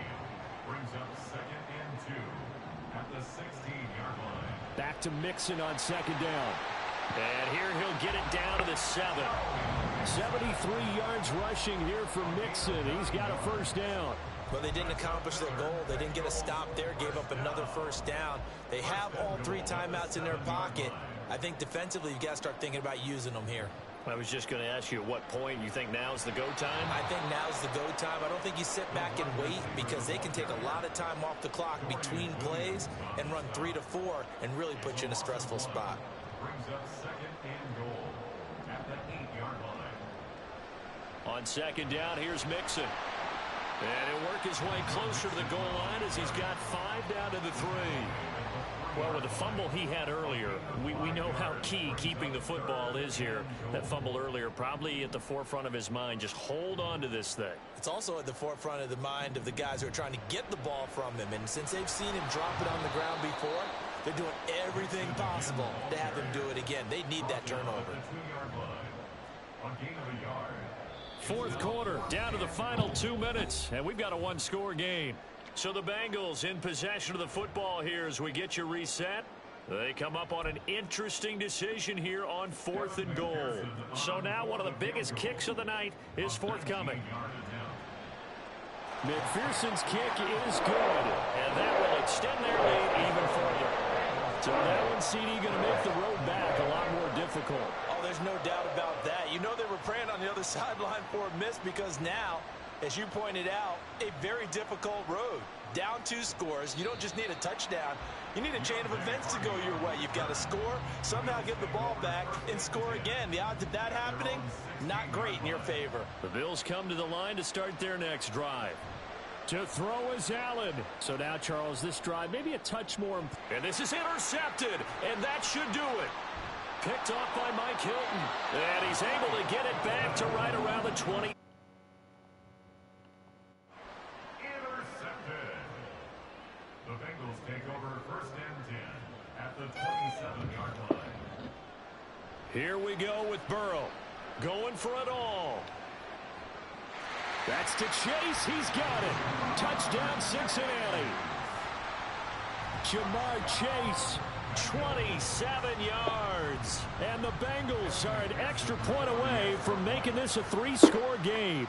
brings up 2nd and 2 at the 16-yard line. Back to Mixon on 2nd down. And here he'll get it down to the 7. 73 yards rushing here from Mixon. He's got a first down. But they didn't accomplish their goal. They didn't get a stop there, gave up another first down. They have all 3 timeouts in their pocket. I think defensively, you've got to start thinking about using them here. I was just going to ask you at what point you think now's the go time? I think now's the go time. I don't think you sit back and wait because they can take a lot of time off the clock between plays and run 3 to 4 and really put you in a stressful spot. Brings up 2nd and goal at the 8-yard line. On 2nd down, here's Mixon. And he'll work his way closer to the goal line as he's got 5 down to the 3. Well, with the fumble he had earlier, we know how key keeping the football is here. That fumble earlier probably at the forefront of his mind. Just hold on to this thing. It's also at the forefront of the mind of the guys who are trying to get the ball from him. And since they've seen him drop it on the ground before, they're doing everything possible to have him do it again. They need that turnover. 2-yard line. On gain of a yard. 4th quarter, down to the final 2 minutes, and we've got a 1-score game. So the Bengals in possession of the football here as we get you reset. They come up on an interesting decision here on 4th and goal. So now one of the biggest kicks of the night is forthcoming. McPherson's kick is good. And that will extend their lead even further. So that one, CD, going to make the road back a lot more difficult. Oh, there's no doubt about that. You know they were praying on the other sideline for a miss because now, as you pointed out, a very difficult road. Down 2 scores. You don't just need a touchdown. You need a chain of events to go your way. You've got to score, somehow get the ball back, and score again. The odds of that happening, not great in your favor. The Bills come to the line to start their next drive. To throw is Allen. So now, Charles, this drive maybe a touch more. And this is intercepted, and that should do it. Picked off by Mike Hilton. And he's able to get it back to right around the 20. Intercepted. The Bengals take over 1st and 10 at the 27-yard line. Here we go with Burrow. Going for it all. That's to Chase. He's got it. Touchdown, Cincinnati. Jamar Chase. 27 yards. And the Bengals are an extra point away from making this a 3-score game.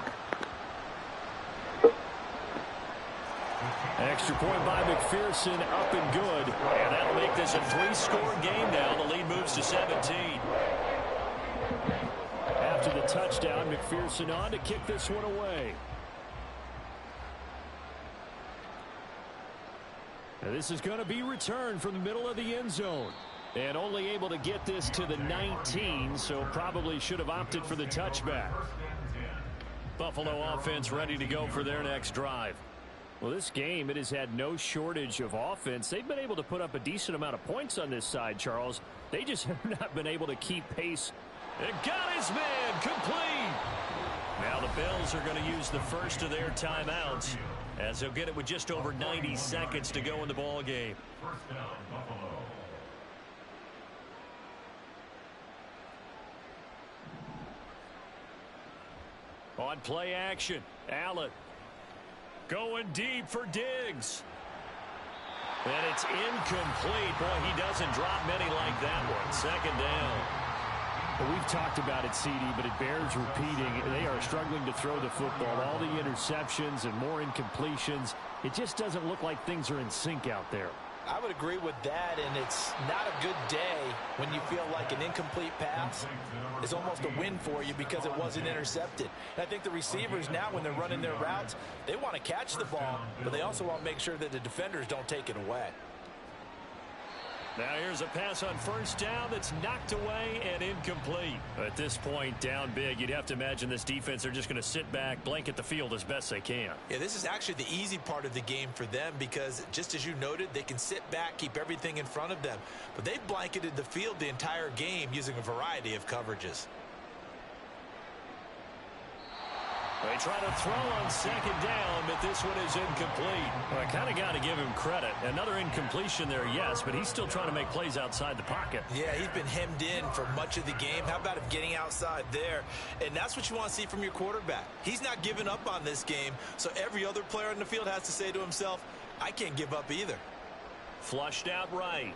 Extra point by McPherson, up and good. And that'll make this a 3-score game now. The lead moves to 17. After the touchdown, McPherson on to kick this one away. Now this is going to be returned from the middle of the end zone. And only able to get this to the 19, so probably should have opted for the touchback. Buffalo offense ready to go for their next drive. Well, this game, it has had no shortage of offense. They've been able to put up a decent amount of points on this side, Charles. They just have not been able to keep pace. And got his man complete. Now the Bills are going to use the first of their timeouts as they'll get it with just over 90 seconds to go in the ball game. First down, Buffalo. On play action, Allen going deep for Diggs. And it's incomplete. Boy, he doesn't drop many like that one. 2nd down. Well, we've talked about it, CD, but it bears repeating. They are struggling to throw the football. All the interceptions and more incompletions. It just doesn't look like things are in sync out there. I would agree with that, and it's not a good day when you feel like an incomplete pass is almost a win for you because it wasn't intercepted. And I think the receivers now, when they're running their routes, they want to catch the ball, but they also want to make sure that the defenders don't take it away. Now here's a pass on first down that's knocked away and incomplete. At this point, down big, you'd have to imagine this defense are just going to sit back, blanket the field as best they can. Yeah, this is actually the easy part of the game for them because, just as you noted, they can sit back, keep everything in front of them. But they've blanketed the field the entire game using a variety of coverages. They try to throw on second down, but this one is incomplete. Well, I kind of got to give him credit. Another incompletion there, yes, but he's still trying to make plays outside the pocket. Yeah, he's been hemmed in for much of the game. How about him getting outside there? And that's what you want to see from your quarterback. He's not giving up on this game, so every other player on the field has to say to himself, I can't give up either. Flushed out right.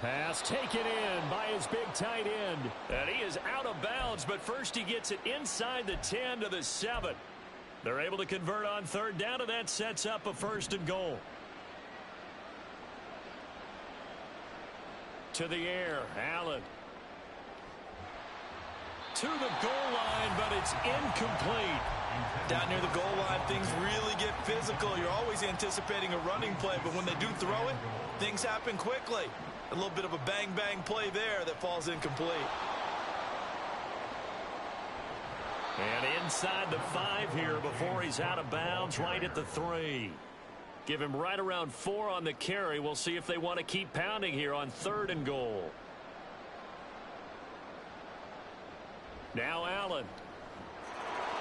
Pass taken in by his big tight end. And he is out of bounds, but first he gets it inside the 10 to the 7. They're able to convert on third down, and that sets up a 1st and goal. To the air, Allen. To the goal line, but it's incomplete. Down near the goal line, things really get physical. You're always anticipating a running play, but when they do throw it, things happen quickly. A little bit of a bang-bang play there that falls incomplete. And inside the 5 here before he's out of bounds, right at the 3. Give him right around 4 on the carry. We'll see if they want to keep pounding here on 3rd and goal. Now Allen.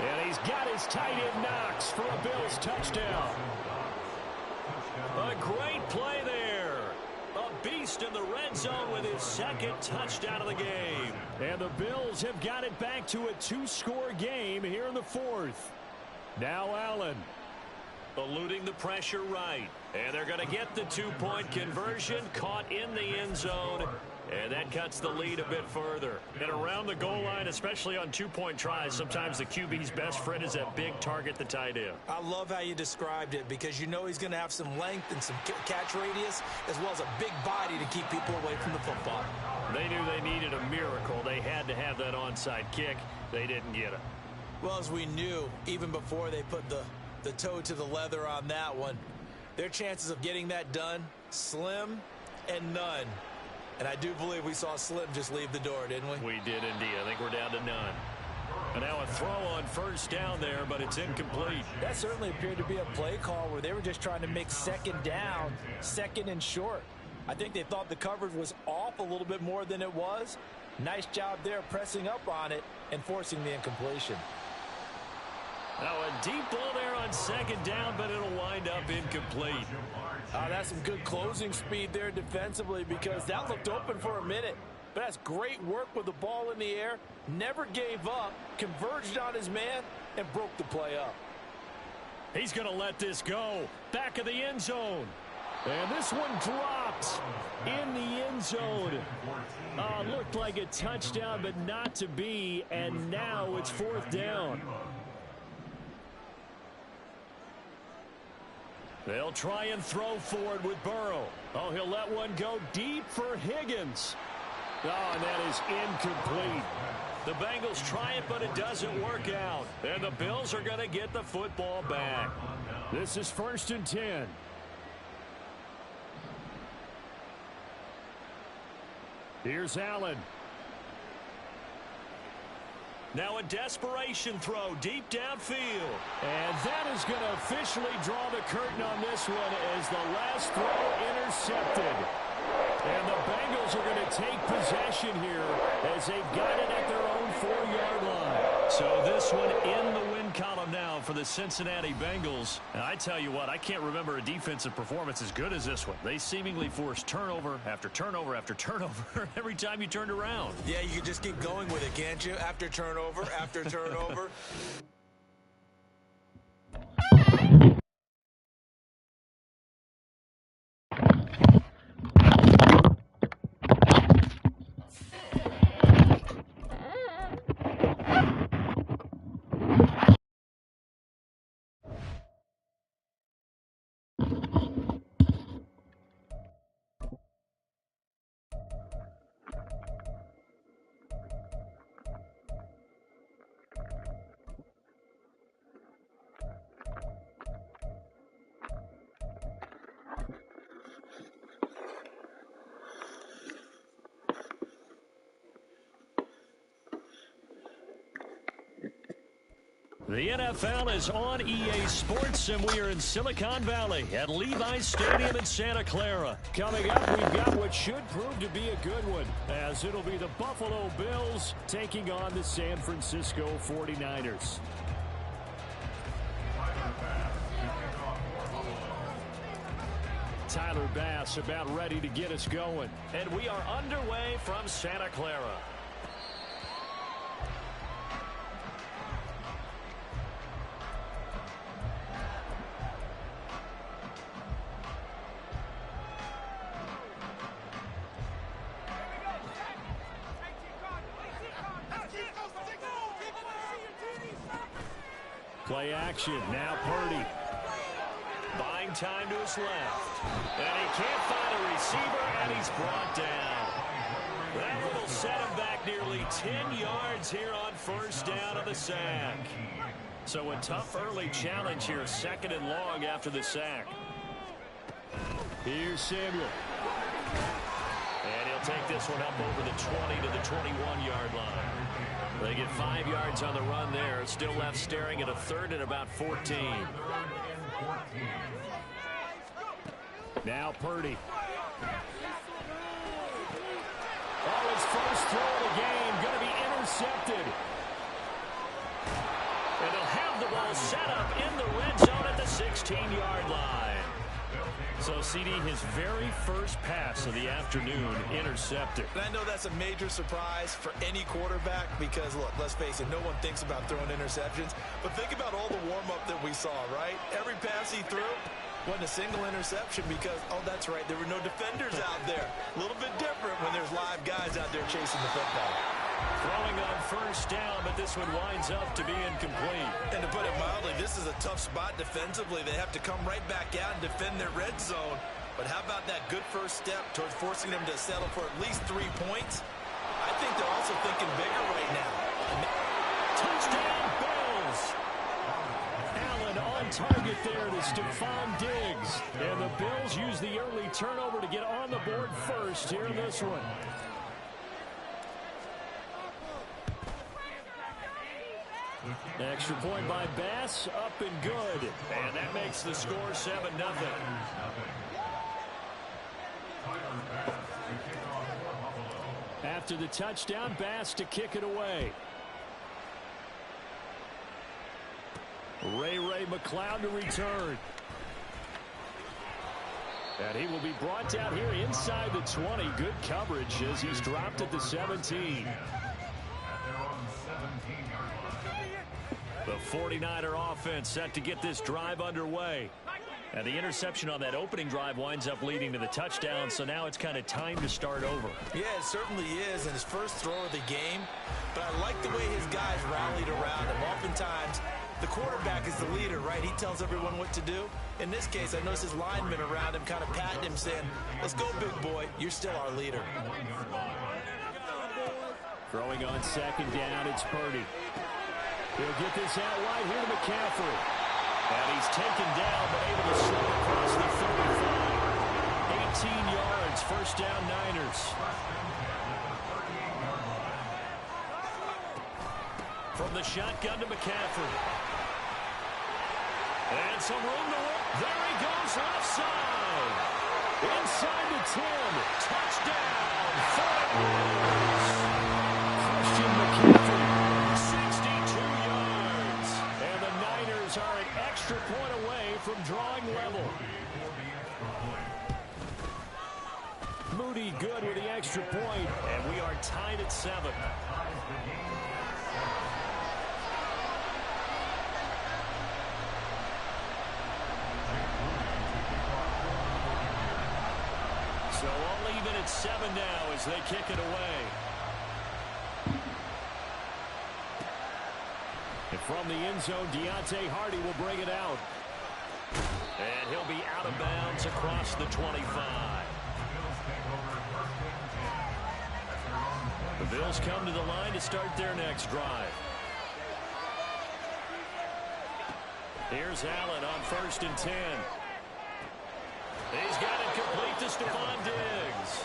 And he's got his tight end Knox for a Bills touchdown. A great play there. A beast in the red zone with his 2nd touchdown of the game. And the Bills have got it back to a 2-score game here in the 4th. Now Allen. Eluding the pressure right. And they're going to get the 2-point conversion, caught in the end zone. And that cuts the lead a bit further. And around the goal line, especially on 2-point tries, sometimes the QB's best friend is that big target, the tight end. I love how you described it because you know he's going to have some length and some catch radius as well as a big body to keep people away from the football. They knew they needed a miracle. They had to have that onside kick. They didn't get it. Well, as we knew, even before they put the toe to the leather on that one, their chances of getting that done, slim and none. And I do believe we saw Slim just leave the door, didn't we? We did indeed. I think we're down to none. And now a throw on first down there, but it's incomplete. That certainly appeared to be a play call where they were just trying to make second down, 2nd and short. I think they thought the coverage was off a little bit more than it was. Nice job there pressing up on it and forcing the incompletion. Now a deep ball there on 2nd down, but it'll wind up incomplete. That's some good closing speed there defensively because that looked open for a minute. But that's great work with the ball in the air. Never gave up, converged on his man, and broke the play up. He's going to let this go. Back of the end zone. And this one dropped in the end zone. Looked like a touchdown, but not to be. And now it's 4th down. They'll try and throw forward with Burrow. Oh, he'll let one go deep for Higgins. Oh, and that is incomplete. The Bengals try it, but it doesn't work out. And the Bills are going to get the football back. This is 1st and 10. Here's Allen. Now a desperation throw deep downfield. And that is going to officially draw the curtain on this one as the last throw intercepted. And the Bengals are going to take possession here as they've got it at their own 4-yard line. So this one in the win column now for the Cincinnati Bengals. And I tell you what, I can't remember a defensive performance as good as this one. They seemingly forced turnover after turnover after turnover every time you turned around. Yeah, you can just keep going with it, can't you? After turnover, after turnover. The NFL is on EA Sports, and we are in Silicon Valley at Levi's Stadium in Santa Clara. Coming up, we've got what should prove to be a good one, as it'll be the Buffalo Bills taking on the San Francisco 49ers. Tyler Bass about ready to get us going. And we are underway from Santa Clara. Play action. Now Purdy. Buying time to his left. And he can't find a receiver, and he's brought down. That will set him back nearly 10 yards here on first down of the sack. So a tough early challenge here, 2nd and long after the sack. Here's Samuel. And he'll take this one up over the 20 to the 21-yard line. They get 5 yards on the run there. Still left staring at a 3rd and about 14. Now Purdy. Oh, his first throw of the game going to be intercepted. And they'll have the ball set up in the red zone at the 16-yard line. So, CD, his very first pass of the afternoon intercepted. And I know that's a major surprise for any quarterback because, look, let's face it, no one thinks about throwing interceptions. But think about all the warm-up that we saw, right? Every pass he threw wasn't a single interception because, oh, that's right, there were no defenders out there. A little bit different when there's live guys out there chasing the football. Throwing on first down, but this one winds up to be incomplete. And to put it mildly, this is a tough spot defensively. They have to come right back out and defend their red zone. But how about that good first step towards forcing them to settle for at least 3 points? I think they're also thinking bigger right now. Touchdown, Bills! Allen on target there to Stephon Diggs. And the Bills use the early turnover to get on the board first here in this one. Extra point by Bass, up and good. And that makes the score 7-0. After the touchdown, Bass to kick it away. Ray McCloud to return. And he will be brought down here inside the 20. Good coverage as he's dropped at the 17. The 49er offense set to get this drive underway. And the interception on that opening drive winds up leading to the touchdown, so now it's kind of time to start over. Yeah, it certainly is, and his first throw of the game. But I like the way his guys rallied around him. Oftentimes, the quarterback is the leader, right? He tells everyone what to do. In this case, I noticed his linemen around him kind of patting him, saying, let's go, big boy. You're still our leader. Throwing on 2nd down, it's Purdy. He'll get this out wide here to McCaffrey. And he's taken down, but able to slip across the 35. 18 yards, first down Niners. From the shotgun to McCaffrey. And some room to work. There he goes, left side. Inside the 10. Touchdown. 49ers. Christian McCaffrey. 62 yards. And the Niners are an extra point away from drawing level. Moody good with the extra point. And we are tied at 7. So all even at 7 now as they kick it away. And from the end zone, Deontay Hardy will bring it out. And he'll be out of bounds across the 25. The Bills come to the line to start their next drive. Here's Allen on 1st and 10. He's got it complete to Stephon Diggs.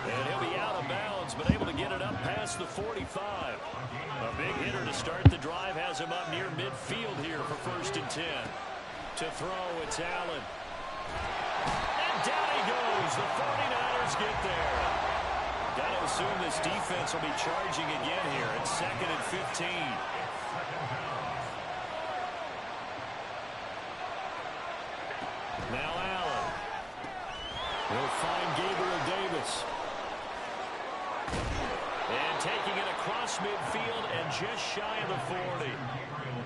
And he'll be out of bounds downs, but able to get it up past the 45. A big hitter to start the drive has him up near midfield here for 1st and 10. To throw, it's Allen. And down he goes. The 49ers get there. Got to assume this defense will be charging again here. It's 2nd and 15. Now Allen. He'll find Gabriel Davis. And taking it across midfield and just shy of the 40.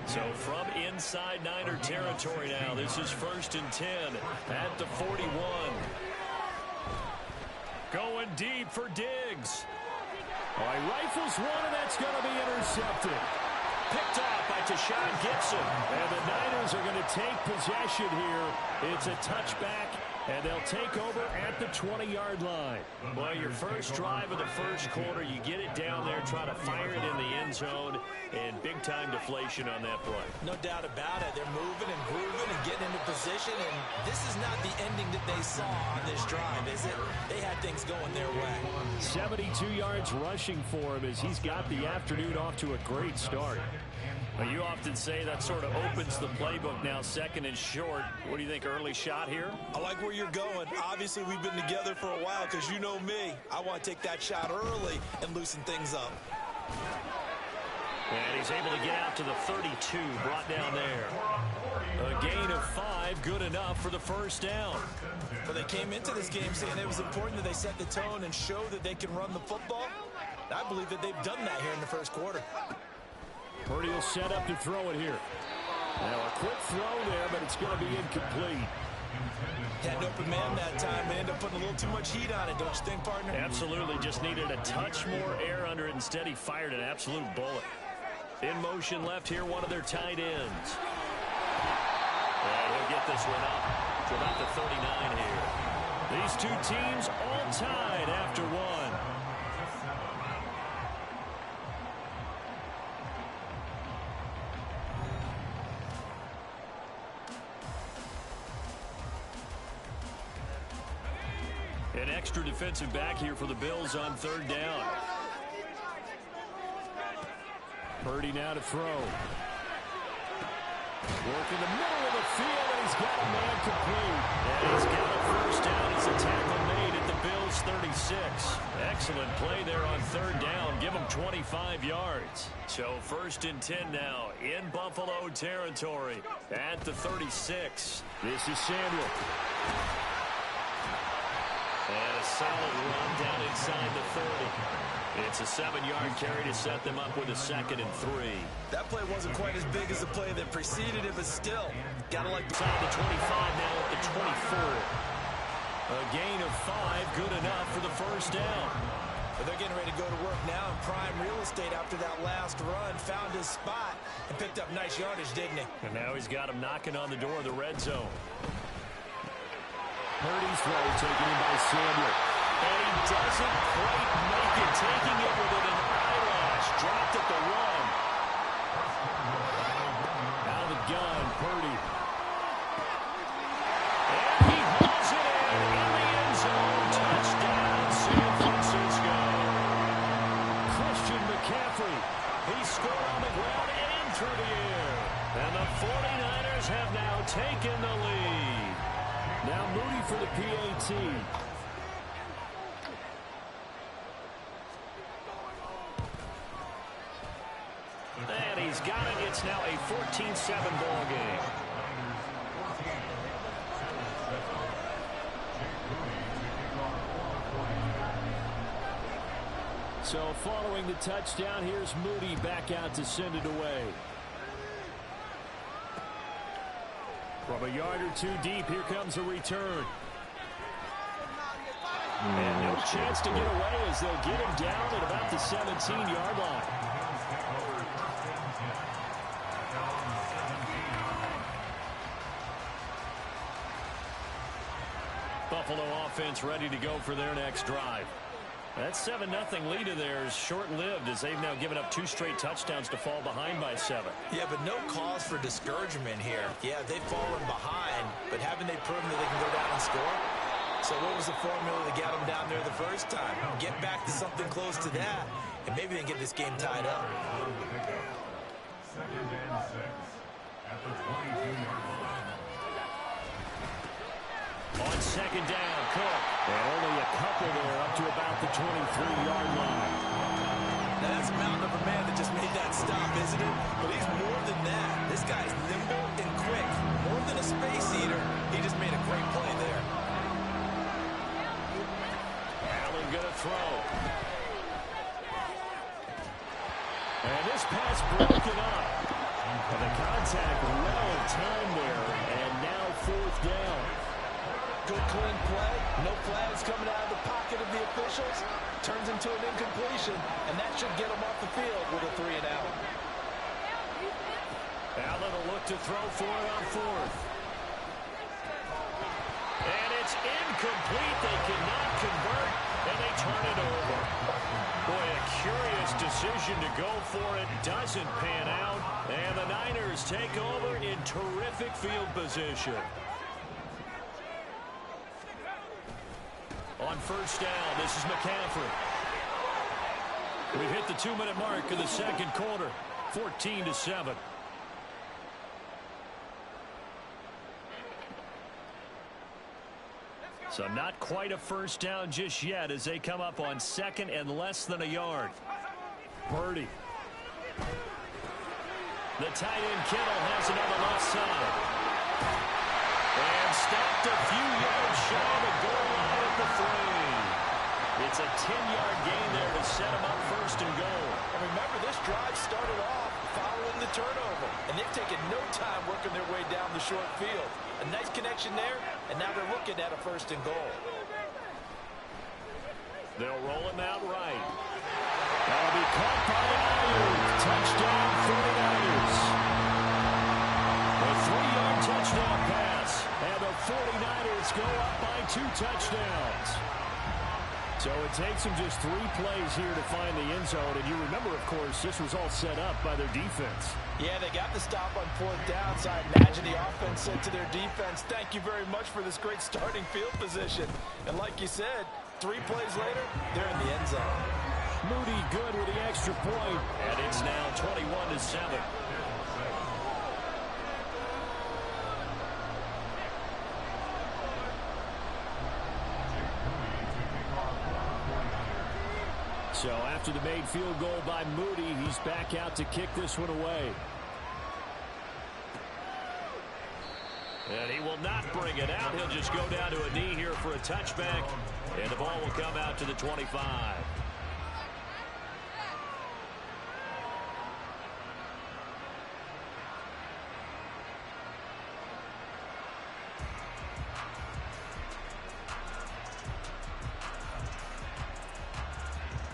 So from inside Niner territory now, this is 1st and 10 at the 41. Going deep for Diggs. All right, rifles one, and that's going to be intercepted. Picked off by Tashawn Gibson. And the Niners are going to take possession here. It's a touchback, and they'll take over at the 20-yard line. Well, your first drive of the first quarter, you get it down there, try to fire it in the end zone, and big-time deflation on that play. No doubt about it. They're moving and grooving and getting into position, and this is not the ending that they saw on this drive, is it? They had things going their way. 72 yards rushing for him as he's got the afternoon off to a great start. Well, you often say that sort of opens the playbook now, 2nd and short. What do you think, early shot here? I like where you're going. Obviously, we've been together for a while because you know me. I want to take that shot early and loosen things up. And he's able to get out to the 32, brought down there. A gain of 5, good enough for the 1st down. Well, they came into this game saying it was important that they set the tone and show that they can run the football. I believe that they've done that here in the first quarter. Purdy will set up to throw it here. Now a quick throw there, but it's going to be incomplete. Had an open man that time and ended up putting a little too much heat on it, don't you think, partner? Absolutely, just needed a touch more air under it. Instead, he fired an absolute bullet. In motion left here, one of their tight ends. And he'll get this one up to about the 39 here. These two teams all tied after one. An extra defensive back here for the Bills on 3rd down. Purdy now to throw. Work in the middle of the field, and he's got a man complete. And he's got a 1st down. It's a tackle made at the Bills' 36. Excellent play there on 3rd down. Give them 25 yards. So 1st and 10 now in Buffalo territory at the 36. This is Samuel. And a solid run down inside the 30. It's a 7-yard carry to set them up with a 2nd and 3. That play wasn't quite as big as the play that preceded it, but still, gotta like the Inside the 25, now at the 24. A gain of 5, good enough for the 1st down. But they're getting ready to go to work now in prime real estate after that last run. Found his spot and picked up nice yardage, didn't he? And now he's got him knocking on the door of the red zone. Purdy's throw taken in by Samuel. And he doesn't quite make it, taking it within an eyelash. Dropped at the 1. Out of the gun, Purdy. And he hauls it in the end zone. Touchdown, San Francisco. Christian McCaffrey. He scored on the ground and through the air. And the 49ers have now taken the lead. Now Moody for the PAT. And he's got it. It's now a 14-7 ball game. So following the touchdown, here's Moody back out to send it away. From a yard or two deep, here comes a return. And no chance to get away as they'll get him down at about the 17-yard line. Buffalo offense ready to go for their next drive. That 7-0 lead of theirs short-lived as they've now given up 2 straight touchdowns to fall behind by 7. Yeah, but no cause for discouragement here. Yeah, they've fallen behind, but haven't they proven that they can go down and score? So what was the formula to get them down there the first time? Get back to something close to that, and maybe they get this game tied up. 2nd and 6 at the 22-yard line. On 2nd down, Cook. And only a couple there up to about the 23-yard line. Now that's a mountain of a man that just made that stop, isn't it? But he's more than that. This guy's nimble and quick. More than a space eater. He just made a great play there. Allen gonna throw. And this pass broken up. And the contact well in time there. And now 4th down. Good clean play. No flags coming out of the pocket of the officials. Turns into an incompletion, and that should get him off the field with a 3-and-out. Allen will look to throw for it on 4th. And it's incomplete. They cannot convert, and they turn it over. Boy, a curious decision to go for it. Doesn't pan out, and the Niners take over in terrific field position. On 1st down, this is McCaffrey. We've hit the 2-minute mark of the 2nd quarter, 14-7. So not quite a 1st down just yet as they come up on 2nd and less than a yard. Purdy. The tight end Kittle has it on the left side. And stopped a few yards shy of the goal line at the 3. It's a 10-yard gain there to set them up 1st and goal. And remember, this drive started off following the turnover, and they've taken no time working their way down the short field. A nice connection there, and now they're looking at a 1st and goal. They'll roll him out right. That'll be caught by Ayuk. Touchdown 49ers. A 3-yard touchdown pass, and the 49ers go up by 2 touchdowns. So it takes them just 3 plays here to find the end zone. And you remember, of course, this was all set up by their defense. Yeah, they got the stop on 4th down, so I imagine the offense said to their defense, thank you very much for this great starting field position. And like you said, 3 plays later, they're in the end zone. Moody good with the extra point. And it's now 21-7. So after the made field goal by Moody, he's back out to kick this one away. And he will not bring it out. He'll just go down to a knee here for a touchback. And the ball will come out to the 25.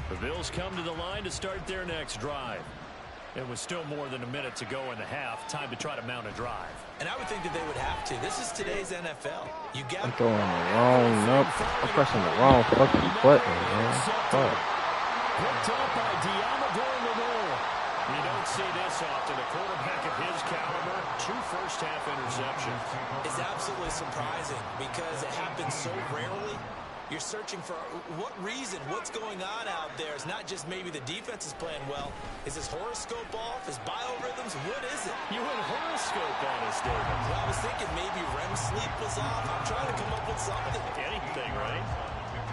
The Bills come to the line to start their next drive. It was still more than a minute to go in the half. Time to try to mount a drive. And I would think that they would have to. This is today's NFL. You got I'm throwing the wrong nope. I'm pressing the wrong fucking button, man. Fuck. Picked up by Diamador Lenore. You don't see this often. A quarterback of his caliber, 2 first-half interceptions. It's absolutely surprising because it happens so rarely. You're searching for what reason, what's going on out there. It's not just maybe the defense is playing well. Is his horoscope off? His biorhythms? What is it? You went horoscope on us, David. Well, I was thinking maybe REM sleep was off. I'm trying to come up with something. Anything, right?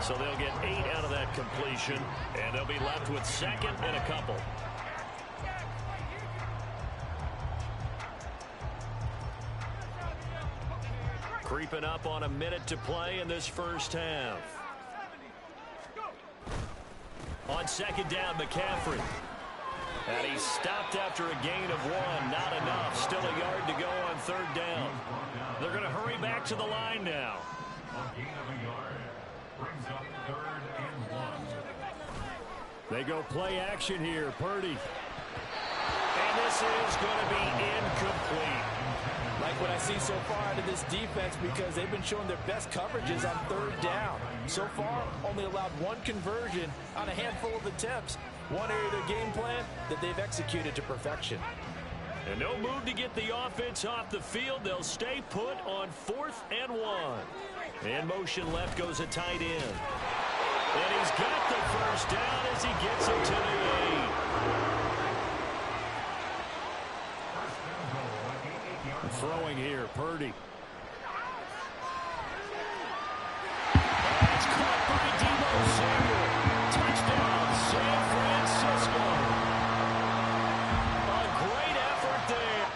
So they'll get 8 out of that completion, and they'll be left with 2nd and a couple. Creeping up on a minute to play in this first half. On 2nd down, McCaffrey. And he's stopped after a gain of 1. Not enough. Still a yard to go on 3rd down. They're going to hurry back to the line now. A gain of a yard brings up 3rd and 1. They go play action here. Purdy. And this is going to be incomplete. Like what I see so far out of this defense because they've been showing their best coverages on 3rd down. So far, only allowed 1 conversion on a handful of attempts. One area of their game plan that they've executed to perfection. And no move to get the offense off the field. They'll stay put on 4th and 1. In motion left goes a tight end. And he's got the first down as he gets it to the 8. Throwing here, Purdy. It's caught by Deebo Samuel. Touchdown, San Francisco. A great effort there.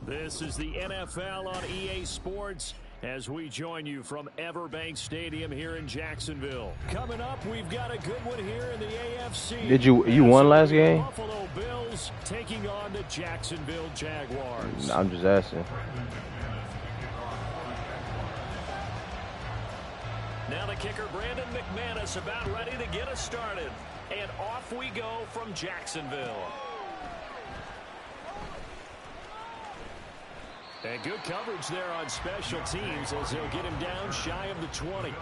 This is the NFL on EA Sports as we join you from Everbank Stadium here in Jacksonville. Coming up, we've got a good one here in the AFC. Did you won last game? Buffalo Bills taking on the Jacksonville Jaguars. I'm just asking. Now the kicker, Brandon McManus, about ready to get us started. And off we go from Jacksonville. And good coverage there on special teams as they'll get him down shy of the 20.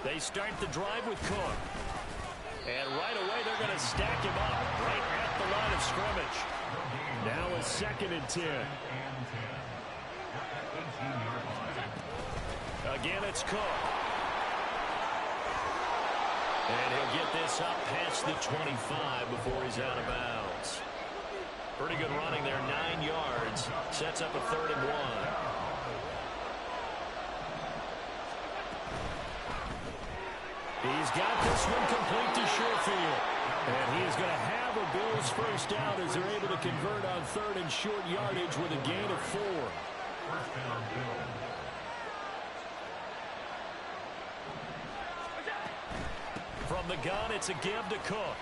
They start the drive with Cook. And right away they're going to stack him up right at the line of scrimmage. Now a 2nd and 10. Again, it's Cook. And he'll get this up past the 25 before he's out of bounds. Pretty good running there, 9 yards. Sets up a 3rd and 1. He's got this one complete to Sherfield. And he is going to have a Bills first down as they're able to convert on 3rd and short yardage with a gain of 4. First down, Bills. From the gun, it's a give to Cook.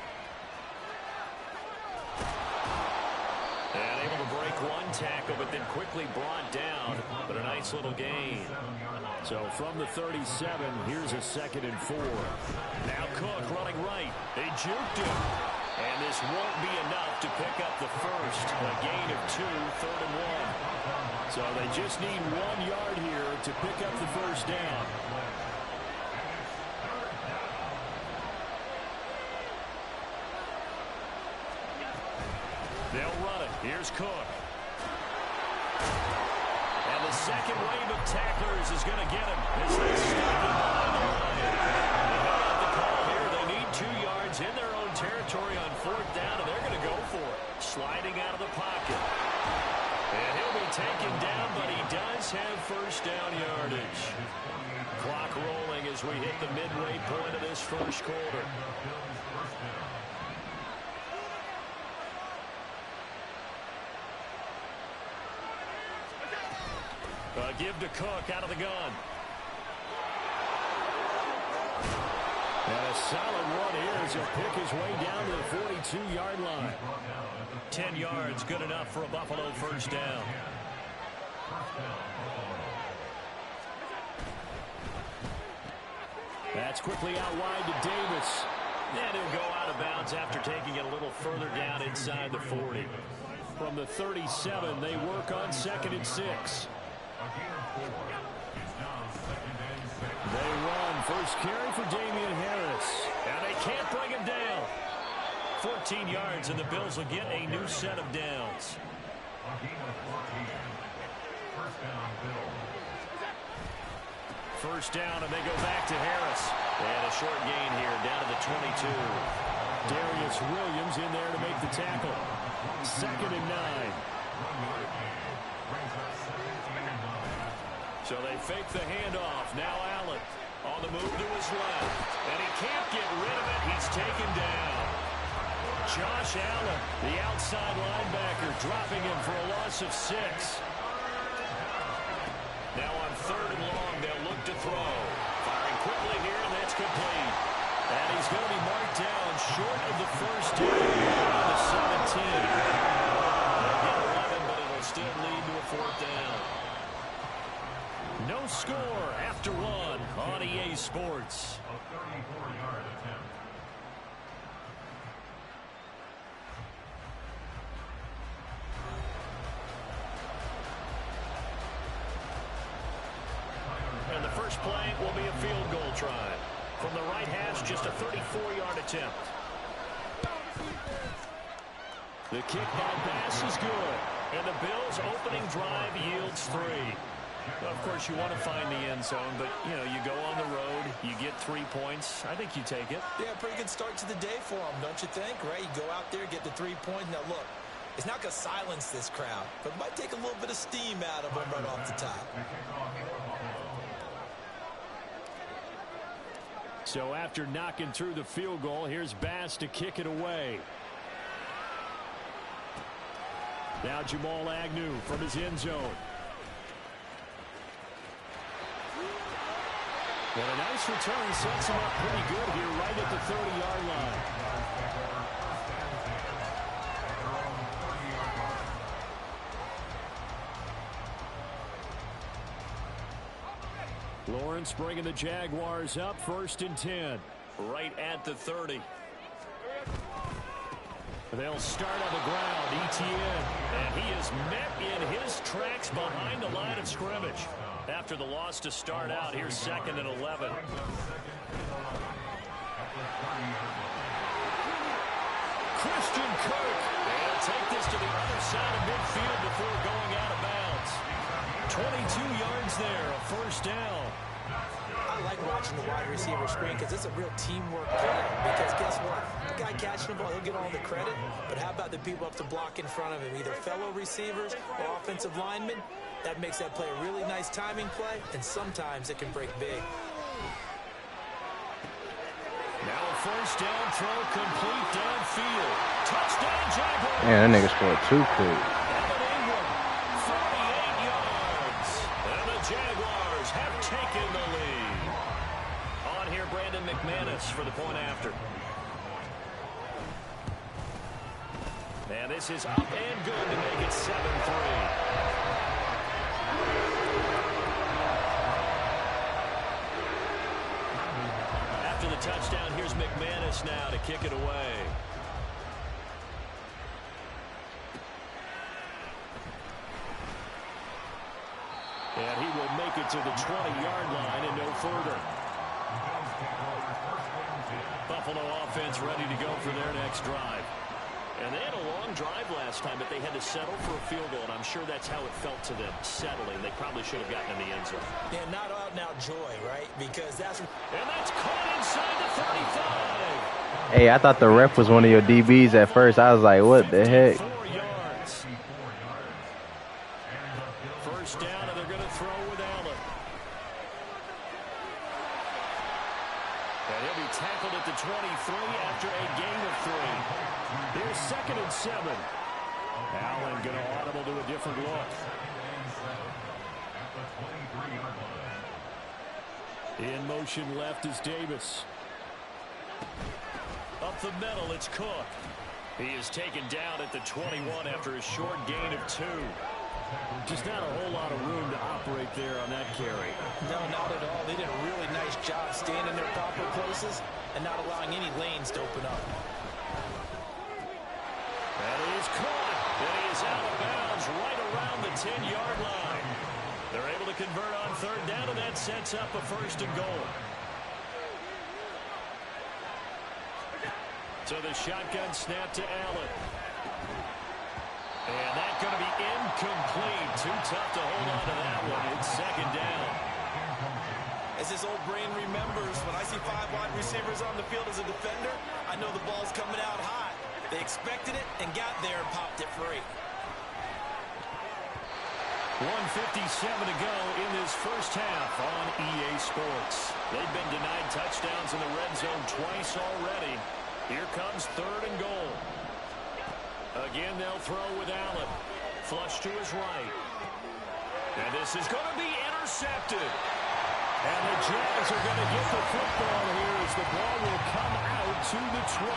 And able to break one tackle, but then quickly brought down. But a nice little gain. So from the 37, here's a 2nd and 4. Now Cook running right. They juked him. And this won't be enough to pick up the first. A gain of 2, 3rd and 1. So they just need 1 yard here to pick up the first down. They'll run it. Here's Cook. And the second wave of tacklers is going to get him as they stop him behind the line. They have the call here. They need 2 yards in their own territory on 4th down, and they're going to go for it. Sliding out of the pocket. And he'll be taken down, but he does have first down yardage. Clock rolling as we hit the midway point of this first quarter. Give to Cook out of the gun. And a solid run here as he'll pick his way down to the 42-yard line. 10 yards, good enough for a Buffalo first down. That's quickly out wide to Davis. And he'll go out of bounds after taking it a little further down inside the 40. From the 37, they work on 2nd and 6. They run. First carry for Damian Harris. And they can't bring him down. 14 yards, and the Bills will get a new set of downs. First down, and they go back to Harris. And a short gain here, down to the 22. Darius Williams in there to make the tackle. 2nd and 9. So they fake the handoff. Now Allen on the move to his left. And he can't get rid of it. He's taken down. Josh Allen, the outside linebacker, dropping him for a loss of 6. Now on 3rd and long, they'll look to throw. Firing quickly here, and that's complete. And he's going to be marked down short of the first down on the 17. They'll get 11, but it'll still lead to a 4th down. No score after 1 on EA Sports. A 34-yard attempt. And the first play will be a field goal try. From the right hash, just a 34-yard attempt. The kickback pass is good. And the Bills' opening drive yields 3. Of course, you want to find the end zone, but, you know, you go on the road, you get 3 points. I think you take it. Yeah, pretty good start to the day for them, don't you think? Right? You go out there, get the 3 points. Now, look, it's not going to silence this crowd, but it might take a little bit of steam out of them right off the top. So after knocking through the field goal, here's Bass to kick it away. Now Jamal Agnew from his end zone. And a nice return sets him up pretty good here right at the 30-yard line. Lawrence bringing the Jaguars up 1st and 10. Right at the 30. They'll start on the ground, Etienne. And he is met in his tracks behind the line of scrimmage. After the loss to start out, here's 2nd and 11. Christian Kirk. They'll take this to the other side of midfield before going out of bounds. 22 yards there, a 1st down. I like watching the wide receiver screen because it's a real teamwork play. Because guess what? The guy catching the ball, he'll get all the credit. But how about the people up to block in front of him, either fellow receivers or offensive linemen? That makes that play a really nice timing play, and sometimes it can break big. Now a 1st down throw complete downfield. Touchdown, Jaguars. Man, that nigga scored 2 quick. Evan Ingram, 48 yards. And the Jaguars have taken the lead. On here, Brandon McManus for the point after. And this is up and good to make it 7-3. After the touchdown, here's McManus now to kick it away. And he will make it to the 20-yard line and no further. Buffalo offense ready to go for their next drive. And they had a long drive last time, but they had to settle for a field goal, and I'm sure that's how it felt to them, settling. They probably should have gotten in the end zone. Yeah, not out now joy, right? Because that's... And that's caught inside the 35. Hey, I thought the ref was one of your DBs at first. I was like, what the heck? 4 yards. 1st down, and they're going to throw with Allen. And he'll be tackled at the 23 after a gain of 3. Here's 2nd and 7. Allen going to audible to a different look. In motion left is Davis. Up the middle, it's Cook. He is taken down at the 21 after a short gain of 2. Just not a whole lot of room to operate there on that carry. No, not at all. They did a really nice job staying in their proper places and not allowing any lanes to open up. That is caught. And he is out of bounds right around the 10-yard line. They're able to convert on 3rd down, and that sets up a 1st and goal. So the shotgun snap to Allen. And that's going to be incomplete. Too tough to hold on to that one. It's 2nd down. As this old brain remembers, when I see 5 wide receivers on the field as a defender, I know the ball's coming out high. They expected it and got there and popped it free. 1:57 to go in this first half on EA Sports. They've been denied touchdowns in the red zone twice already. Here comes 3rd and goal. Again, they'll throw with Allen. Flush to his right. And this is going to be intercepted. And the Jags are going to get the football here as the ball will come out to the 20.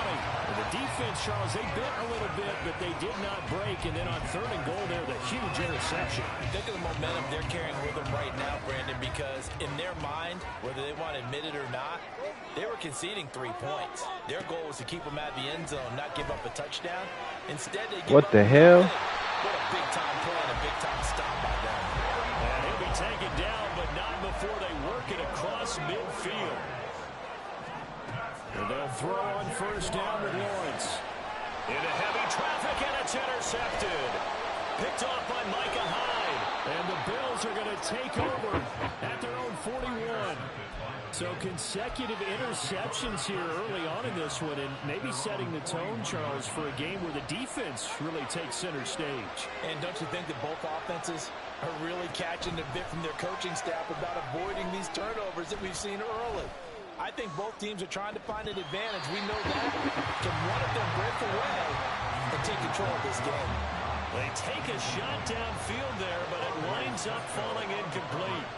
And the defense, Charles, they bit a little bit, but they did not break. And then on 3rd and goal there, the huge interception. Think of the momentum they're carrying with them right now, Brandon, because in their mind, whether they want to admit it or not, they were conceding 3 points. Their goal was to keep them out of the end zone, not give up a touchdown. Instead, they give what the hell? What a big-time play and a big-time stop by them. And he'll be taken down, but not before they work it across midfield. And they'll throw on 1st down with Lawrence. Into heavy traffic, and it's intercepted. Picked off by Micah Hyde. And the Bills are going to take over at their own 41. So consecutive interceptions here early on in this one, and maybe setting the tone, Charles, for a game where the defense really takes center stage. And don't you think that both offenses are really catching a bit from their coaching staff about avoiding these turnovers that we've seen early? I think both teams are trying to find an advantage. We know that. Can one of them break away and take control of this game? They take a shot downfield there, but it winds up falling incomplete.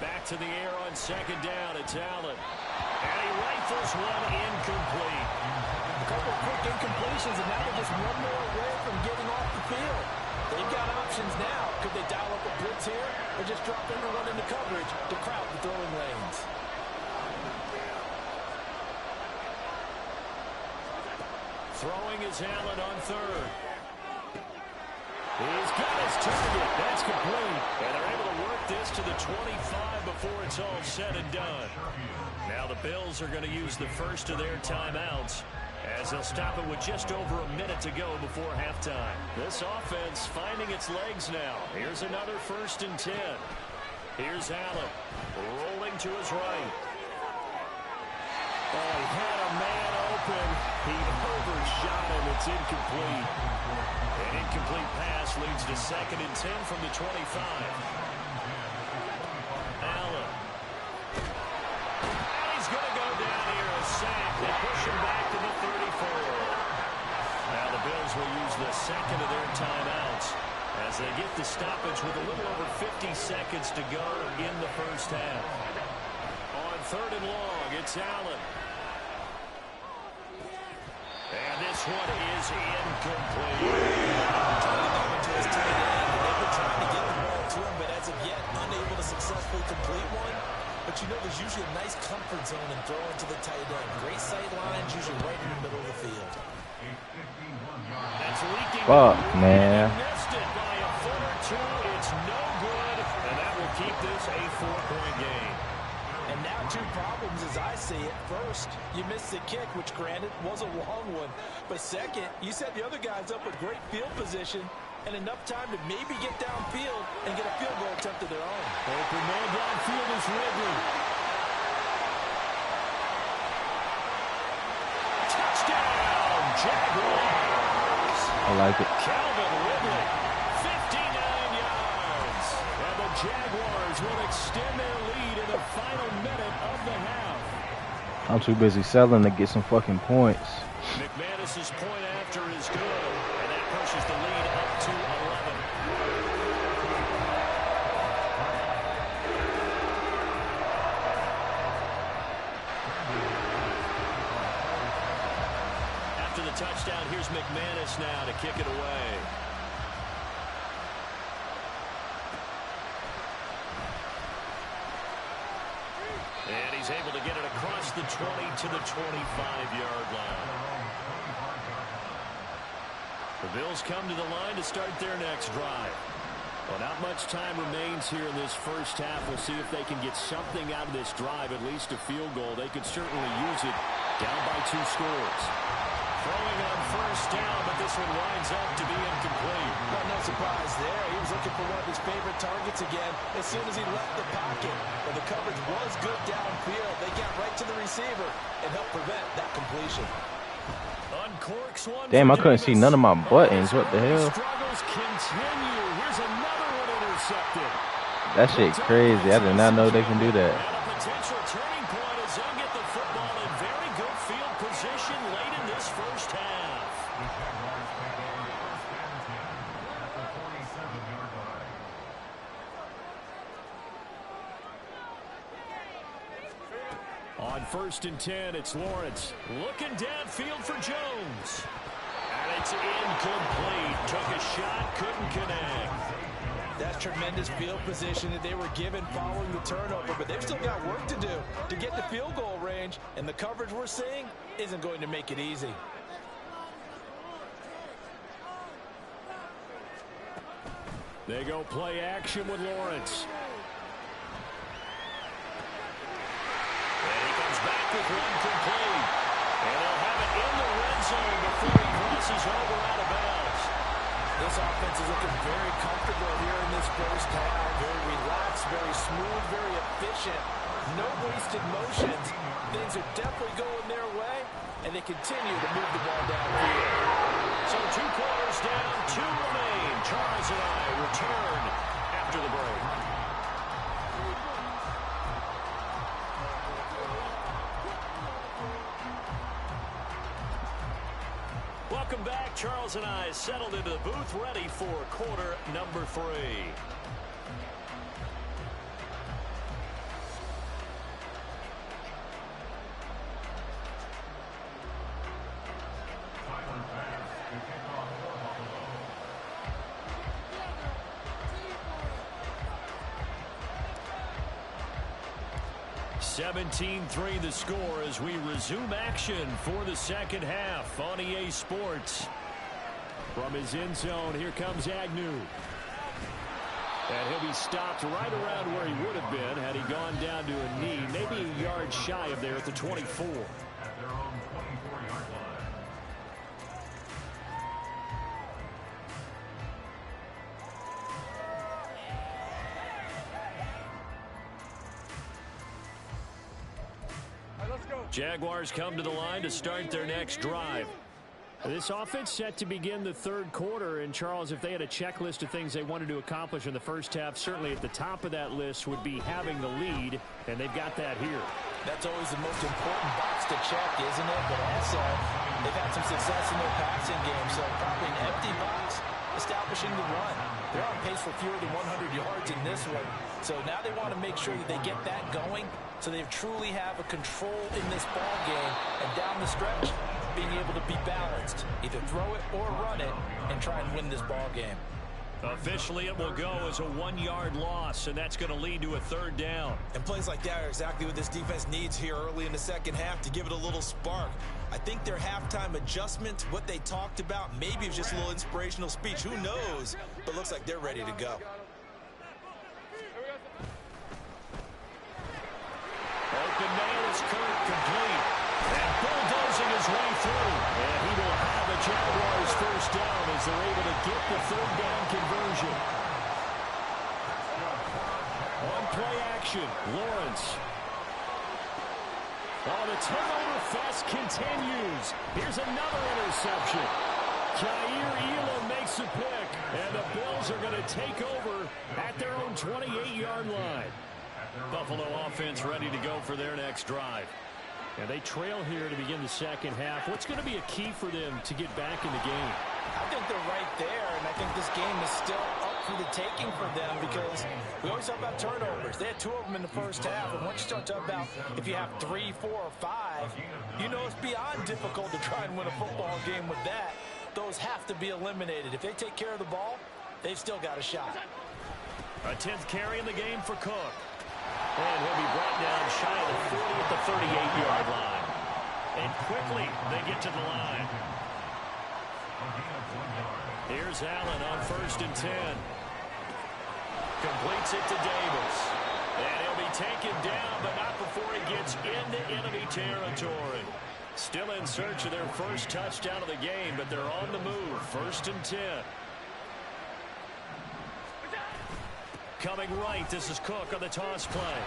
Back to the air on 2nd down. It's Allen. And he rifles one incomplete. A couple of quick incompletions, and now they're just one more away from getting off the field. They've got options now. Could they dial up a blitz here or just drop everyone into coverage to crowd the throwing lanes? Throwing is Allen on 3rd. He's got his target. That's complete. And they're able to work this to the 25 before it's all said and done. Now the Bills are going to use the first of their timeouts as they'll stop it with just over a minute to go before halftime. This offense finding its legs now. Here's another 1st and 10. Here's Allen rolling to his right. Oh, he had a man open. He overshot him. It's incomplete. An incomplete pass leads to 2nd and 10 from the 25. Allen. And he's going to go down here, a sack. They push him back to the 34. Now the Bills will use the 2nd of their timeouts as they get the stoppage with a little over 50 seconds to go in the 1st half. On 3rd and long, it's Allen. And this one is incomplete. To his tight end. They've been trying to get the ball to him, but as of yet, unable to successfully complete one. But you know there's usually a nice comfort zone in throwing to the tight end. Great sight lines, usually right in the middle of the field. That's leaking. Fuck, man. Missed it by a foot or two. It's no good. And that will keep this a 4-point game. And now 2 problems as I see it. First, you missed the kick, which granted was a long one. But second, you set the other guys up with great field position and enough time to maybe get downfield and get a field goal attempt of their own. Open man downfield is Ridley. Touchdown, Jaguars. I like it. Calvin Ridley, 59 yards. And the Jaguars will extend their lead in the final minute of the half. I'm too busy selling to get some fucking points. McManus's point after is good, and that pushes the lead up to 11. After the touchdown, here's McManus now to kick it away. And he's able to get it across the 20 to the 25-yard line. The Bills come to the line to start their next drive. Well, not much time remains here in this first half. We'll see if they can get something out of this drive, at least a field goal. They could certainly use it down by 2 scores. Throwing on 1st down, but this one winds up to be incomplete. Well, no surprise there. He was looking for one of his favorite targets again as soon as he left the pocket. But the coverage was good downfield. They got right to the receiver and helped prevent that completion. Damn, I couldn't see none of my buttons. What the hell? Struggles continue. Here's another one intercepted. That shit crazy. I did not know they can do that. And a potential turning point as they'll get the football in very good field position On 1st and 10, it's Lawrence. Looking downfield for Jones. And it's incomplete. Took a shot, couldn't connect. That's tremendous field position that they were given following the turnover, but they've still got work to do to get to field goal range, and the coverage we're seeing isn't going to make it easy. They go play action with Lawrence. And he comes back with one complete. And they'll have it in the red zone before he crosses over out of bounds. This offense is looking very comfortable here in this first half. Very relaxed, very smooth, very efficient. No wasted motions. Things are definitely going their way, and they continue to move the ball downfield. So 2 quarters down, 2 remain. Charles and I return after the break. Welcome back. Charles and I settled into the booth, ready for quarter number 3. Tyler Bass to kick off for Buffalo. 17-3 the score as we resume action for the second half on EA Sports. From his end zone, here comes Agnew. And he'll be stopped right around where he would have been had he gone down to a knee, maybe a yard shy of there at the 24. At their own 24-yard line. Jaguars come to the line to start their next drive. This offense set to begin the third quarter. And, Charles, if they had a checklist of things they wanted to accomplish in the first half, certainly at the top of that list would be having the lead, and they've got that here. That's always the most important box to check, isn't it? But also, they've had some success in their passing game, so probably an empty box establishing the run. They're on pace for fewer than 100 yards in this one. So now they want to make sure that they get that going so they truly have a control in this ball game. And down the stretch, being able to be balanced, either throw it or run it, and try and win this ball game. Officially, it will go as a 1-yard loss, and that's going to lead to a third down. And plays like that are exactly what this defense needs here early in the second half to give it a little spark. I think their halftime adjustment, what they talked about, maybe it was just a little inspirational speech. Who knows? But looks like they're ready to go. Open man is Kirk, complete. And bulldozing his way through. And he will have a Jaguars first down as they're able to get the third down conversion. On play action, Lawrence. Oh, the turnover fest continues. Here's another interception. Khair Elam makes the pick. And the Bills are going to take over at their own 28-yard line. Buffalo offense ready to go for their next drive. And they trail here to begin the second half. What's going to be a key for them to get back in the game? I think they're right there, and I think this game is still up for the taking for them because we always talk about turnovers. They had 2 of them in the first half, and once you start talking about if you have 3, 4, or 5, you know it's beyond difficult to try and win a football game with that. Those have to be eliminated. If they take care of the ball, they've still got a shot. A 10th carry in the game for Cook. And he'll be brought down shy of the 40 at the 38-yard line. And quickly, they get to the line. Here's Allen on 1st and 10. Completes it to Davis. And he'll be taken down, but not before he gets into enemy territory. Still in search of their first touchdown of the game, but they're on the move. 1st and 10. Coming right, this is Cook on the toss play.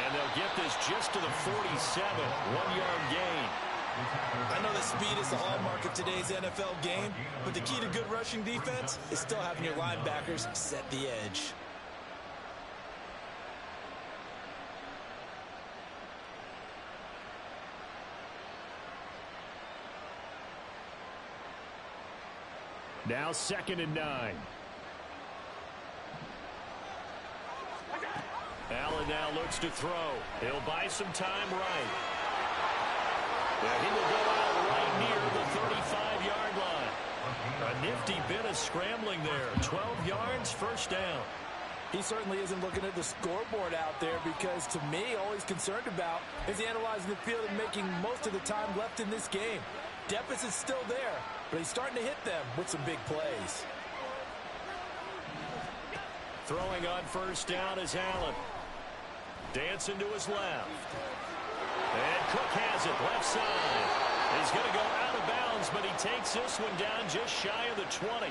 And they'll get this just to the 47, 1-yard gain. I know that speed is the hallmark of today's NFL game, but the key to good rushing defense is still having your linebackers set the edge. Now 2nd and 9. Allen Allen now looks to throw. He'll buy some time right. And he will go out right near the 35-yard line. A nifty bit of scrambling there. 12 yards, first down. He certainly isn't looking at the scoreboard out there because, to me, all he's concerned about is analyzing the field and making most of the time left in this game. Deficit's still there, but he's starting to hit them with some big plays. Throwing on first down is Allen. Dancing to his left. And Cook has it, left side. He's going to go out of bounds, but he takes this one down just shy of the 20.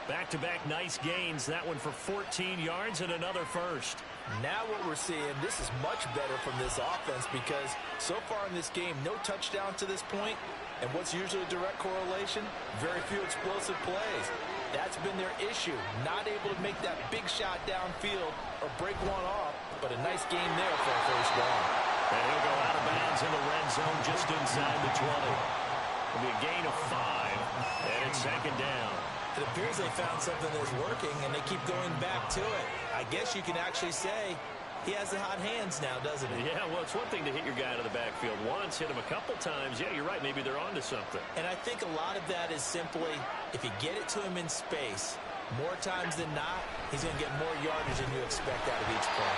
Back-to-back nice gains. That one for 14 yards and another first. Now what we're seeing, this is much better from this offense because so far in this game, no touchdown to this point. And what's usually a direct correlation? Very few explosive plays. That's been their issue. Not able to make that big shot downfield or break one off. But a nice game there for a first down. And he'll go out of bounds in the red zone just inside the 20. It'll be a gain of 5. And it's second down. It appears they found something that's working, and they keep going back to it. I guess you can actually say he has the hot hands now, doesn't he? Yeah, well, it's one thing to hit your guy out of the backfield once, hit him a couple times. Yeah, you're right. Maybe they're onto something. And I think a lot of that is simply if you get it to him in space, more times than not, he's going to get more yardage than you expect out of each play.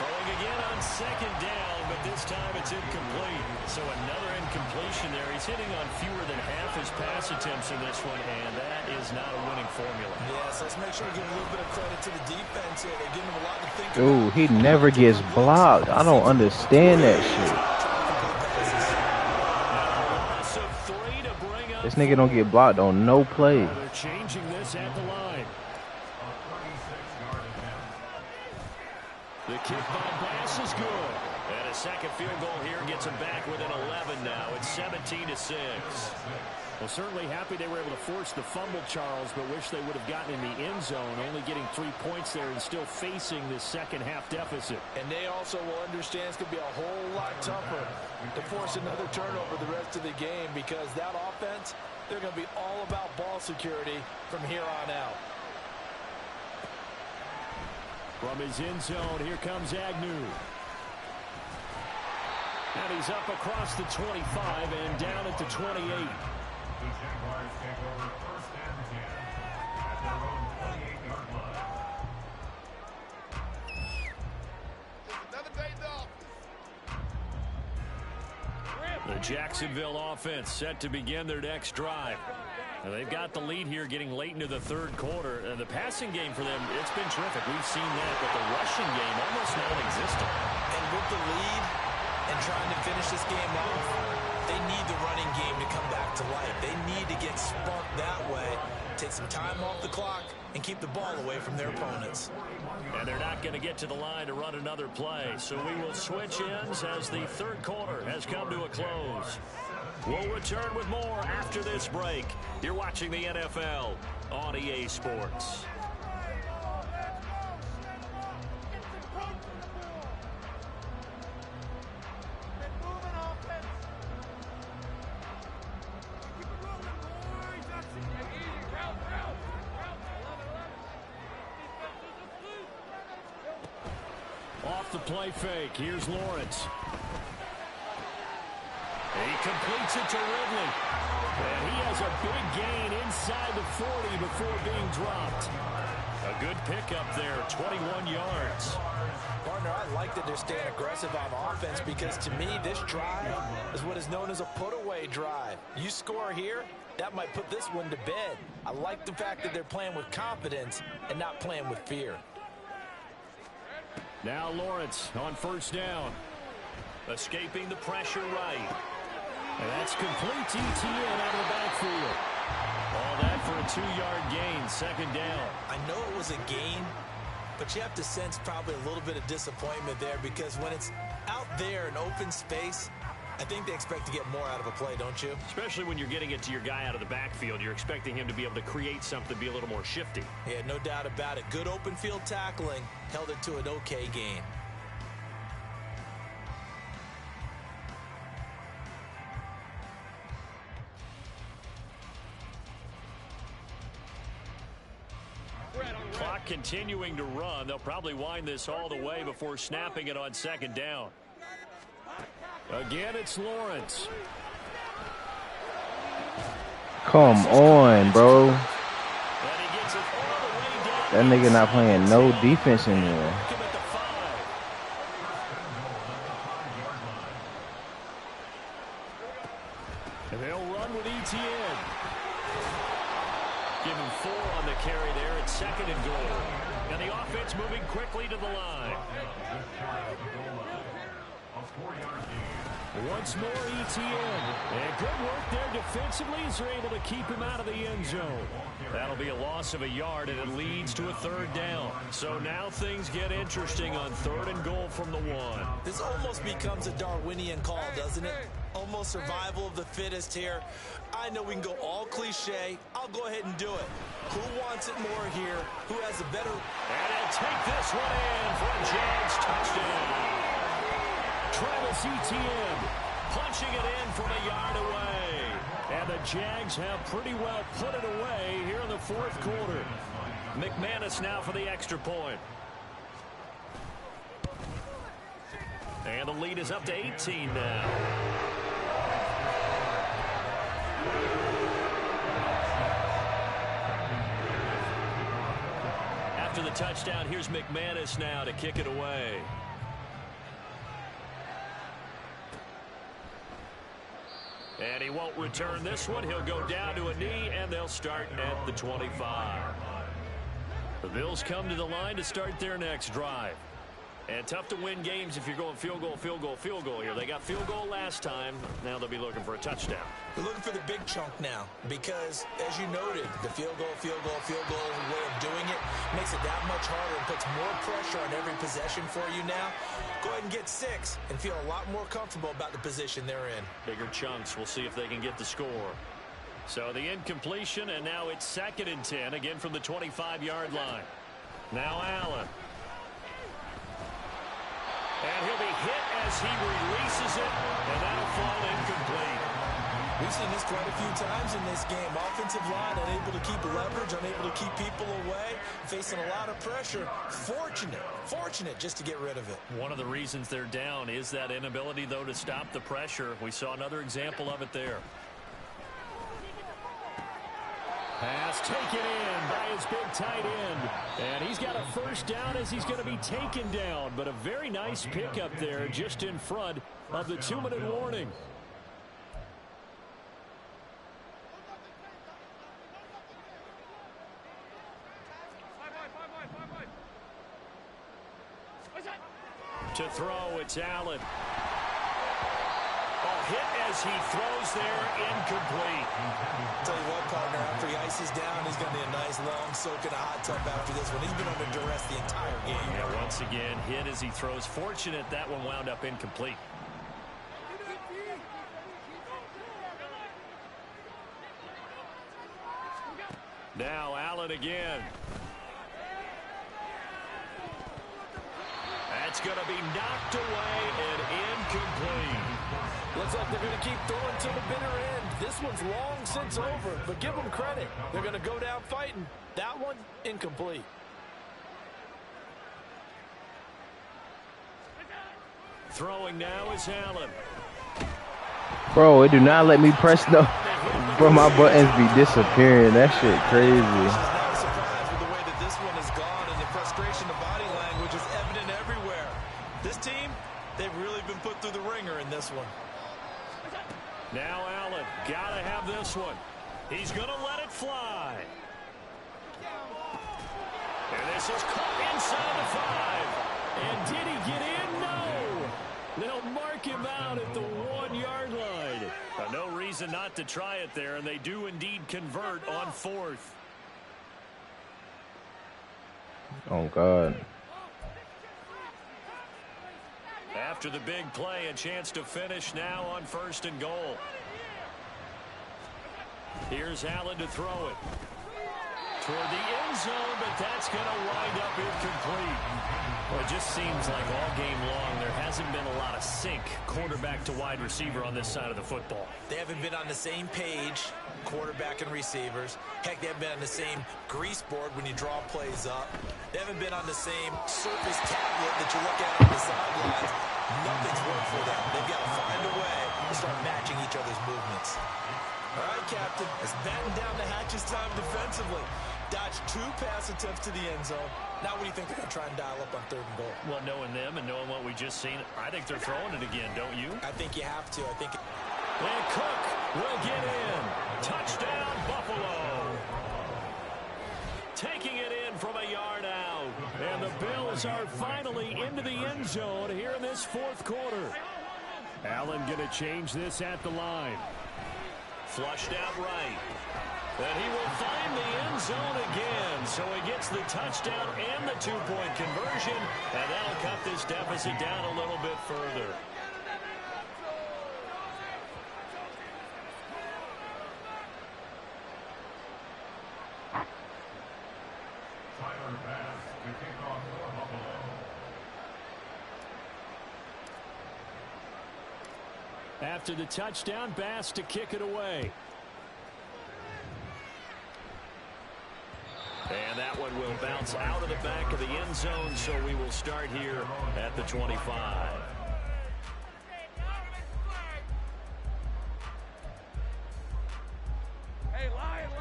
Throwing again on second down, but this time it's incomplete. So another incompletion there. He's hitting on fewer than half his pass attempts in this one, and that is not a winning formula. Yes, let's make sure we give a little bit of credit to the defense here. They're giving him a lot to think about. Dude, he never gets blocked. I don't understand that shit. This nigga don't get blocked on no play. They're changing this at the line. The kick by Bass is good. And a second field goal here gets him back within 11 now. It's 17-6. Well, certainly happy they were able to force the fumble, Charles, but wish they would have gotten in the end zone, only getting 3 points there and still facing this second half deficit. And they also will understand it's going to be a whole lot tougher to force another turnover the rest of the game because that offense, they're going to be all about ball security from here on out. From his end zone, here comes Agnew. And he's up across the 25 and down at the 28. The Jaguars take over first and 10 at their own 28-yard line. The Jacksonville offense set to begin their next drive. Now they've got the lead here getting late into the third quarter. The passing game for them, it's been terrific. We've seen that, but the rushing game almost non-existent. And with the lead and trying to finish this game off, they need the running game to come back to life. They need to get sparked that way, take some time off the clock, and keep the ball away from their opponents. And they're not going to get to the line to run another play. So we will switch ends as the third quarter has come to a close. We'll return with more after this break. You're watching the NFL on EA Sports. Off the play fake, here's Lawrence. He completes it to Ridley. And he has a big gain inside the 40 before being dropped. A good pickup there, 21 yards. Partner, I like that they're staying aggressive on offense because to me, this drive is what is known as a put-away drive. You score here, that might put this one to bed. I like the fact that they're playing with confidence and not playing with fear. Now Lawrence on first down. Escaping the pressure right. And that's complete ETN out of the backfield. All that for a 2-yard gain, second down. I know it was a gain, but you have to sense probably a little bit of disappointment there because when it's out there in open space, I think they expect to get more out of a play, don't you? Especially when you're getting it to your guy out of the backfield. You're expecting him to be able to create something, be a little more shifty. Yeah, no doubt about it. Good open field tackling held it to an okay gain. Clock continuing to run. They'll probably wind this all the way before snapping it on second down. Again, it's Lawrence. Come on, bro. That nigga not playing no defense in there. And they'll run with ETN. Give him 4 on the carry there. It's second and goal. And the offense moving quickly to the line. Once more, ETN. And good work there defensively as they're able to keep him out of the end zone. That'll be a loss of a yard, and it leads to a third down. So now things get interesting on third and goal from the 1. This almost becomes a Darwinian call, doesn't it? Almost survival of the fittest here. I know we can go all cliche. I'll go ahead and do it. Who wants it more here? Who has a better... And he'll take this one in for a Jags touchdown. Travis Etienne punching it in from a yard away. And the Jags have pretty well put it away here in the fourth quarter. McManus now for the extra point. And the lead is up to 18 now. After the touchdown, here's McManus now to kick it away. And he won't return this one. He'll go down to a knee, and they'll start at the 25. The Bills come to the line to start their next drive. And tough to win games if you're going field goal, field goal, field goal here. They got field goal last time. Now they'll be looking for a touchdown. They're looking for the big chunk now because, as you noted, the field goal way of doing it makes it that much harder and puts more pressure on every possession for you now. Go ahead and get 6 and feel a lot more comfortable about the position they're in. Bigger chunks. We'll see if they can get the score. So the incompletion, and now it's 2nd and 10, again from the 25-yard line. Now Allen. And he'll be hit as he releases it, and that'll fall incomplete. We've seen this quite a few times in this game. Offensive line unable to keep leverage, unable to keep people away, facing a lot of pressure. Fortunate just to get rid of it. One of the reasons they're down is that inability, though, to stop the pressure. We saw another example of it there. Pass taken in by his big tight end. And he's got a first down as he's going to be taken down. But a very nice pickup there just in front of the 2-minute warning. To throw, it's Allen. Hit as he throws there, incomplete. Tell you what, partner, after he ices down, he's going to be a nice long soak in a hot tub after this one. He's been under duress the entire game. Yeah, once again, hit as he throws. Fortunate that one wound up incomplete. Now Allen again. That's going to be knocked away and incomplete. Looks like they're going to keep throwing to the bitter end. This one's long since over, but give them credit. They're going to go down fighting. That one, incomplete. Throwing now is Allen. Bro, it do not let me press no. Bro, my buttons be disappearing. That shit crazy. Not surprised with the way that this one has gone, and the frustration of body language is evident everywhere. This team, they've really been put through the ringer in this one. Now Allen, gotta have this one. He's gonna let it fly. And this is caught inside the 5. And did he get in? No. They'll mark him out at the 1-yard line. No reason not to try it there, and they do indeed convert on 4th. Oh, God. After the big play, a chance to finish now on 1st and goal. Here's Allen to throw it. Toward the end zone, but that's going to wind up incomplete. Well, it just seems like all game long there hasn't been a lot of sync quarterback to wide receiver on this side of the football. They haven't been on the same page, quarterback and receivers. Heck, they haven't been on the same grease board when you draw plays up. They haven't been on the same Surface tablet that you look at on the sidelines. Nothing's worked for them. They've got to find a way to start matching each other's movements. All right, Captain, it's batten down the hatches time defensively. Dodged 2 pass attempts to the end zone. Now what do you think they're going to try and dial up on 3rd and goal? Well, knowing them and knowing what we just seen, I think they're throwing it again, don't you? I think you have to. I think. And Cook will get in. Touchdown, Buffalo. Taking it in from a yard out. And the Bills are finally into the end zone here in this 4th quarter. Allen going to change this at the line. Flushed out right. And he will find the end zone again. So he gets the touchdown and the 2-point conversion. And that'll cut this deficit down a little bit further. After the touchdown, Bass to kick it away. And that one will bounce out of the back of the end zone, so we will start here at the 25.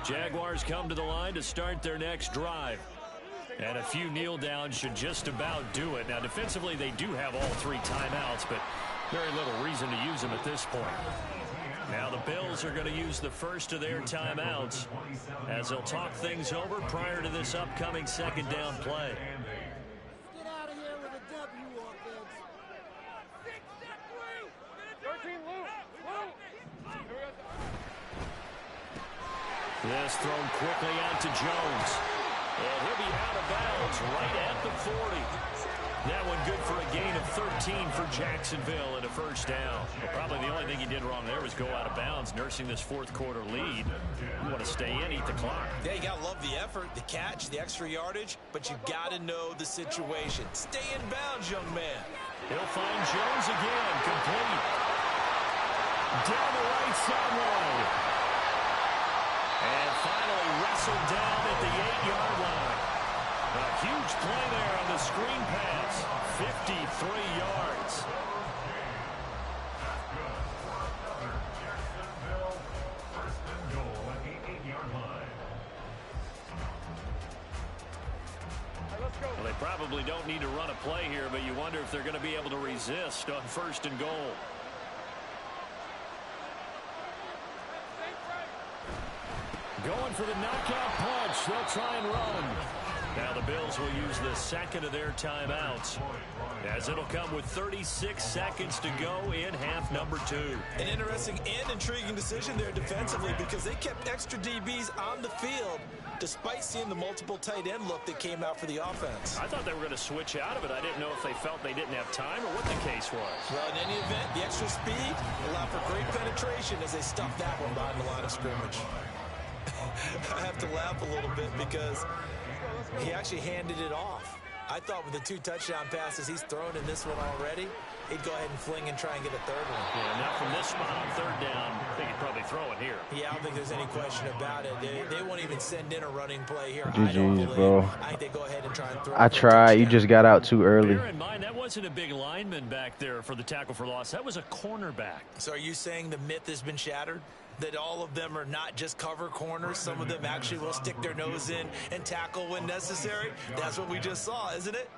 Jaguars come to the line to start their next drive. And a few kneel downs should just about do it. Now, defensively, they do have all 3 timeouts, but very little reason to use them at this point. Now the Bills are going to use the first of their timeouts as they'll talk things over prior to this upcoming 2nd down play. Get out of here with a W, offense. 13, This thrown quickly out to Jones. And he'll be out of bounds right at the 40. That one good for a gain of 13 for Jacksonville and a 1st down. Well, probably the only thing he did wrong there was go out of bounds, nursing this 4th quarter lead. You want to stay in, eat the clock. Yeah, you got to love the effort, the catch, the extra yardage, but you got to know the situation. Stay in bounds, young man. He'll find Jones again, complete. Down the right sideline. And finally wrestled down at the 8-yard line. A huge play there on the screen pass. 53 yards. Well, they probably don't need to run a play here, but you wonder if they're going to be able to resist on 1st and goal. Going for the knockout punch. They'll try and run. Now the Bills will use the 2nd of their timeouts, as it'll come with 36 seconds to go in half number 2. An interesting and intriguing decision there defensively, because they kept extra DBs on the field despite seeing the multiple tight end look that came out for the offense. I thought they were going to switch out of it. I didn't know if they felt they didn't have time or what the case was. Well, in any event, the extra speed allowed for great penetration as they stuffed that one behind the line of scrimmage. I have to laugh a little bit because he actually handed it off. I thought with the 2 touchdown passes he's thrown in this one already, he'd go ahead and fling and try and get a 3rd one. Yeah, now from this spot on 3rd down, I think he'd probably throw it here. Yeah, I don't think there's any question about it. They won't even send in a running play here. GG's, bro. I think they go ahead and try and throw I tried. You just got out too early. Bear in mind, that wasn't a big lineman back there for the tackle for loss. That was a cornerback. So are you saying the myth has been shattered? That all of them are not just cover corners. Some of them actually will stick their nose in and tackle when necessary. That's what we just saw, isn't it?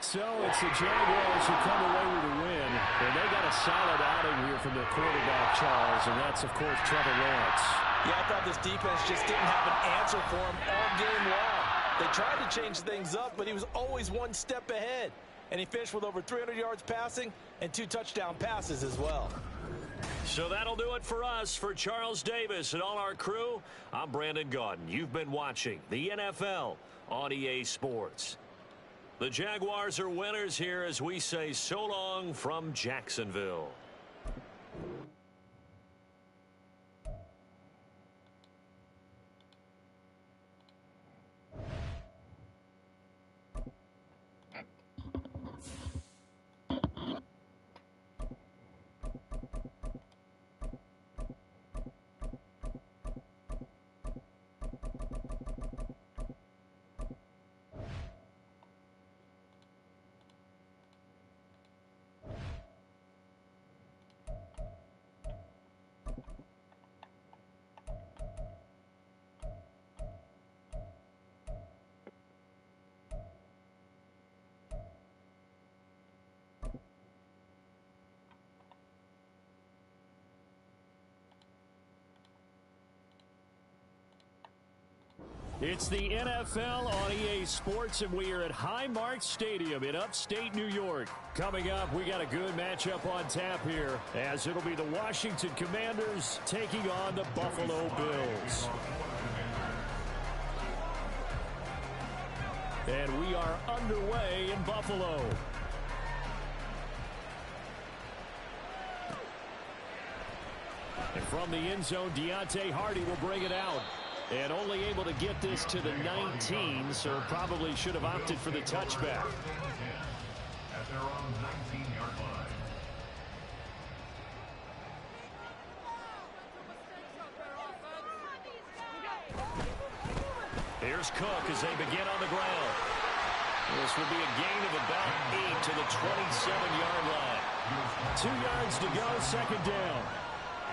So it's the Jaguars who come away with a win. And they got a solid outing here from their quarterback, Charles. And that's, of course, Trevor Lawrence. Yeah, I thought this defense just didn't have an answer for him all game long. They tried to change things up, but he was always one step ahead. And he finished with over 300 yards passing and 2 touchdown passes as well. So that'll do it for us. For Charles Davis and all our crew, I'm Brandon Gaudin. You've been watching the NFL on EA Sports. The Jaguars are winners here as we say so long from Jacksonville. It's the NFL on EA Sports, and we are at Highmark Stadium in upstate New York. Coming up, we got a good matchup on tap here, as it'll be the Washington Commanders taking on the Buffalo Bills. And we are underway in Buffalo. And from the end zone, Deontay Hardy will bring it out. And only able to get this to the 19, so probably should have opted for the touchback. At their own 19-yard line. Here's Cook as they begin on the ground. This will be a gain of about 8 to the 27-yard line. 2 yards to go, second down.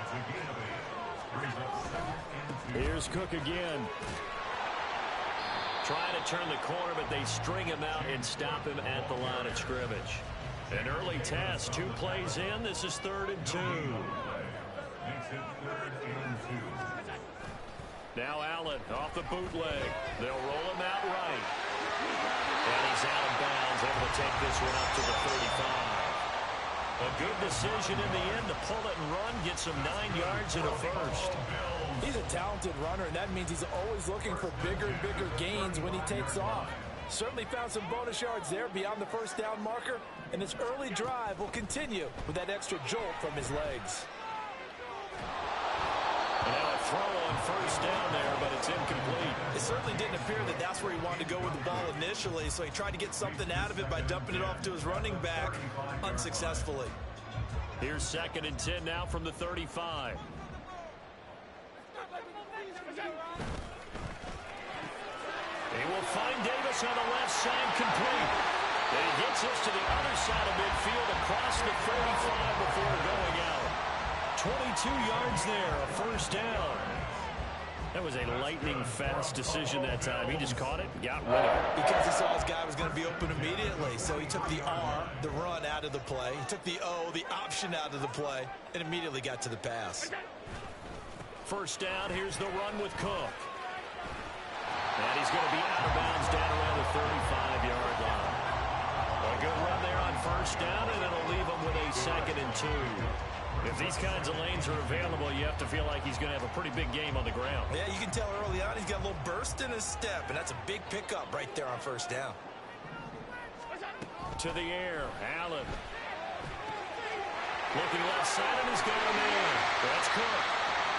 It's a gain of 8. Brings up 2nd and 2. Here's Cook again. Trying to turn the corner, but they string him out and stop him at the line of scrimmage. An early test, 2 plays in. This is 3rd and 2. Makes it 3rd and 2. Now Allen off the bootleg. They'll roll him out right. And he's out of bounds, able to take this one up to the 35. A good decision in the end to pull it and run, get some 9 yards and a first. He's a talented runner, and that means he's always looking for bigger and bigger gains when he takes off. Certainly found some bonus yards there beyond the first down marker, and his early drive will continue with that extra jolt from his legs. And now a throw on first down there, but it's incomplete. It certainly didn't appear that that's where he wanted to go with the ball initially, so he tried to get something out of it by dumping it off to his running back unsuccessfully. Here's 2nd and 10 now from the 35. He will find Davis on the left side, complete. And he gets this to the other side of midfield across the 35 before going out. 22 yards there, a first down. That was a lightning-fast decision that time. He just caught it and got rid of it. Because he saw his guy was going to be open immediately, so he took the R, the run, out of the play. He took the O, the option, out of the play, and immediately got to the pass. First down, here's the run with Cook. And he's going to be out of bounds down around the 35-yard line. A good run there on first down, and it'll leave him with a 2nd and 2. If these kinds of lanes are available, you have to feel like he's going to have a pretty big game on the ground. Yeah, you can tell early on he's got a little burst in his step, and that's a big pickup right there on first down. To the air, Allen. Looking left side, and he's got him there. That's Cook.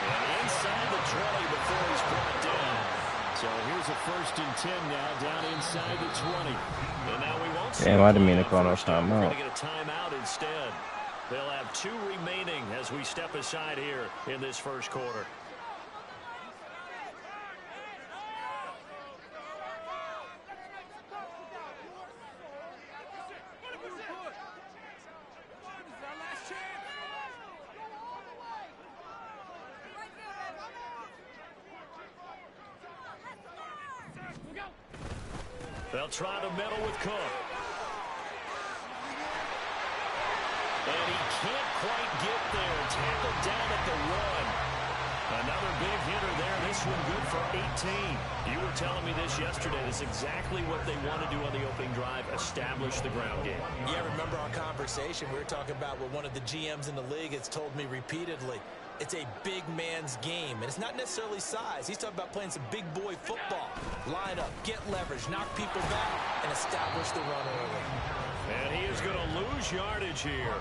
And inside the 20 before he's brought down. So here's a 1st and 10 now, down inside the 20. And now we won't see. Damn, I didn't mean to call no We're timeout. going to get a timeout instead. They'll have 2 remaining as we step aside here in this first quarter. They'll try to meddle with Cook. And he can't quite get there. Tackled down at the 1. Another big hitter there. This one good for 18. You were telling me this yesterday. That's exactly what they want to do on the opening drive, establish the ground game. Yeah, remember our conversation? We were talking about what one of the GMs in the league has told me repeatedly. It's a big man's game, and it's not necessarily size. He's talking about playing some big boy football. Line up, get leverage, knock people back, and establish the run early. And he is going to lose yardage here.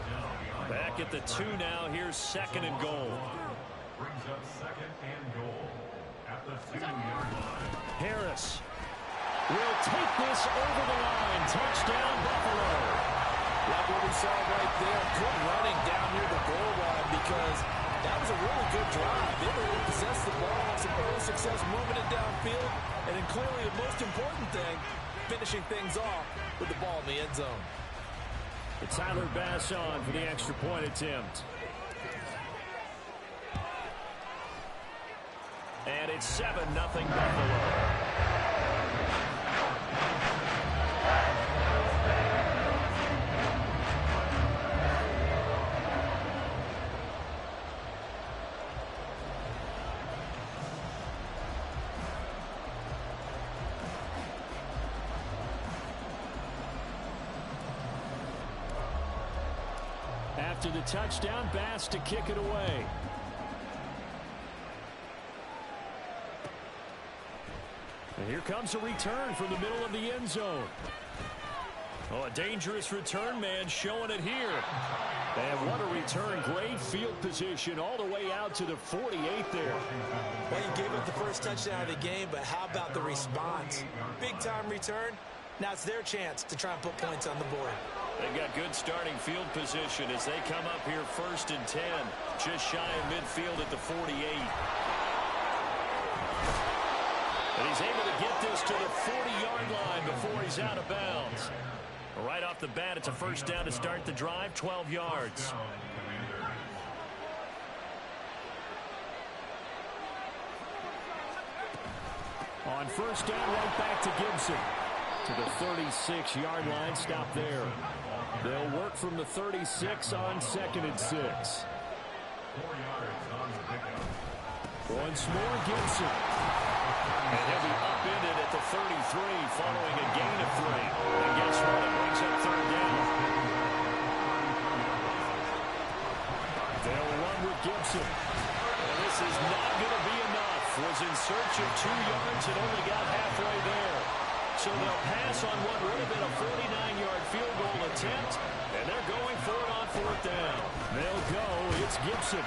Back at the 2 now. Here's 2nd and goal. Brings up 2nd and goal. At the 2-yard line. Harris will take this over the line. Touchdown, Buffalo. Like what we saw right there, good running down near the goal line, because that was a really good drive. They were able to possess the ball, have some early success moving it downfield, and then clearly the most important thing, finishing things off with the ball in the end zone. Tyler Bass on for the extra point attempt. And it's 7-0 Buffalo. After the touchdown, Bass to kick it away. And here comes a return from the middle of the end zone. Oh, a dangerous return man showing it here. And what a return. Great field position all the way out to the 48 there. Well, you gave up the first touchdown of the game, but how about the response? Big-time return. Now it's their chance to try and put points on the board. They've got good starting field position as they come up here 1st and 10. Just shy of midfield at the 48. And he's able to get this to the 40-yard line before he's out of bounds. Right off the bat, it's a first down to start the drive, 12 yards. On first down, right back to Gibson. To the 36-yard line, stop there. They'll work from the 36 on 2nd and 6. 4 yards on the pickup. Once more, Gibson. And he'll be upended at the 33 following a gain of 3. And guess what? It brings up 3rd down. They'll run with Gibson. And this is not going to be enough. Was in search of 2 yards and only got halfway there. So they'll pass on what would have been a 49-yard field goal attempt, and they're going for it on 4th down. They'll go. It's Gibson.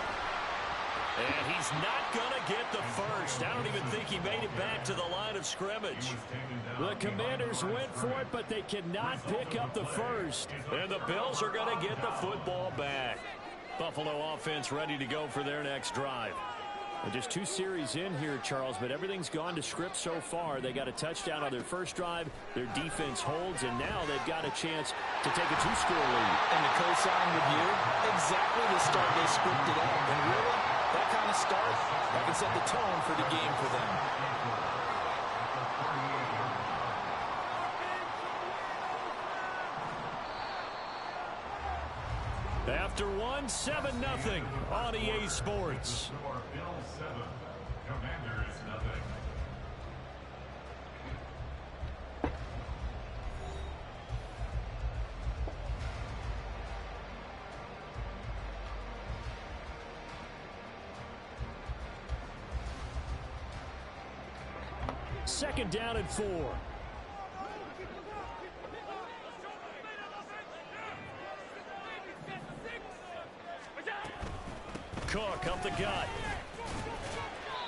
And he's not going to get the first. I don't even think he made it back to the line of scrimmage. The Commanders went for it, but they cannot pick up the first. And the Bills are going to get the football back. Buffalo offense ready to go for their next drive. Well, just 2 series in here, Charles, but everything's gone to script so far. They got a touchdown on their first drive. Their defense holds, and now they've got a chance to take a 2-score lead. And to co-sign with you, exactly the start they scripted out. And really, that kind of start, that can set the tone for the game for them. After 7-0 on EA Sports. Bills 7, Commanders nothing. Second down and 4. Cook up the gut.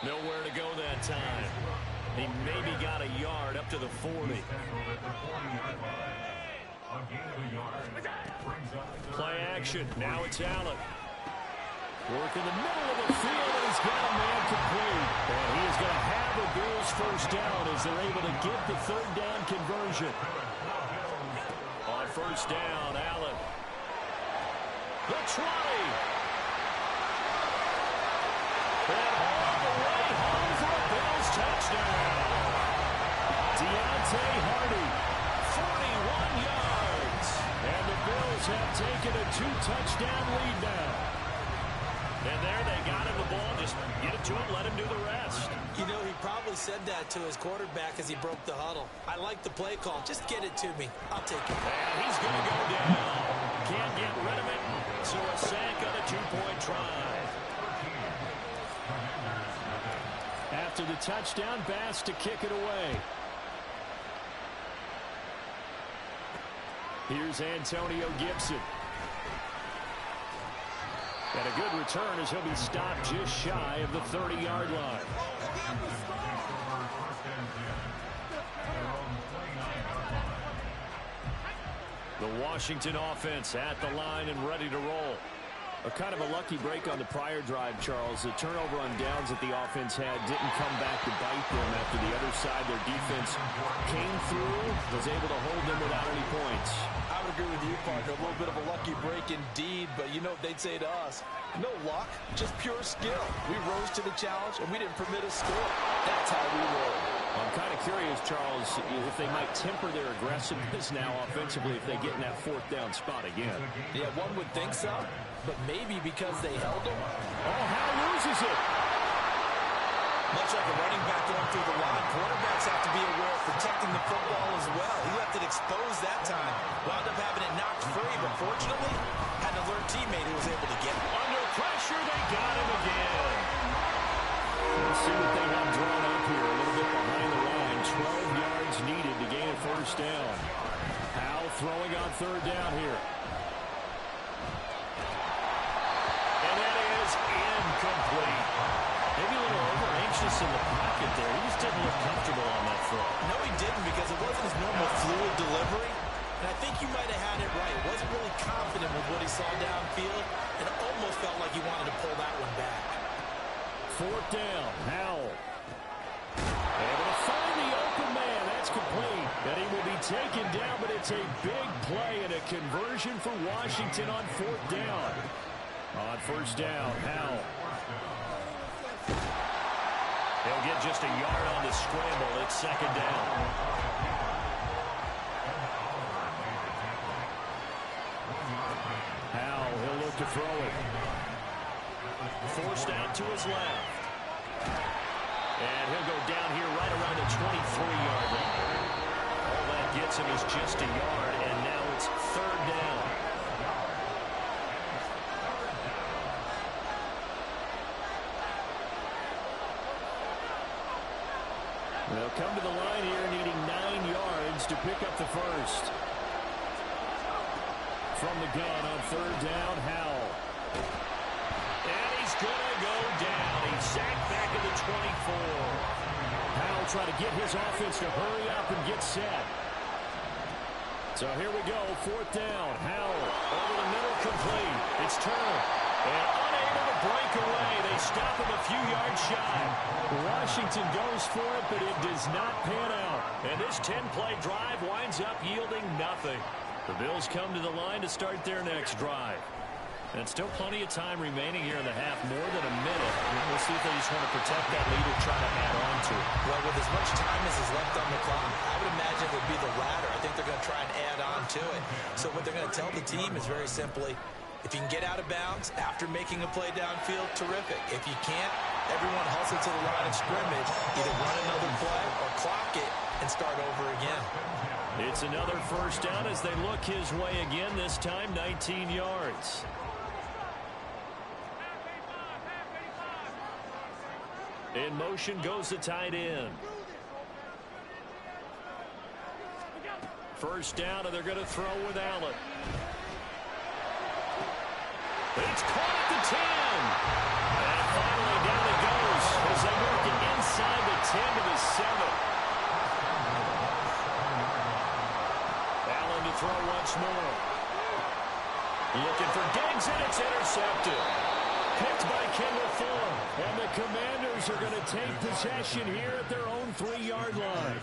Nowhere to go that time. He maybe got a yard up to the 40. Play action. Now it's Allen. Work in the middle of the field, and he's got a man complete. And he is going to have the Bills first down as they're able to get the 3rd down conversion. On first down, Allen. The 20. And all the way home for a Bills touchdown. Deontay Hardy, 41 yards. And the Bills have taken a 2-touchdown lead now. And there they got him the ball. Just get it to him, let him do the rest. You know, he probably said that to his quarterback as he broke the huddle. I like the play call. Just get it to me. I'll take it. And he's going to go down. Can't get rid of it. So a sack on a 2-point try. After the touchdown, Bass to kick it away. Here's Antonio Gibson. And a good return as he'll be stopped just shy of the 30-yard line. The Washington offense at the line and ready to roll. A kind of a lucky break on the prior drive, Charles. The turnover on downs that the offense had didn't come back to bite them after the other side. Their defense came through, was able to hold them without any points. I would agree with you, Parker. A little bit of a lucky break indeed, but you know what they'd say to us? No luck, just pure skill. We rose to the challenge, and we didn't permit a score. That's how we roll. I'm kind of curious, Charles, if they might temper their aggressiveness now offensively if they get in that 4th down spot again. Yeah, one would think so, but maybe because they held them. Oh, Howe loses it. Much like a running back going through the line, quarterbacks have to be aware of protecting the football as well. He left it exposed that time. Wound up having it knocked free, but fortunately, had to learn teammate who was able to get him. Under pressure, they got him again. Let's see what they have drawn up here. A little bit behind the line. 12 yards needed to gain a first down. Howell throwing on third down here. And that is incomplete. Maybe a little over-anxious in the pocket there. He just didn't look comfortable on that throw. No, he didn't, because it wasn't his normal fluid delivery. And I think you might have had it right. He wasn't really confident with what he saw downfield, and it almost felt like he wanted to pull that one back. Fourth down, Howell. Able to find the open man. That's complete. And he will be taken down, but it's a big play and a conversion for Washington on fourth down. On first down, Howell. He'll get just a yard on the scramble. It's second down. Howell, he'll look to throw it. Forced out to his left. And he'll go down here right around the 23-yard line. All that gets him is just a yard, and now it's third down. They'll come to the line here needing 9 yards to pick up the first. From the gun on third down, Howell. And he's going to go down. He's sacked back at the 24. Howell trying to get his offense to hurry up and get set. So here we go, fourth down. Howell over the middle, complete. It's Turner. And unable to break away. They stop him a few yards shy. Washington goes for it, but it does not pan out. And this 10-play drive winds up yielding nothing. The Bills come to the line to start their next drive. And still plenty of time remaining here in the half, more than a minute. We'll see if they just want to protect that lead or try to add on to it. Well, with as much time as is left on the clock, I would imagine it would be the latter. I think they're going to try and add on to it. So what they're going to tell the team is very simply, if you can get out of bounds after making a play downfield, terrific. If you can't, everyone hustle to the line of scrimmage, either run another play or clock it and start over again. It's another first down as they look his way again, this time 19 yards. In motion goes the tight end. First down, and they're going to throw with Allen. It's caught at the 10. And finally down it goes as they work it inside the 10 to the 7. Allen to throw once more. Looking for Diggs, and it's intercepted. Picked by Kendall Fuller. And the Commanders are going to take possession here at their own 3-yard line.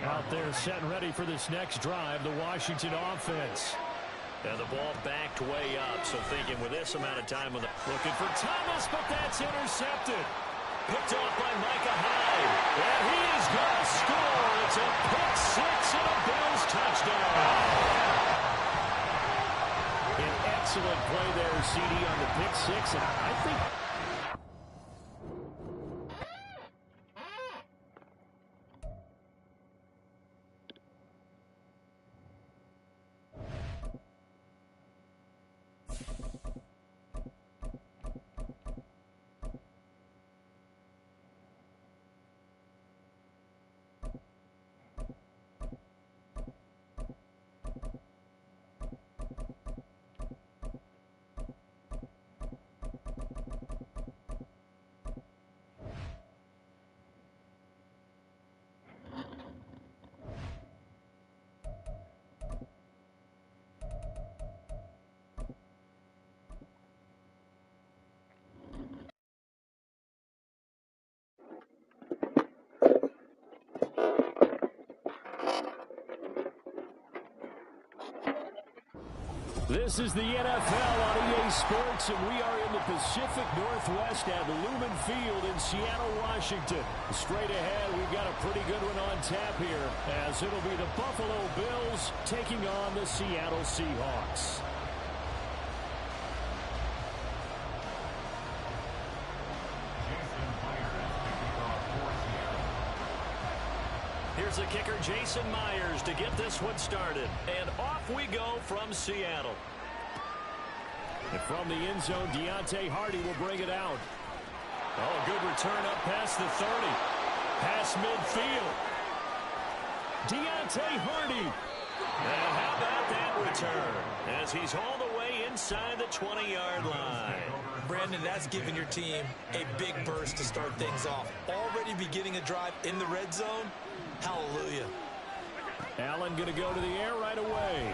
Out there set and ready for this next drive, the Washington offense. And the ball backed way up, so thinking with this amount of time, looking for Thomas, but that's intercepted. Picked off by Micah Hyde. And he is going to score. It's a pick six and a Bills touchdown. An excellent play there, CD, on the pick six, and I think... This is the NFL on EA Sports, and we are in the Pacific Northwest at Lumen Field in Seattle, Washington. Straight ahead, we've got a pretty good one on tap here, as it'll be the Buffalo Bills taking on the Seattle Seahawks. Here's the kicker, Jason Myers to get this one started. And off we go from Seattle. And from the end zone, Deontay Hardy will bring it out. Oh, good return up past the 30. Past midfield. Deontay Hardy. And how about that return? As he's all the way inside the 20-yard line. Brandon, that's giving your team a big burst to start things off. Already beginning a drive in the red zone. Hallelujah. Allen going to go to the air right away.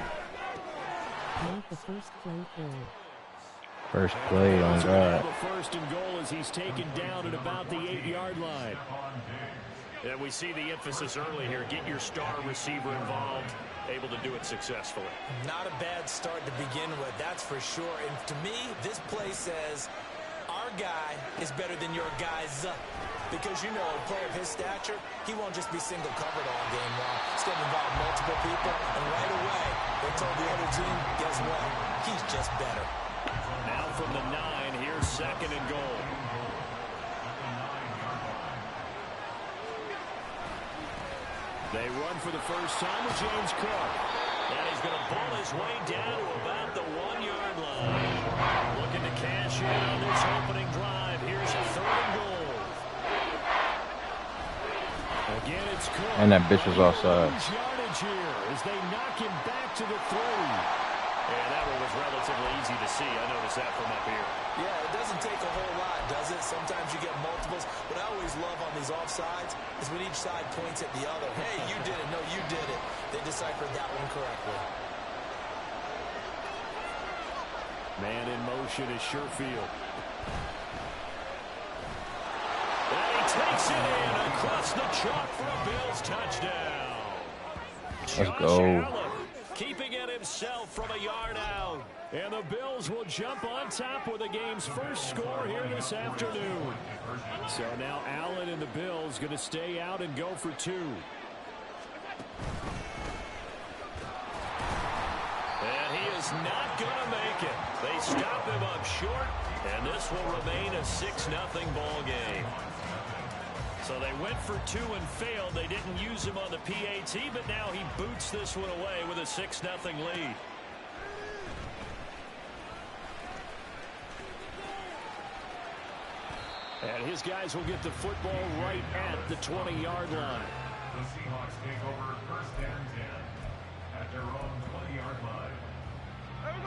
Make the first play through. First play on God. The first and goal as he's taken down at about the 8-yard line. And we see the emphasis early here. Get your star receiver involved. Able to do it successfully. Not a bad start to begin with, that's for sure. And to me, this play says our guy is better than your guy's. Because, you know, a player of his stature, he won't just be single covered all game long. It's going to involve multiple people. And right away, they told the other team, guess what? He's just better. Now from the 9, here's second and goal. They run for the first time with James Cook. And he's going to ball his way down to about the 1-yard line. Looking to cash in on this opening drive. Here's a third and goal. Again, it's Cook. And that bitch was offside. Yardage here as they knock him back to the 3. And that one was relatively easy to see. I noticed that from up here. Yeah, it doesn't take a whole lot, does it? Sometimes you get multiples. What I always love on these offsides is when each side points at the other. Hey, you did it. No, you did it. They deciphered that one correctly. Man in motion is Sherfield. And he takes it in across the chalk for a Bills touchdown. Let's go. Allen keeping it himself from a yard out. And the Bills will jump on top with the game's first score here this afternoon. So now Allen and the Bills going to stay out and go for 2. And he is not going to make it. They stop him up short, and this will remain a 6-0 ball game. So they went for 2 and failed. They didn't use him on the PAT, but now he boots this one away with a 6-0 lead. And his guys will get the football right at the 20-yard line. The Seahawks take over first and 10 at their own 20-yard line.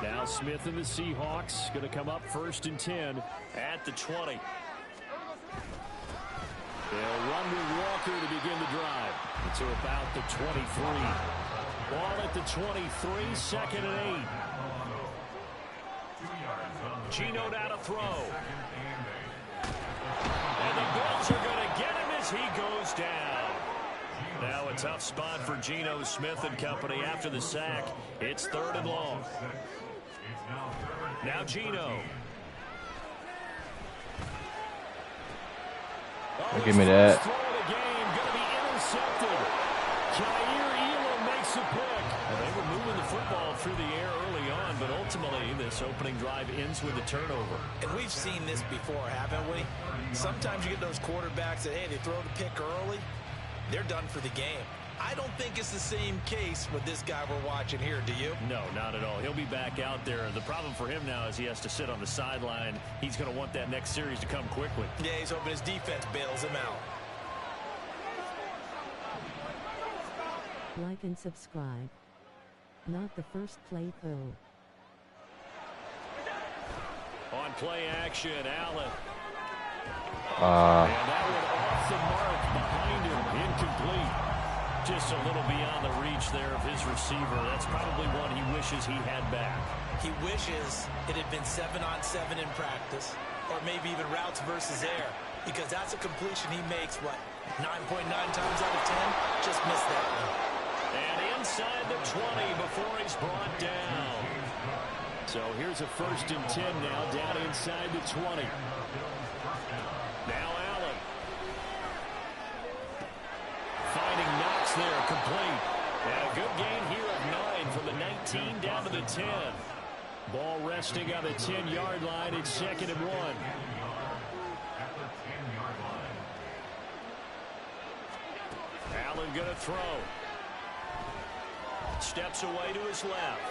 Now Smith and the Seahawks going to come up first and 10 at the 20. They'll run with Walker to begin the drive to about the 23. Ball at the 23, second and 8. Geno now to throw. And the Bills are going to get him as he goes down. Now a tough spot for Geno Smith and company after the sack. It's third and long. Now Geno. Give me that. Throw of the game going to be intercepted. Jair Elam makes a pick. Well, they were moving the football through the air early on, but ultimately this opening drive ends with a turnover. And we've seen this before, haven't we? Sometimes you get those quarterbacks that, hey, they throw the pick early, they're done for the game. I don't think it's the same case with this guy we're watching here, do you? No, not at all. He'll be back out there. The problem for him now is he has to sit on the sideline. He's going to want that next series to come quickly. Yeah, he's hoping his defense bails him out. Like and subscribe. Not the first play though. On play action, Allen. And that one off the mark behind him. Incomplete. Just a little beyond the reach there of his receiver. That's probably one he wishes he had back. He wishes it had been 7-on-7 in practice, or maybe even routes versus air, because that's a completion he makes, what, 9.9 times out of 10? Just missed that one. And inside the 20 before he's brought down. So here's a first and 10 now, down inside the 20. Now Allen. Finding Knox there, complete. And a good gain here of 9 from the 19 down to the 10. Ball resting on the 10-yard line. It's second and 1. Allen going to throw. steps away to his left.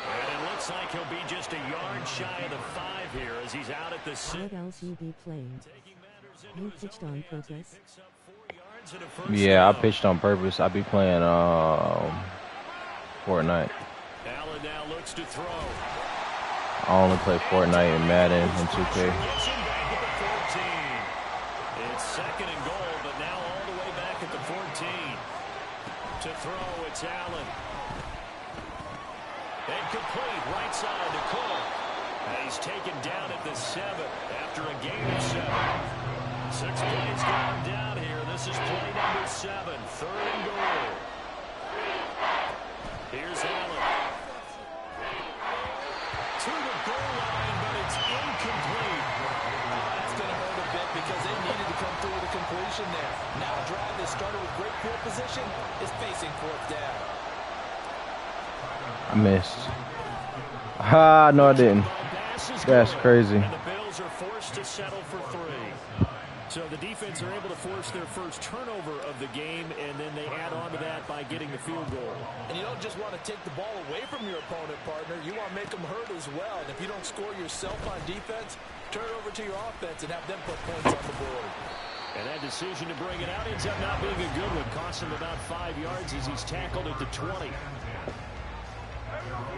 And it looks like he'll be just a yard shy of the 5 here as he's out at the 6. What else you be playing? You pitched on purpose? Yeah, I pitched on purpose. I be playing Fortnite. Allen now looks to throw. I only play Fortnite and Madden and 2K. Gets him back at the 14. It's 2nd and goal, but now all the way back at the 14. To throw, it's Allen. And complete, right side to Cook. And he's taken down at the 7 after a gain of 7. 6 plays gone down here. This is play number 7, 3rd and goal. Here's Allen. To the goal line, but it's incomplete. That's going to hurt a bit because they needed to come through with a completion there. Now a drive that started with great field position is facing 4th down. I missed. Ah, no, I didn't. That's crazy. And the Bills are forced to settle for 3. So the defense are able to force their first turnover of the game, and then they add on to that by getting the field goal. And you don't just want to take the ball away from your opponent, partner. You want to make them hurt as well. And if you don't score yourself on defense, turn it over to your offense and have them put points on the board. And that decision to bring it out ends up not being a good one. Costs him about 5 yards as he's tackled at the 20.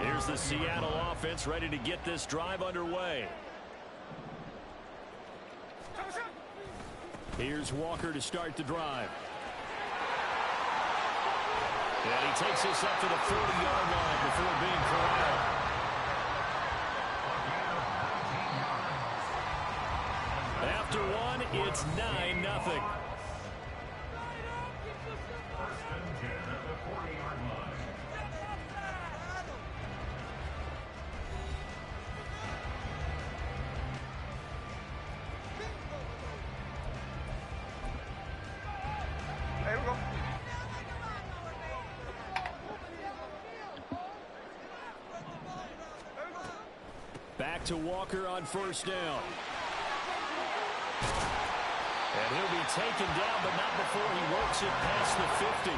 Here's the Seattle offense ready to get this drive underway. Here's Walker to start the drive. And he takes us up to the 40-yard line before being corralled. After 1, it's 9-0. Back to Walker on 1st down. And he'll be taken down, but not before he works it past the 50.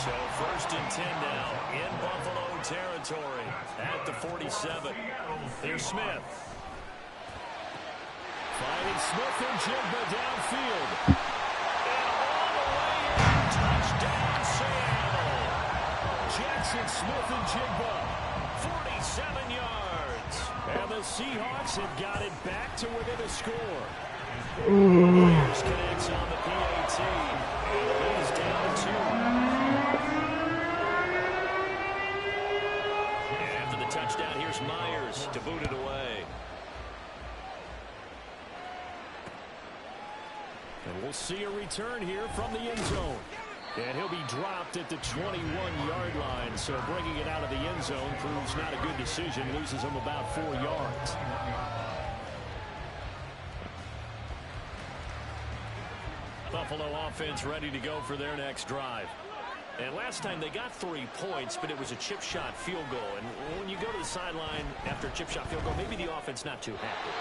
So 1st and 10 now in Buffalo territory at the 47. Here's Smith. Finding Smith and Jigba downfield. And all the way in. Touchdown, Seattle. Jackson Smith and Jigba. 47 yards. And the Seahawks have got it back to within a score. Warriors connects on the PAT. He's down to 2. After the touchdown, here's Myers to boot it away. And we'll see a return here from the end zone. And he'll be dropped at the 21-yard line. So bringing it out of the end zone proves not a good decision. Loses him about 4 yards. Buffalo offense ready to go for their next drive. And last time they got 3 points, but it was a chip shot field goal. And when you go to the sideline after a chip shot field goal, maybe the offense not too happy.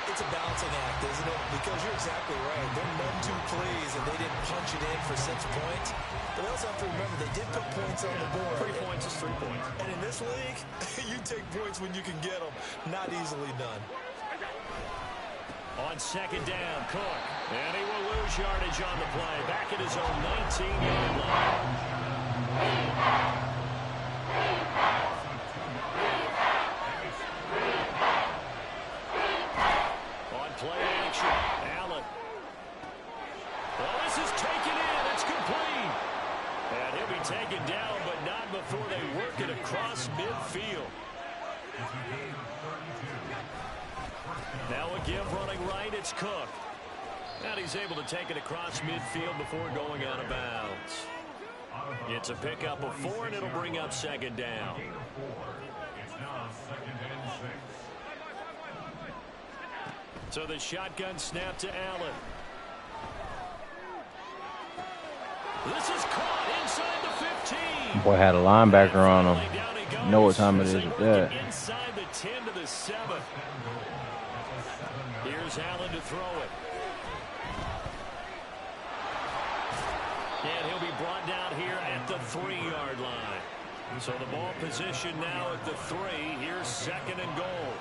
It's a balancing act, isn't it? Because you're exactly right. They're none too pleased, and they didn't punch it in for 6 points. But they also have to remember they did put points on the board. 3 points is 3 points. And in this league, you take points when you can get them. Not easily done. On 2nd down, Cook. And he will lose yardage on the play. Back at his own 19-yard line. On play action, Allen. Well, this is taken in. It's complete. And he'll be taken down, but not before they work it across midfield. Now a give running right, it's Cook. And he's able to take it across midfield before going out of bounds. It's a pickup of 4, and it'll bring up 2nd down. It's now 2nd and 6. So the shotgun snap to Allen. This is caught inside the 15. Boy had a linebacker on him. You know what time it is with that. Inside the 10 to the 7. Here's Allen to throw it. And he'll be brought down here at the 3-yard line. So the ball position now at the 3. Here's 2nd and goal.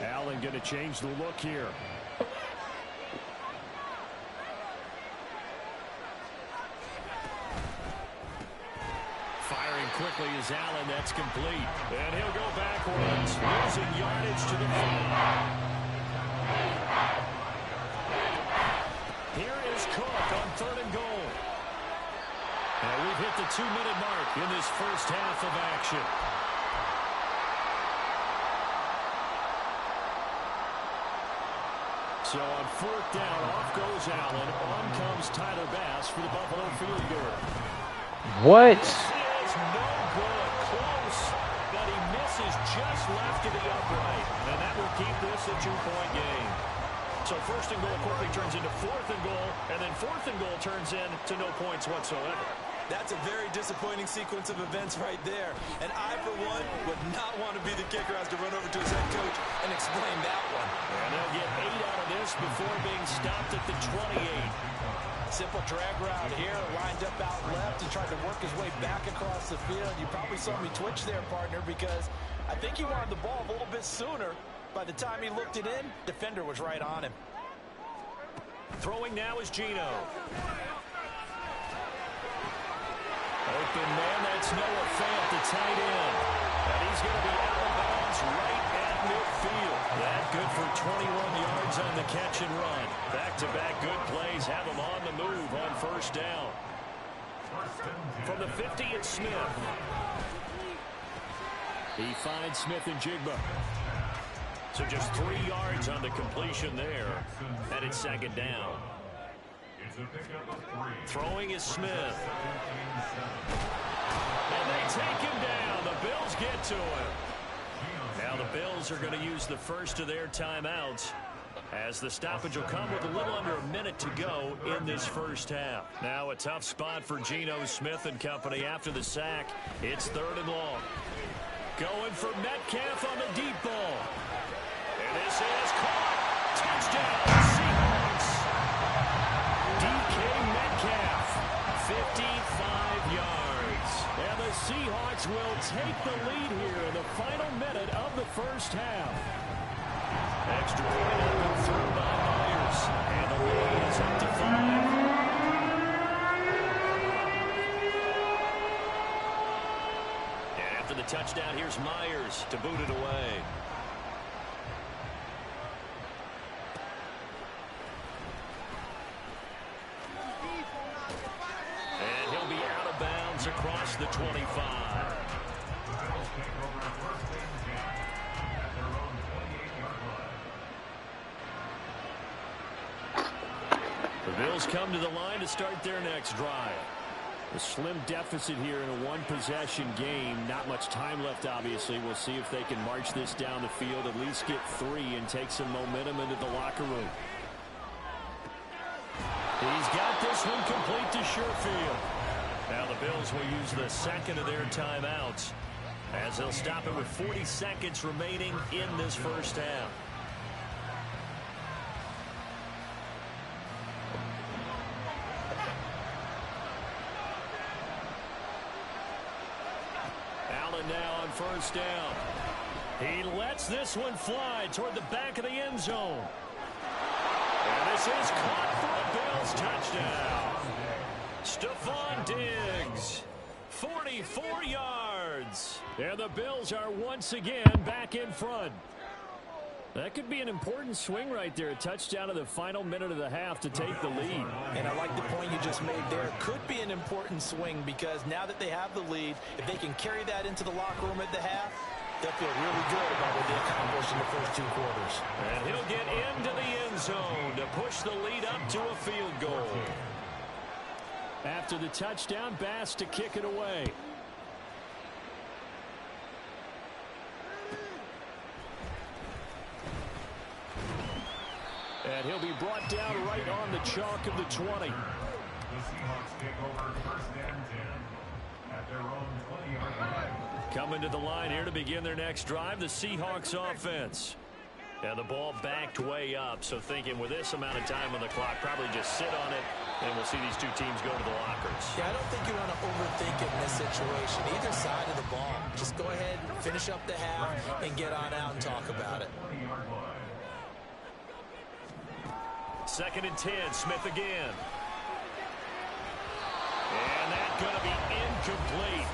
Allen going to change the look here. Firing quickly is Allen. That's complete. And he'll go backwards, losing yardage to the 5. Here is Cook on 3rd and goal. And we've hit the 2-minute mark in this first half of action. So on 4th down, off goes Allen. On comes Tyler Bass for the Buffalo field goal. What? This is no good. Close, but he misses just left of the upright. And that will keep this a 2-point game. So 1st and goal quickly turns into 4th and goal, and then 4th and goal turns into no points whatsoever. That's a very disappointing sequence of events right there. And I, for one, would not want to be the kicker who has to run over to his head coach and explain that one. And they'll get 8 out of this before being stopped at the 28. Simple drag route here, lined up out left and tried to work his way back across the field. You probably saw me twitch there, partner, because I think he wanted the ball a little bit sooner. By the time he looked it in, defender was right on him. Throwing now is Geno. Open man, that's Noah Fant, the tight end. And he's going to be out of bounds right at midfield. That good for 21 yards on the catch and run. Back-to-back good plays have him on the move on 1st down. From the 50, it's Smith. He finds Smith and Jigba. So just 3 yards on the completion there. And it's 2nd down. Throwing is Smith. And they take him down. The Bills get to him. Now the Bills are going to use the first of their timeouts, as the stoppage will come with a little under a minute to go in this first half. Now a tough spot for Geno Smith and company after the sack. It's 3rd and long. Going for Metcalf on the deep ball. And this is caught. Touchdown, Seahawks. DK Metcalf, 55 yards. And the Seahawks will take the lead here in the final minute of the first half. Extra point up and through by Myers. And the lead is up to 5. And after the touchdown, here's Myers to boot it away. Across the 25. The Bills come to the line to start their next drive. A slim deficit here in a one-possession game. Not much time left, obviously. We'll see if they can march this down the field, at least get 3 and take some momentum into the locker room. He's got this one complete to Sherfield. Now the Bills will use the 2nd of their timeouts, as they'll stop it with 40 seconds remaining in this first half. Allen now on 1st down. He lets this one fly toward the back of the end zone. And this is caught for a Bills touchdown. Stephon Diggs, 44 yards. And the Bills are once again back in front. That could be an important swing right there. A touchdown in the final minute of the half to take the lead. And I like the point you just made there. It could be an important swing because now that they have the lead, if they can carry that into the locker room at the half, they'll feel really good about what they accomplished in the first 2 quarters. And he'll get into the end zone to push the lead up to a field goal. After the touchdown, Bass to kick it away. And he'll be brought down right on the chalk of the 20. The Seahawks take over 1st and 10 at their own 20-yard line. Coming to the line here to begin their next drive, the Seahawks offense. And the ball backed way up, so thinking with this amount of time on the clock, probably just sit on it And we'll see these two teams go to the lockers. Yeah, I don't think you want to overthink it in this situation. Either side of the ball. Just go ahead, finish up the half, and get on out and talk about it. 2nd and 10, Smith again. And that's going to be incomplete.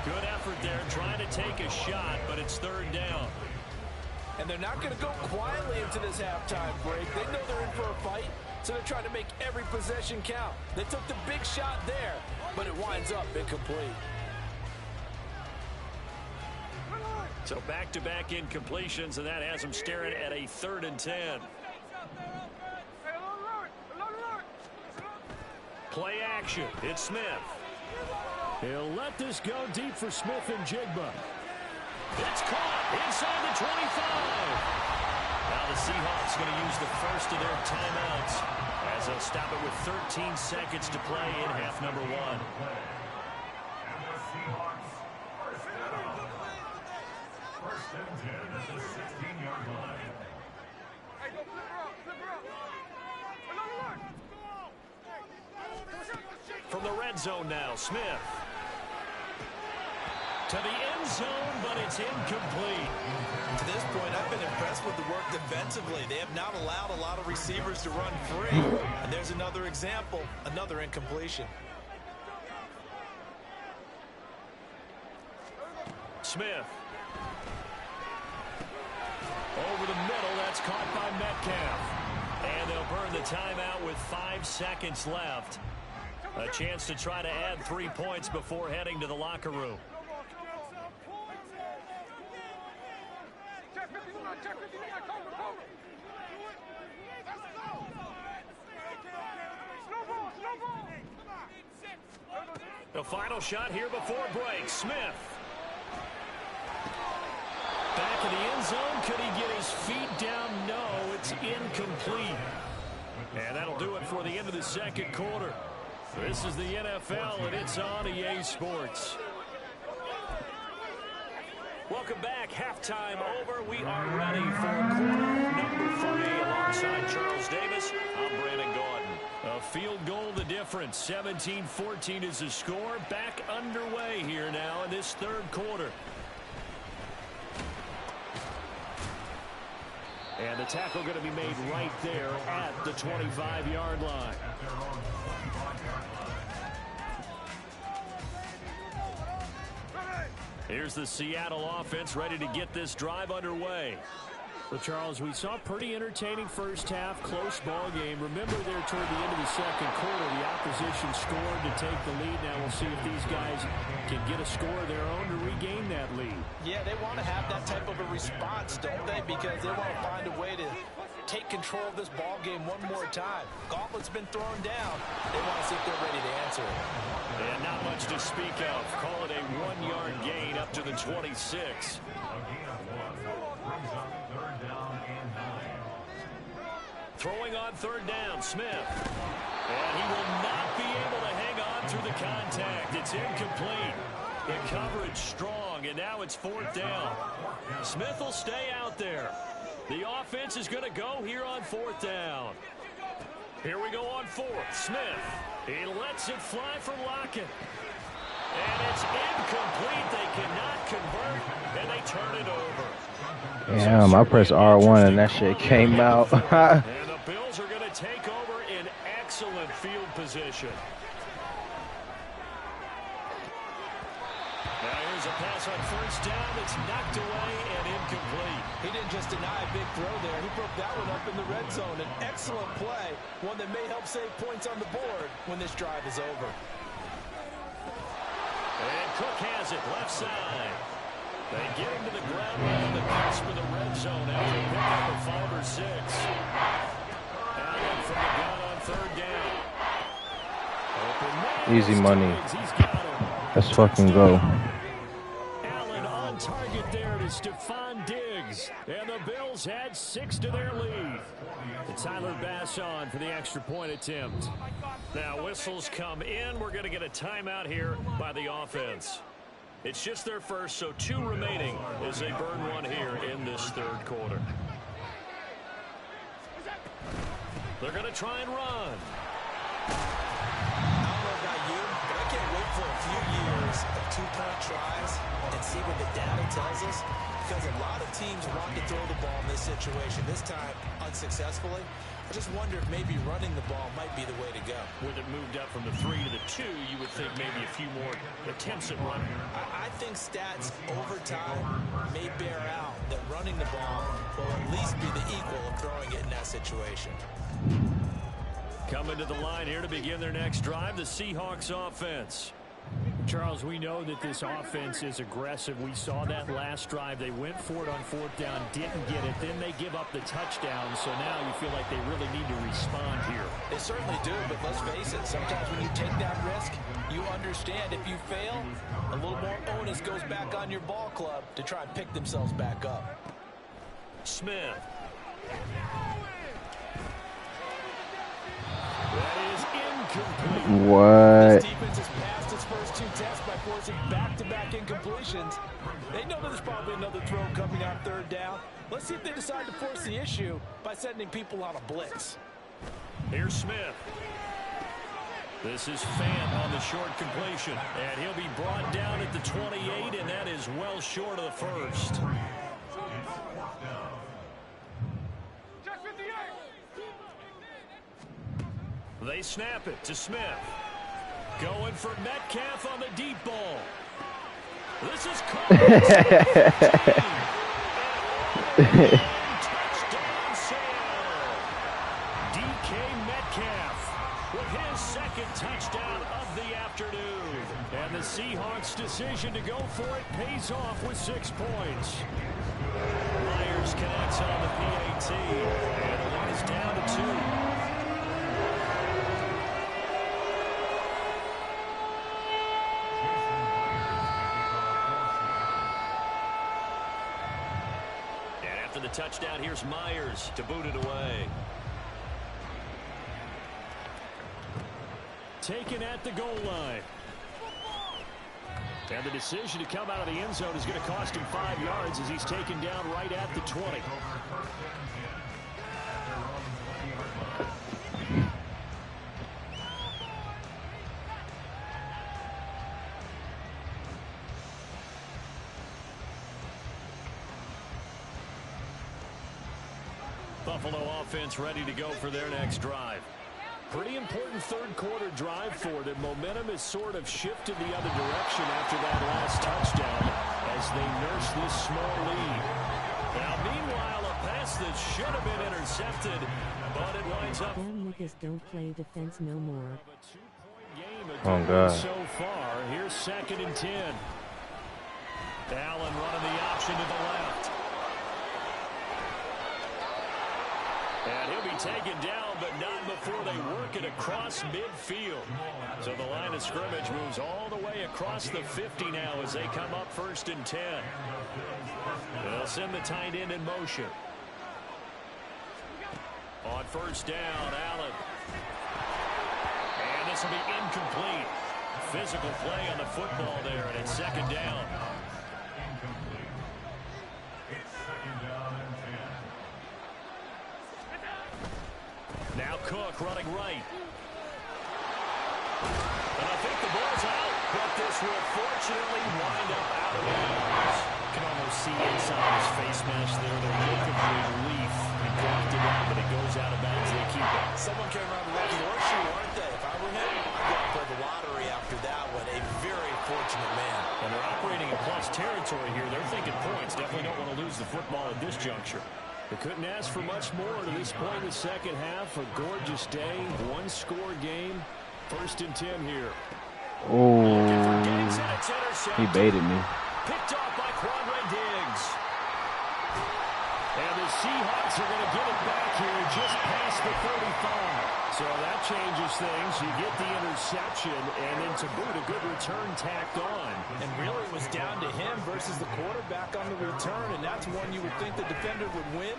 Good effort there, trying to take a shot, but it's 3rd down. And they're not going to go quietly into this halftime break. They know they're in for a fight, so they're trying to make every possession count. They took the big shot there, but it winds up incomplete. So back-to-back incompletions, and that has them staring at a 3rd and 10. Play action. It's Smith. He'll let this go deep for Smith and Jigba. It's caught inside the 25. Now the Seahawks going to use the first of their timeouts as they'll stop it with 13 seconds to play in half number 1. And the Seahawks first and 10 at the 16-yard line. From the red zone now, Smith. To the end zone, but it's incomplete. To this point, I've been impressed with the work defensively. They have not allowed a lot of receivers to run free. And there's another example, another incompletion. Smith. Over the middle, that's caught by Metcalf. And they'll burn the timeout with 5 seconds left. A chance to try to add 3 points before heading to the locker room. The final shot here before break. Smith. Back in the end zone. Could he get his feet down? No, it's incomplete. And that'll do it for the end of the 2nd quarter. This is the NFL, and it's on EA Sports. Welcome back. Halftime over. We are ready for quarter number 3 alongside Charles Davis. I'm Brandon Gaudin. A field goal the difference. 17-14 is the score. Back underway here now in this 3rd quarter. And the tackle going to be made right there at the 25-yard line. Here's the Seattle offense ready to get this drive underway. Well, Charles, we saw a pretty entertaining first half, close ball game. Remember there toward the end of the 2nd quarter, the opposition scored to take the lead. Now we'll see if these guys can get a score of their own to regain that lead. Yeah, they want to have that type of a response, don't they? Because they want to find a way to take control of this ball game one more time. Gauntlet's been thrown down. They want to see if they're ready to answer it. And not much to speak of. Call it a 1-yard gain up to the 26. Throwing on 3rd down, Smith. And he will not be able to hang on through the contact. It's incomplete. The coverage strong, and now it's 4th down. Smith will stay out there. The offense is going to go here on 4th down. Here we go on 4th. Smith. He lets it fly from Lockett. And it's incomplete. They cannot convert, and they turn it over. Damn, I pressed R1 and that shit came out. And the Bills are going to take over in excellent field position. Now here's a pass on 1st down. It's knocked away and incomplete. He didn't just deny a big throw there. He broke that one up in the red zone. An excellent play, one that may help save points on the board when this drive is over. And Cook has it left side. They get him to the ground right on the cusp of the red zone after a pickup of 5 or 6. Allen from the gun on 3rd down. Easy money. Let's fucking go. Allen on target there to Stephon Diggs. And the Bills had 6 to their lead. And Tyler Bass on for the extra point attempt. Now whistles come in. We're going to get a timeout here by the offense. It's just their first, so 2 remaining as they burn one here in this 3rd quarter. They're going to try and run. I don't know about you, but I can't wait for a few years of two-point tries and see what the data tells us, because a lot of teams want to throw the ball in this situation, this time unsuccessfully. I just wonder if maybe running the ball might be the way to go. With it moved up from the 3 to the 2, you would think maybe a few more attempts at running. I think stats over time may bear out that running the ball will at least be the equal of throwing it in that situation. Coming to the line here to begin their next drive, the Seahawks offense. Charles, we know that this offense is aggressive. We saw that last drive. They went for it on 4th down, didn't get it. Then they give up the touchdown. So now you feel like they really need to respond here. They certainly do, but let's face it, sometimes when you take that risk, you understand if you fail, a little more onus goes back on your ball club to try and pick themselves back up. Smith. That is incomplete. What? This defense has passed its first 2 tests by forcing back-to-back incompletions. They know there's probably another throw coming on 3rd down. Let's see if they decide to force the issue by sending people on a blitz. Here's Smith. This is Fant on the short completion, and he'll be brought down at the 28, and that is well short of the first. They snap it to Smith. Going for Metcalf on the deep ball. This is touchdown sale. DK Metcalf with his 2nd touchdown of the afternoon. And the Seahawks' decision to go for it pays off with 6 points. Myers connects on the PAT. And the lead is down to 2. The touchdown, here's Myers to boot it away. Taken at the goal line. And the decision to come out of the end zone is going to cost him 5 yards as he's taken down right at the 20. Buffalo offense ready to go for their next drive. Pretty important 3rd quarter drive for them. Momentum has sort of shifted the other direction after that last touchdown as they nurse this small lead. Now, meanwhile, a pass that should have been intercepted, but it winds up. Them niggas don't play defense no more. Oh, God. So far, here's 2nd and 10. Allen running the option to the left. And he'll be taken down, but not before they work it across midfield. So the line of scrimmage moves all the way across the 50 now as they come up 1st and 10. They'll send the tight end in motion. On 1st down, Allen. And this will be incomplete. Physical play on the football there, and it's 2nd down. Now Cook running right. And I think the ball's out, but this will fortunately wind up out of bounds. You can almost see inside his face mask there the look of relief. He dropped it out, but it goes out of bounds. They keep it. Someone came around the lucky horseshoe, aren't they? If I were him, I'd go and play the lottery after that one. A very fortunate man. And they're operating in plus territory here. They're thinking points. Definitely don't want to lose the football at this juncture. They couldn't ask for much more to this point in the 2nd half. A gorgeous day, 1-score game. 1st and 10 here. Oh, he baited me. Picked off by Quandre Diggs. And the Seahawks are going to get it back here just past the 35. So that changes things. You get the interception, and then to boot, a good return tacked on. And really it was down to him versus the quarterback on the return, and that's one you would think the defender would win.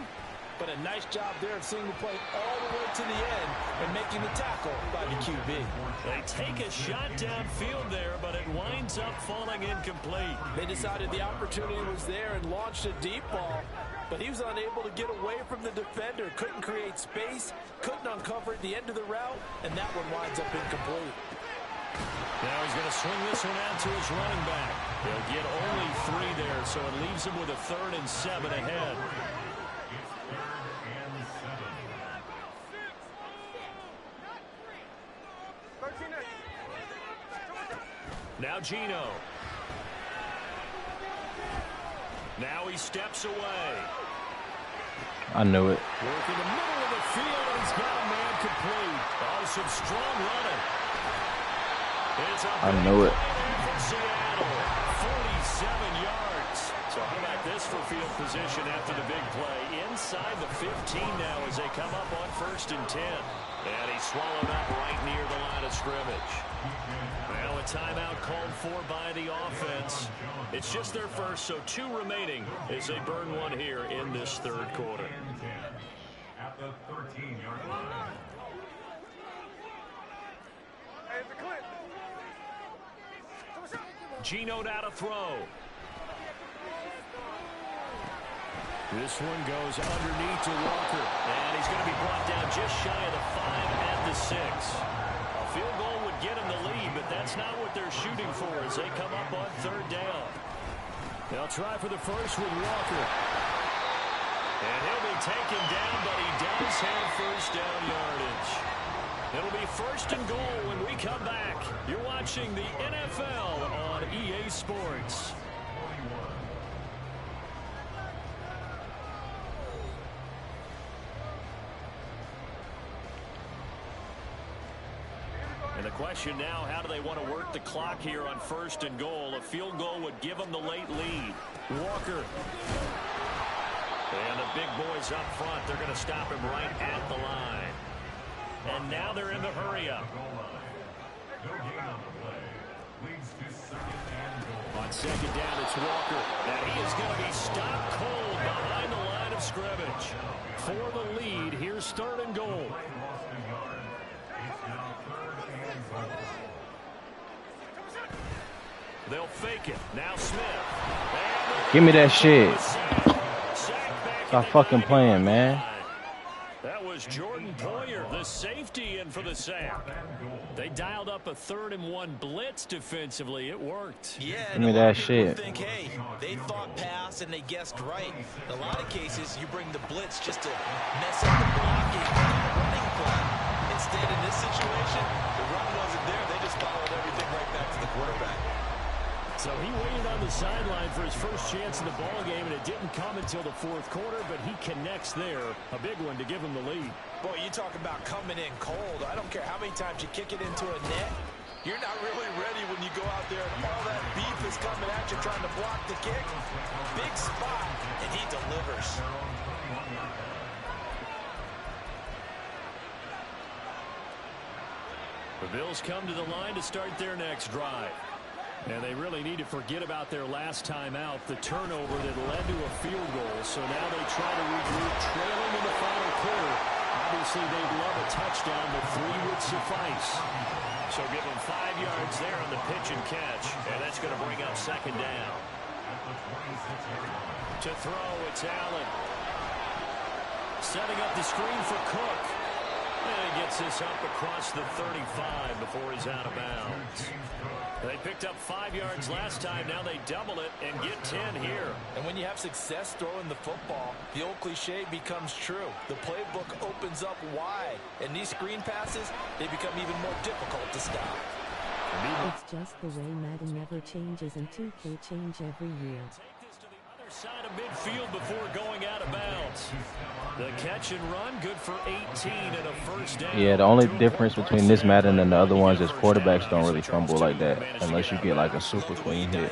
But a nice job there of seeing the play all the way to the end and making the tackle by the QB. They take a shot downfield there, but it winds up falling incomplete. They decided the opportunity was there and launched a deep ball, but he was unable to get away from the defender. Couldn't create space, couldn't uncover at the end of the route, and that one winds up incomplete. Now he's going to swing this one out to his running back. He'll get only 3 there, so it leaves him with a 3rd and 7 ahead. Now Gino. Now he steps away. I knew it. Working the middle of the field, and he's got a man complete. Oh, some strong running. I knew it. From Seattle, 47 yards. So how about this for field position after the big play? Inside the 15 now as they come up on 1st and 10. And he swallowed up right near the line of scrimmage. Well, a timeout called for by the offense. It's just their first, so 2 remaining as they burn one here in this 3rd quarter. At the 13-yard line. Gino now to throw. This one goes underneath to Walker. And he's going to be brought down just shy of the 5 at the 6. A field goal would get him the lead, but that's not what they're shooting for as they come up on 3rd down. They'll try for the first with Walker. And he'll be taken down, but he does have 1st down yardage. It'll be 1st and goal when we come back. You're watching the NFL on EA Sports. And the question now, how do they want to work the clock here on 1st and goal? A field goal would give them the late lead. Walker. And the big boys up front, they're going to stop him right at the line. And now they're in the hurry-up. On 2nd down, it's Walker. And he is going to be stopped cold behind the line of scrimmage. For the lead, here's 3rd and goal. They'll fake it. Now Smith. Give me that shit. Stop fucking playing, man. That was Jordan Poyer, the safety, in for the sack. They dialed up a 3rd and 1 blitz defensively. It worked. Yeah, give me that shit. Think, hey, they thought pass and they guessed right. In a lot of cases, you bring the blitz just to mess up the blocking running plan. Instead, in this situation, the run wasn't there. They just followed everything right back to the quarterback. So he waited on the sideline for his first chance in the ball game, and it didn't come until the 4th quarter, but he connects there. A big one to give him the lead. Boy, you talk about coming in cold. I don't care how many times you kick it into a net. You're not really ready when you go out there and all that beef is coming at you trying to block the kick. Big spot, and he delivers. The Bills come to the line to start their next drive. And they really need to forget about their last time out, the turnover that led to a field goal. So now they try to regroup, trailing in the final quarter. Obviously, they'd love a touchdown, but 3 would suffice. So give them 5 yards there on the pitch and catch, and that's going to bring up 2nd down. To throw, it's Allen. Setting up the screen for Cook. And he gets this up across the 35 before he's out of bounds. They picked up 5 yards last time. Now they double it and get 10 here. And when you have success throwing the football, the old cliche becomes true. The playbook opens up wide. And these screen passes, they become even more difficult to stop. It's just the way Madden never changes and 2K change every year. Side of midfield before going out of bounds. The catch and run, good for 18 and a 1st down. Yeah, the only difference between this Madden and the other ones is quarterbacks don't really fumble like that unless you get like a super clean hit.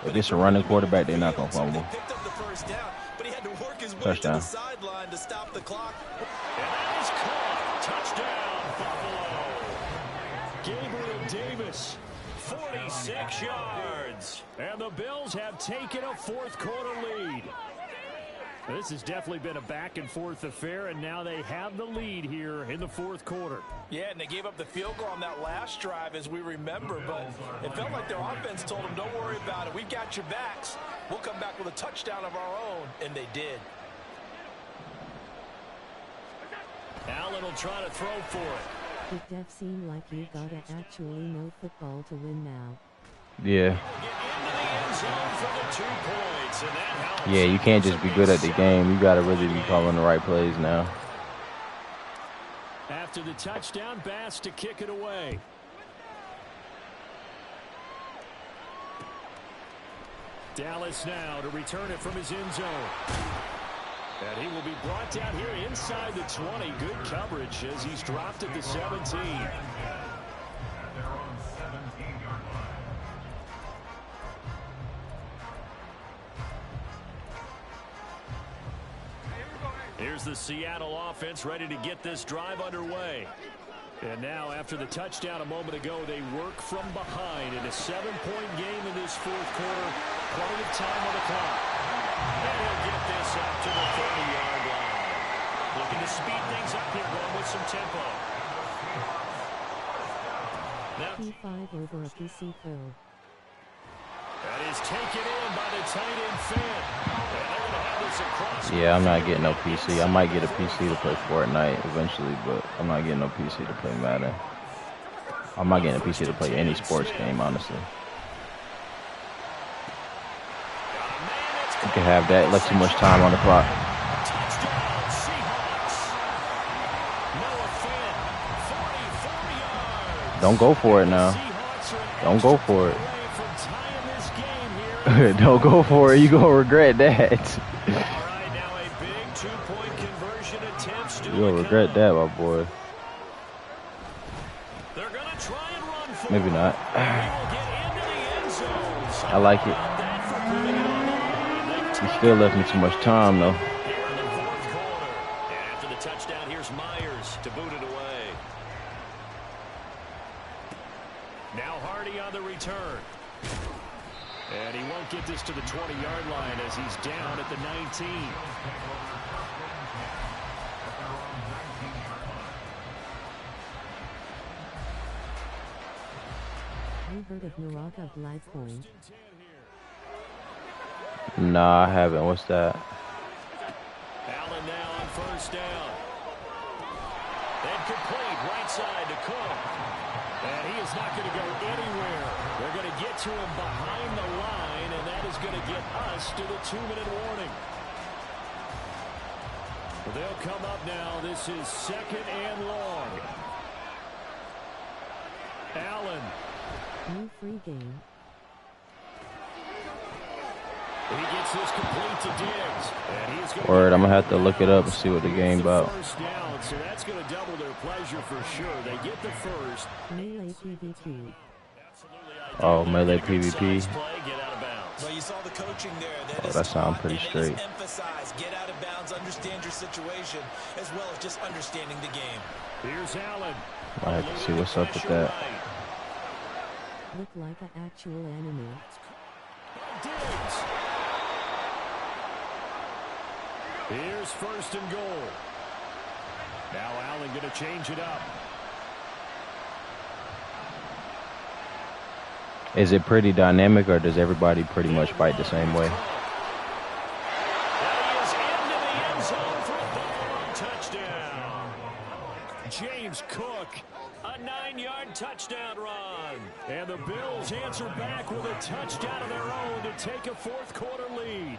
If it's a running quarterback, they're not gonna fumble. Touchdown. And that is caught. Touchdown, Buffalo. Gabriel Davis. 46 yards. And the Bills have taken a 4th quarter lead. This has definitely been a back-and-forth affair, and now they have the lead here in the fourth quarter. Yeah, and they gave up the field goal on that last drive, as we remember, but it felt like their offense told them, don't worry about it. We've got your backs. We'll come back with a touchdown of our own, and they did. Allen will try to throw for it. It def seem like you gotta actually know football to win now. Yeah. Yeah, you can't just be good at the game. You got to really be calling the right plays now. After the touchdown, Bass to kick it away. Dallas now to return it from his end zone. And he will be brought down here inside the 20. Good coverage as he's dropped at the 17. Here's the Seattle offense ready to get this drive underway. And now, after the touchdown a moment ago, they work from behind in a 7-point game in this fourth quarter. Plenty of time on the clock. And he'll get this up to the 30-yard line. Looking to speed things up here, going with some tempo. Now, P5 over a ps5. That is taken in by the tight end Finn. And they're going to have this across. Yeah, I'm not getting no PC. I might get a PC to play Fortnite eventually, but I'm not getting no PC to play Madden. I'm not getting a PC to play any sports game, honestly. You can have that. Left too much time on the clock. Touchdown, Seahawks. Noah Finn, 44 yards. Don't go for it now. Don't go for it. Don't go for it. You're going to regret that. All right, now a big two-point conversion attempt. You're going to regret that, my boy. They're going to try and run for Maybe not. I like it. He still left me too much time, though. Here in the fourth quarter. And after the touchdown, here's Myers to boot it away. Now Hardy on the return. And he won't get this to the 20-yard line as he's down at the 19. You heard of Naraka Live Point? Nah, I haven't. What's that? Allen now on first down. And complete right side to Cook. And he is not going to go anywhere. They're going to get to him behind the line, and that is going to get us to the 2-minute warning. Well, they'll come up now. This is second and long. Allen. New free game. He gets this complete to Diggs. And he's going Word, I'm going to have to look it up and see what the game about. First down, so that's going to double their pleasure for sure. They get the first. Melee PvP. Oh, melee PvP. But you saw the coaching there. Oh, that sounds pretty straight. Emphasize, get out of bounds, understand your situation, as well as just understanding the game. Here's Allen. I have to see what's up with that. Look like an actual enemy. Diggs. Here's first and goal. Now Allen going to change it up. Is it pretty dynamic, or does everybody pretty much fight the same way? Touchdown. James Cook, a 9-yard touchdown run. And the Bills answer back with a touchdown of their own to take a fourth quarter lead.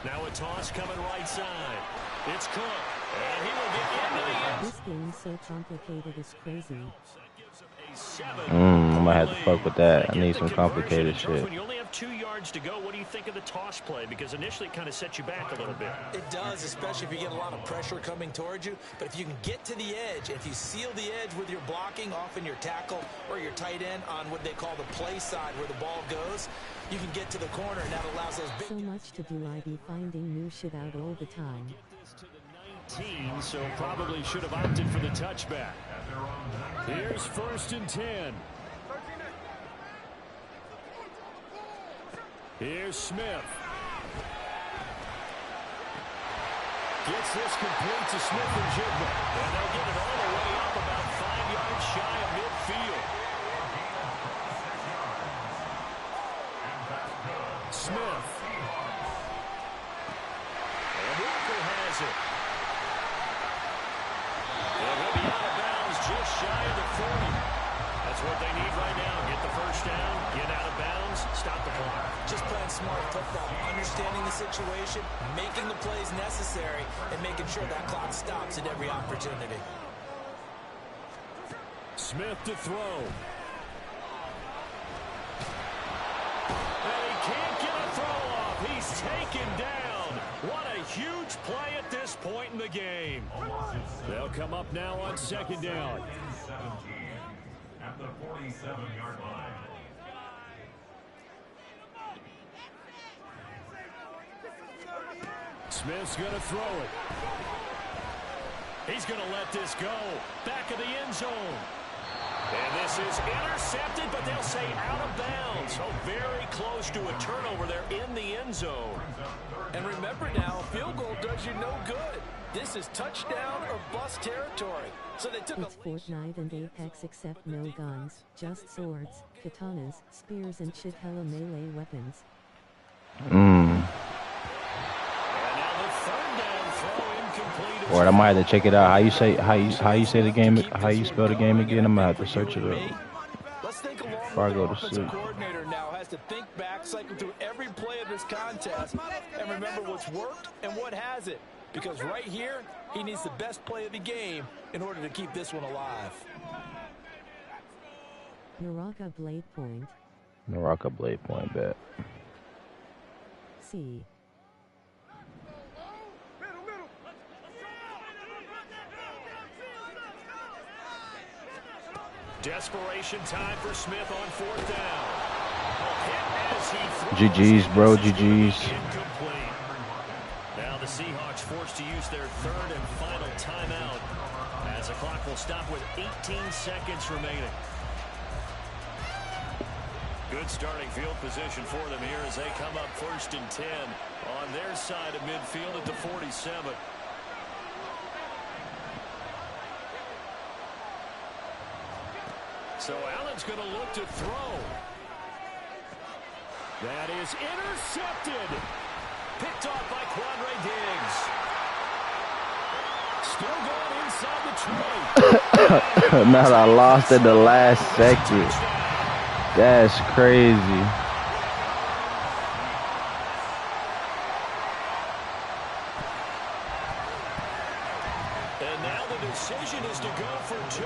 Now a toss coming right side. It's Cook. And he will get into the end. This game's so complicated, it's crazy. I might have to fuck with that. I need some complicated shit. When you only have 2 yards to go, what do you think of the toss play? Because initially it kind of sets you back a little bit. It does, especially if you get a lot of pressure coming towards you. But if you can get to the edge, if you seal the edge with your blocking, often your tackle or your tight end on what they call the play side where the ball goes, you can get to the corner, and that allows those big... So much to do, I be finding new shit out all the time. So probably should have opted for the touchback. Here's first and 10. Here's Smith. Gets this complete to Smith and Jigba. And they'll get it all the way up about 5 yards shy of midfield. Smith. And Walker has it. And he'll be out of bounds just shy of the 40. That's what they need right now. Get the first down, get out of bounds, stop the clock. Just playing smart football, understanding the situation, making the plays necessary, and making sure that clock stops at every opportunity. Smith to throw. And he can't get a throw off. He's taken down. What a huge play at this point in the game. They'll come up now on second down. At the 47-yard line. Smith's going to throw it. He's going to let this go. Back of the end zone. And this is intercepted, but they'll say out of bounds. So very close to a turnover there in the end zone. And remember now, field goal does you no good. This is touchdown or bust territory. So they took It's Fortnite and Apex except no guns, just swords, katanas, spears and shit hella melee weapons. Or I might have to check it out. How you say the game? How you spell the game again? I'm gonna have to search it up before I go to sleep. Coordinator now has to think back, cycle through every play of this contest, and remember what's worked and what hasn't. Because right here, he needs the best play of the game in order to keep this one alive. Naraka Blade Point. Naraka Blade Point, bet. C. Desperation time for Smith on fourth down. GG's, bro, GG's. Incomplete. Now the Seahawks forced to use their third and final timeout as the clock will stop with 18 seconds remaining. Good starting field position for them here as they come up 1st and 10 on their side of midfield at the 47. So Allen's going to look to throw. That is intercepted. Picked off by Quandre Diggs. Still going inside the 20. Man, I lost in the last second. That's crazy. And now the decision is to go for two.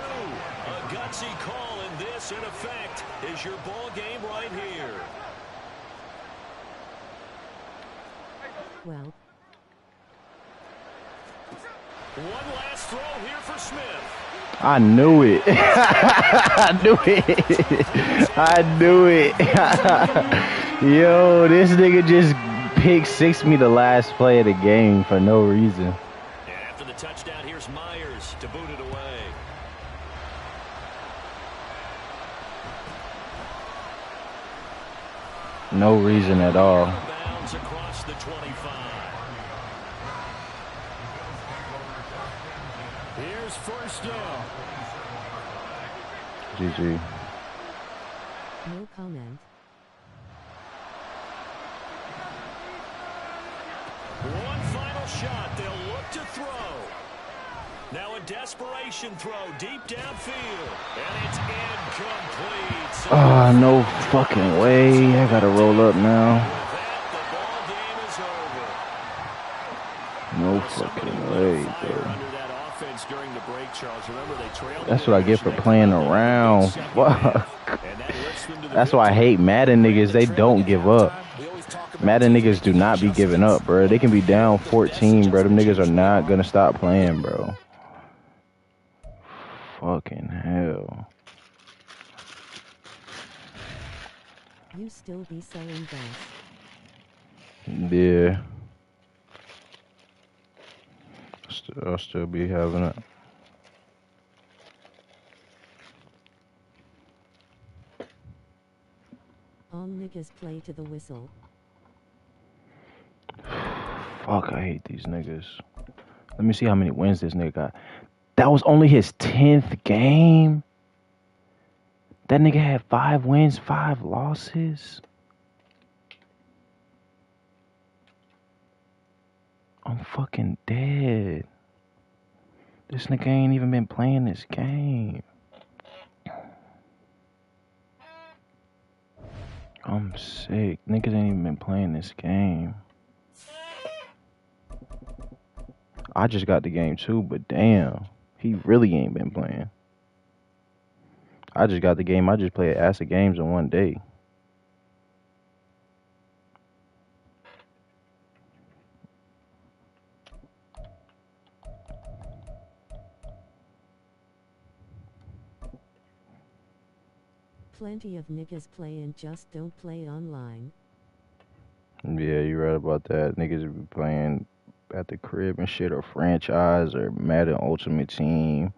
A gutsy call, and this, in effect, is your ball game right here. Well. One last throw here for Smith. I knew it. I knew it. I knew it. Yo, this nigga just pick six me the last play of the game for no reason. And after the touchdown, here's Myers to boot it away. No reason at all. Bounds across the 25. Here's first down. GG. No comment. One final shot. They'll look to throw. Now a desperation throw deep downfield. And it's incomplete. So No fucking way. I gotta roll up now. the ball game is over. No fucking way, bro. During the break, Charles. Remember, they trailed. That's what I get for playing around. Fuck. That's why I hate Madden niggas. They don't give up. Madden niggas do not be giving up, bro. They can be down 14, bro. Them niggas are not gonna stop playing, bro. Fucking hell. You still be selling gas. Yeah. I'll still be having it. All niggas play to the whistle. Fuck, I hate these niggas. Let me see how many wins this nigga got. That was only his 10th game. That nigga had 5 wins, 5 losses. I'm fucking dead. This nigga ain't even been playing this game. I'm sick. Niggas ain't even been playing this game. I just got the game too, but damn. He really ain't been playing. I just got the game. I just played acid games in one day. Plenty of niggas play and just don't play online. Yeah, you're right about that. Niggas be playing at the crib and shit, or franchise, or Madden Ultimate Team.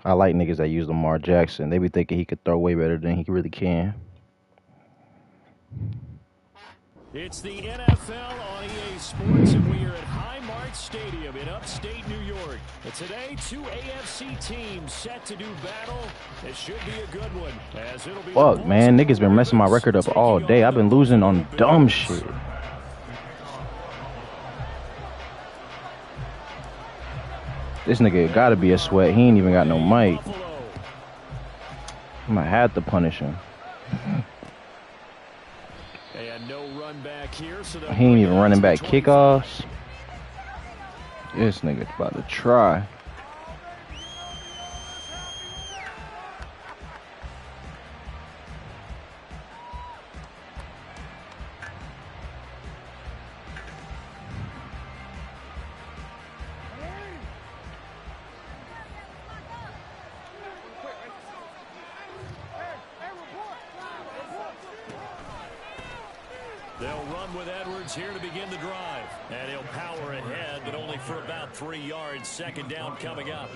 I like niggas that use Lamar Jackson. They be thinking he could throw way better than he really can. It's the NFL on EA Sports, and we are at Highmark Stadium in upstate New York. And today, 2 AFC teams set to do battle. It should be a good one, as it'll be. Fuck, man. Niggas been messing my record up all day. I've been losing on dumb shit. This nigga gotta be a sweat. He ain't even got no mic. I'm gonna have to punish him. And no run back here, so he ain't even running back kickoffs. This nigga's about to try. They'll run with Edwards here to begin the drive. And he'll power ahead, but only for about 3 yards. Second down coming up.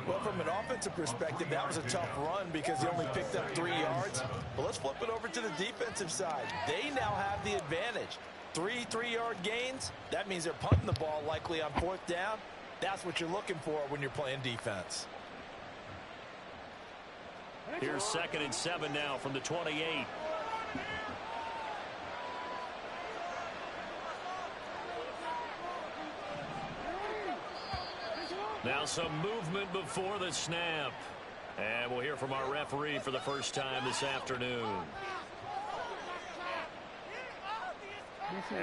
Well, from an offensive perspective, that was a tough run because he only picked up 3 yards. But let's flip it over to the defensive side. They now have the advantage. 3 3-yard gains. That means they're punting the ball likely on 4th down. That's what you're looking for when you're playing defense. Here's 2nd and 7 now from the 28. Now some movement before the snap. And we'll hear from our referee for the first time this afternoon.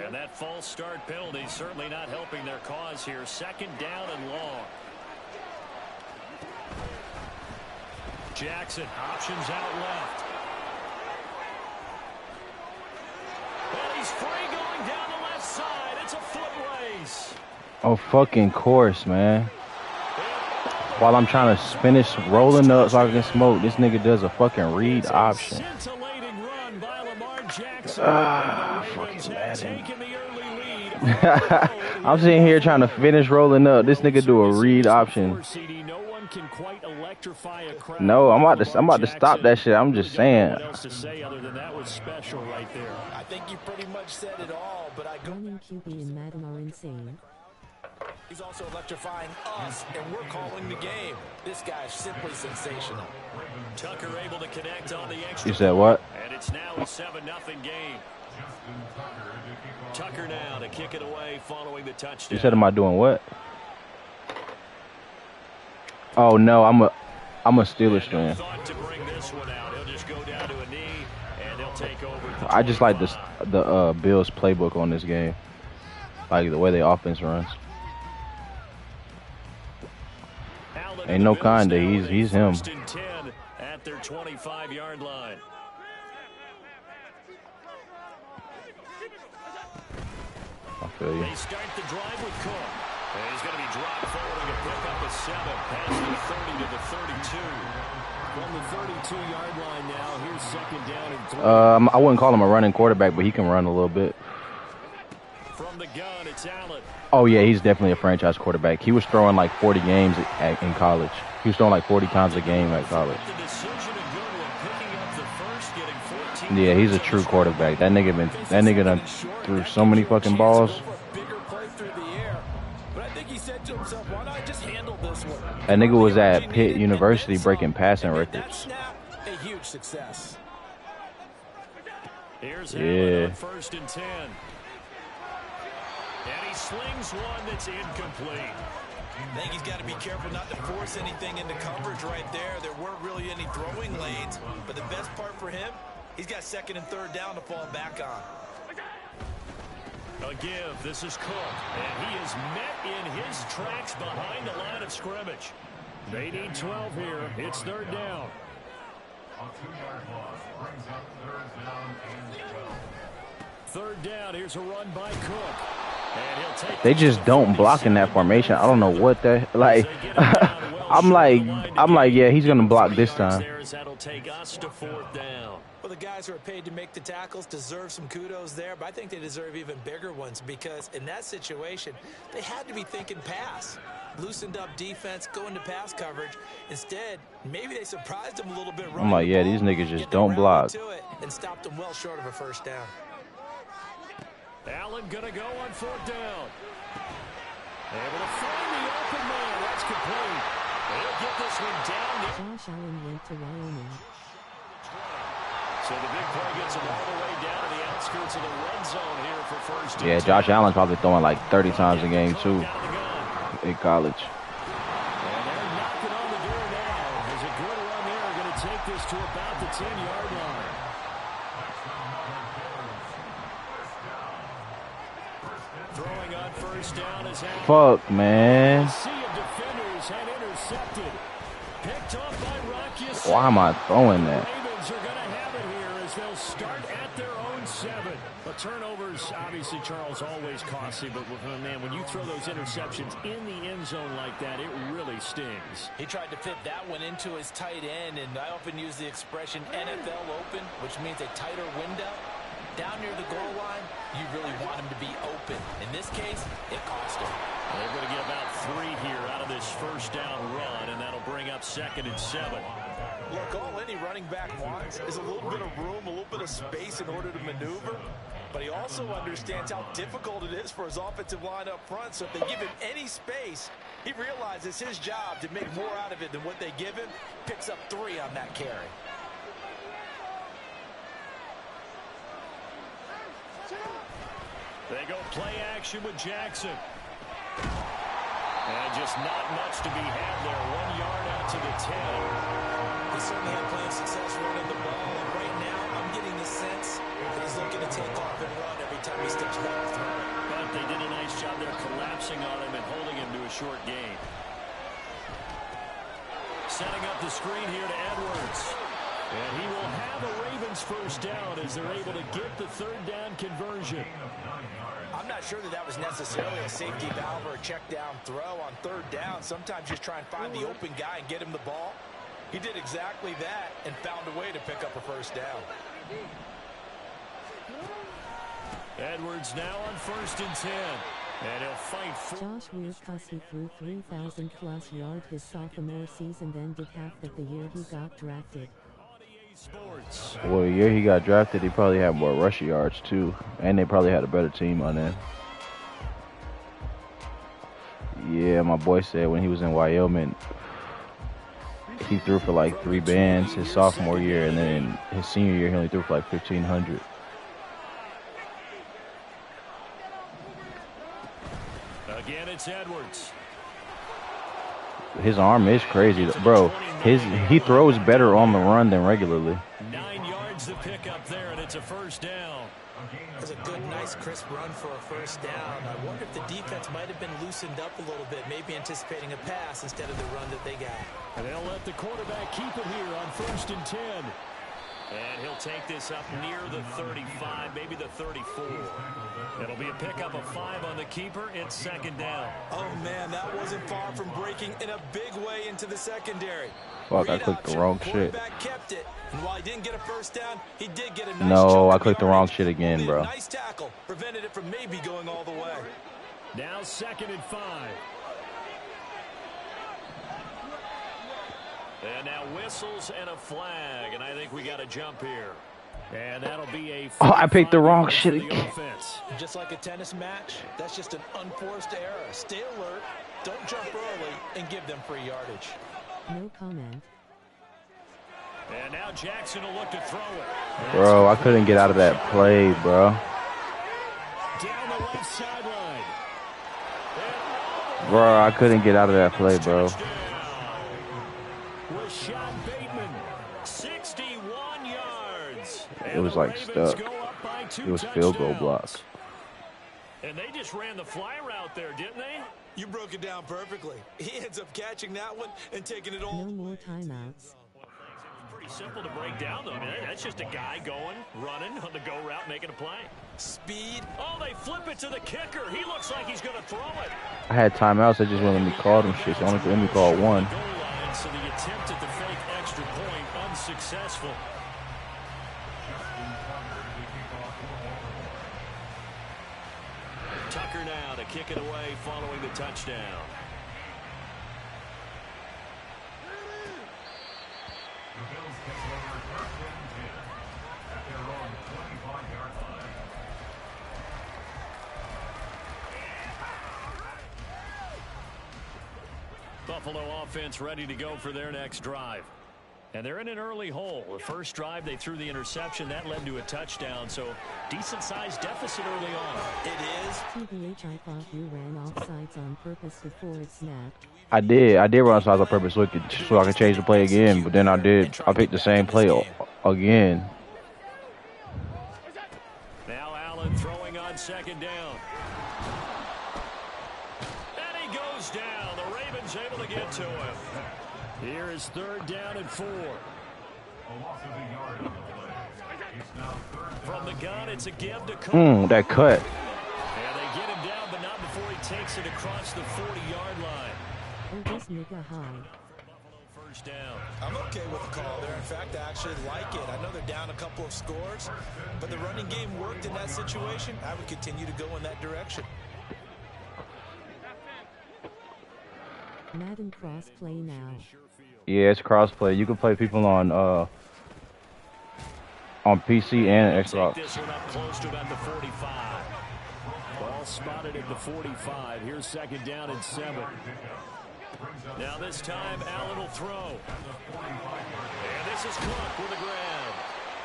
And that false start penalty certainly not helping their cause here. 2nd down and long. Jackson options out left. And he's free going down the left side. It's a foot race. Oh, fucking course, man. While I'm trying to finish rolling up so I can smoke, this nigga does a fucking read option. Fucking Madden. I'm sitting here trying to finish rolling up. This nigga do a read option. No, I'm about to stop that shit. I'm just saying. I think you pretty much said it all, but Running QB and Madden are insane. He's also electrifying us, and we're calling the game. This guy's simply sensational. Tucker able to connect on the extra. You said what? And it's now a 7-0 game. Tucker now to kick it away following the touchdown. You said, am I doing what? Oh no, I'm a Steelers fan. To bring this one out. He'll just go down to a knee, and they'll take over. I just like the Bills playbook on this game, like the way their offense runs. Ain't no kinda. He's him. At their 25-yard line. I feel you. They start the drive with Cook. And he's going to be dropped forward and pick up a 7 past the 30 to the 32. From the 32-yard line now, here's 2nd down and 3. I wouldn't call him a running quarterback, but he can run a little bit. From the gun, it's Allen. Oh yeah, he's definitely a franchise quarterback. He was throwing like 40 games in college. He was throwing like 40 times a game at college. The decision, a good one, picking Yeah, he's a true quarterback. That nigga done threw so many fucking balls. That nigga was at Pitt University breaking passing records. A huge success. Here's Yeah. first and 10. And he slings one that's incomplete. I think he's got to be careful not to force anything into coverage right there. There weren't really any throwing lanes, but the best part for him, he's got second and third down to fall back on. A give. This is Cook, and he is met in his tracks behind the line of scrimmage. They need 12 here. It's third down. A 2-yard loss brings up third down and 12. Third down. Here's a run by Cook. And he'll take They just don't block in that formation. I don't know what that like. I'm like, yeah, he's gonna block this time. That'll take us to fourth down. Well, the guys who are paid to make the tackles deserve some kudos there, but I think they deserve even bigger ones because in that situation, they had to be thinking pass. Loosened up defense, going to pass coverage. Instead, maybe they surprised them a little bit. I'm like, yeah, these niggas just don't block. And stopped them well short of a first down. Allen gonna go on fourth down. Able to find the open man. That's complete. He'll get this one down. Josh Allen went to Wyoming. So the big play gets him all the way down to the outskirts of the red zone here for first down. Yeah, Josh Allen's probably throwing like 30 times a game too in college. And they're knocking on the door now. There's a good run there. Going to take this to about the 10-yard line. Throwing on first down is Allen. Fuck, man. A sea of defenders had intercepted. Picked off by Rocky. Why am I throwing that? Ravens are going to have it here as they'll start at their own 7. But turnovers, obviously, Charles, always costly. But man, when you throw those interceptions in the end zone like that, it really stings. He tried to fit that one into his tight end, and I often use the expression NFL open, which means a tighter window. Down near the goal line, you really want him to be open. In this case, it cost him. They're going to get about 3 here out of this first down run, and that'll bring up second and 7. Look, all any running back wants is a little bit of room, a little bit of space in order to maneuver. But he also understands how difficult it is for his offensive line up front. So if they give him any space, he realizes his job to make more out of it than what they give him. Picks up 3 on that carry. They go play action with Jackson. And just not much to be had there. 1 yard out to the 10. He certainly had plenty of success running the ball. And right now, I'm getting the sense that he's looking to take off and run every time he steps back through. But they did a nice job there collapsing on him and holding him to a short gain. Setting up the screen here to Edwards. And he will have a Ravens first down as they're able to get the third down conversion. I'm not sure that was necessarily a safety valve or a check down throw on third down. Sometimes just try and find the open guy and get him the ball. He did exactly that and found a way to pick up a first down. Edwards now on first and 10. And he'll fight for Josh Wierkowski threw 3,000-plus yards his sophomore season, then did half that the year he got drafted. Sports. Well, the year he got drafted, he probably had more rushing yards too, and they probably had a better team on there. Yeah, my boy said when he was in Wyoming, he threw for like 3 bands his sophomore year, and then his senior year he only threw for like 1,500. Again, it's Edwards. His arm is crazy, bro. He throws better on the run than regularly. 9 yards to pick up there, and it's a first down. That's a good, nice, crisp run for a first down. I wonder if the defense might have been loosened up a little bit, maybe anticipating a pass instead of the run that they got. And they'll let the quarterback keep it here on first and 10. And he'll take this up near the 35, maybe the 34. It'll be a pickup of 5 on the keeper. It's second down. Oh, man, that wasn't far from breaking in a big way into the secondary. Fuck, I clicked the wrong shit. Kept it. And while he didn't get a first down, he did get a nice No, I clicked the wrong shit again, bro. Nice tackle. Prevented it from maybe going all the way. Now second and 5. And now whistles and a flag, and I think we got a jump here. And that'll be a Oh, I picked the wrong shit again. Just like a tennis match, that's just an unforced error. Stay alert, don't jump early, and give them free yardage. No comment. And now Jackson will look to throw it. Bro, I couldn't get out of that play, bro. Down the left sideline. Bro, I couldn't get out of that play, bro. Rashad Bateman, 61 yards. It was like stuck. It was field goal blocked. And they just ran the fly route there, didn't they? You broke it down perfectly. He ends up catching that one and taking it all. No more timeouts. Pretty simple to break down, though. I mean, that's just a guy going, running on the go route, making a play. Speed. Oh, they flip it to the kicker. He looks like he's going to throw it. I had timeouts. They just wouldn't let me call them shit. So only let me call one. So the attempt at the fake extra point unsuccessful. Tucker now to kick it away following the touchdown. The Bills take over first and 10 at their own 25-yard line. Buffalo offense ready to go for their next drive. And they're in an early hole. The first drive, they threw the interception. That led to a touchdown. So, decent-sized deficit early on. It is. TBH, I thought you ran offsides on purpose before it snapped. I did run offsides on purpose so I could change the play again. But then I picked the same play again. Now Allen throwing on second down. And he goes down. The Ravens able to get to him. Here is third down and 4. A loss of a yard on the play. It's now third down. From the gun, it's a give to Cook. That cut. And they get him down, but not before he takes it across the 40-yard line. Oh, this nigga high. First down. I'm okay with the call there. In fact, I actually like it. I know they're down a couple of scores, but the running game worked in that situation. I would continue to go in that direction. Madden cross play now. Yeah, it's crossplay. You can play people on PC and Xbox. Take this one up close to about the 45. Ball spotted at the 45. Here's second down and 7. Now this time, Allen will throw. And this is Cook with the grab.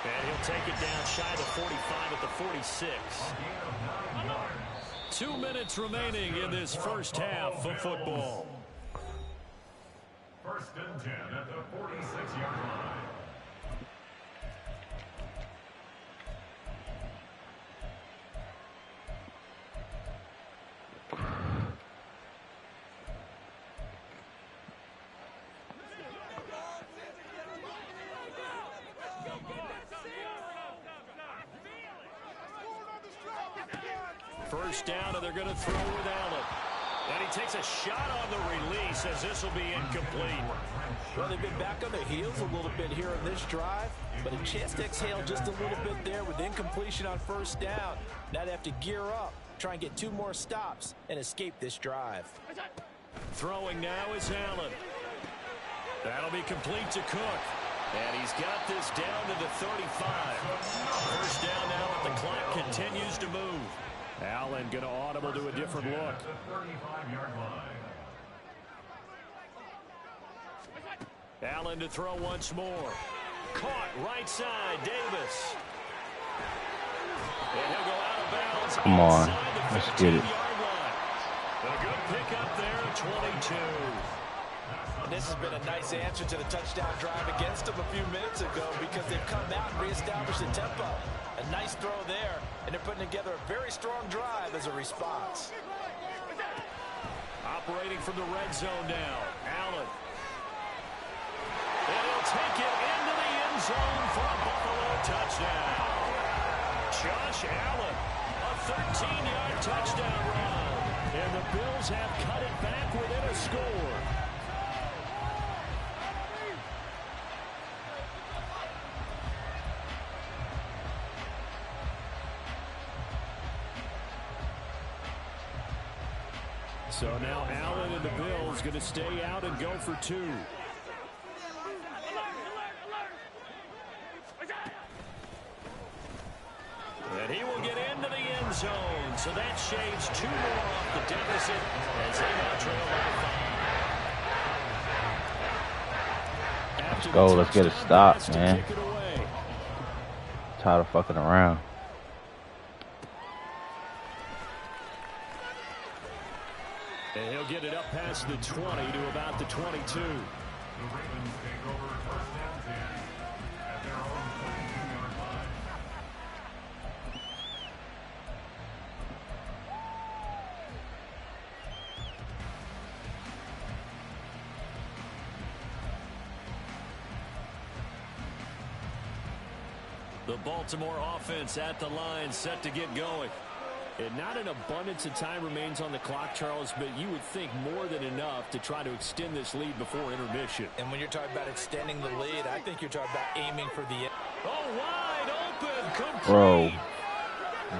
And he'll take it down shy of the 45 at the 46. 2 minutes remaining in this first half of football. First and 10 at the 46-yard line. First down, and they're going to throw with Allen. And he takes a shot on the release as this will be incomplete. Well, they've been back on their heels a little bit here on this drive, but a chance to exhale just a little bit there with incompletion on first down. Now they have to gear up, try and get 2 more stops, and escape this drive. Throwing now is Allen. That'll be complete to Cook. And he's got this down to the 35. First down now, but the clock continues to move. Allen going to audible to a different look. The 35-yard line. Allen to throw once more. Caught right side, Davis. And he'll go out of bounds. Come on, let's get it. A good pickup there at 22. And this has been a nice answer to the touchdown drive against them a few minutes ago because they've come out and reestablished the tempo. A nice throw there, and they're putting together a very strong drive as a response. Operating from the red zone now, Allen. And he'll take it into the end zone for a Buffalo touchdown. Josh Allen, a 13-yard touchdown run. And the Bills have cut it back within a score. So now Allen and the Bills going to stay out and go for 2. 2 more off the deficit as they now trail by 5. Let's go. Let's get a stop, man. Tired of fucking around. And he'll get it up past the 20 to about the 22. The Ravens take over first down 10 at their own 22-yard line. The Baltimore offense at the line, set to get going. And not an abundance of time remains on the clock, Charles, but you would think more than enough to try to extend this lead before intermission. And when you're talking about extending the lead, I think you're talking about aiming for the end. Oh, wide open, complete. Bro,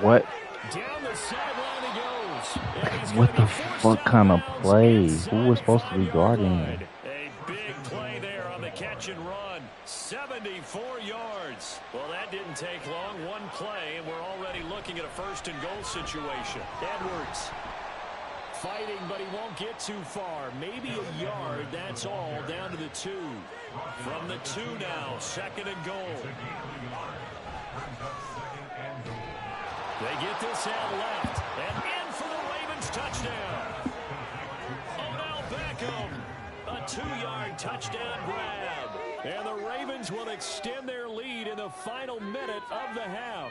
what? Down the sideline he goes. And he's What gonna the be forced fuck out kind of of bounds play? inside Who was supposed to be the 5-yard guarding line. him? A big play there on the catch and run. 74 yards. Well, that didn't take long. One play, and we're already looking at a first-and-goal situation. Edwards fighting, but he won't get too far. Maybe a yard, that's all, down to the 2. From the 2 now, second and goal. They get this out left, and in for the Ravens touchdown. Odell Beckham, a 2-yard touchdown grab. And the Ravens will extend their lead in the final minute of the half.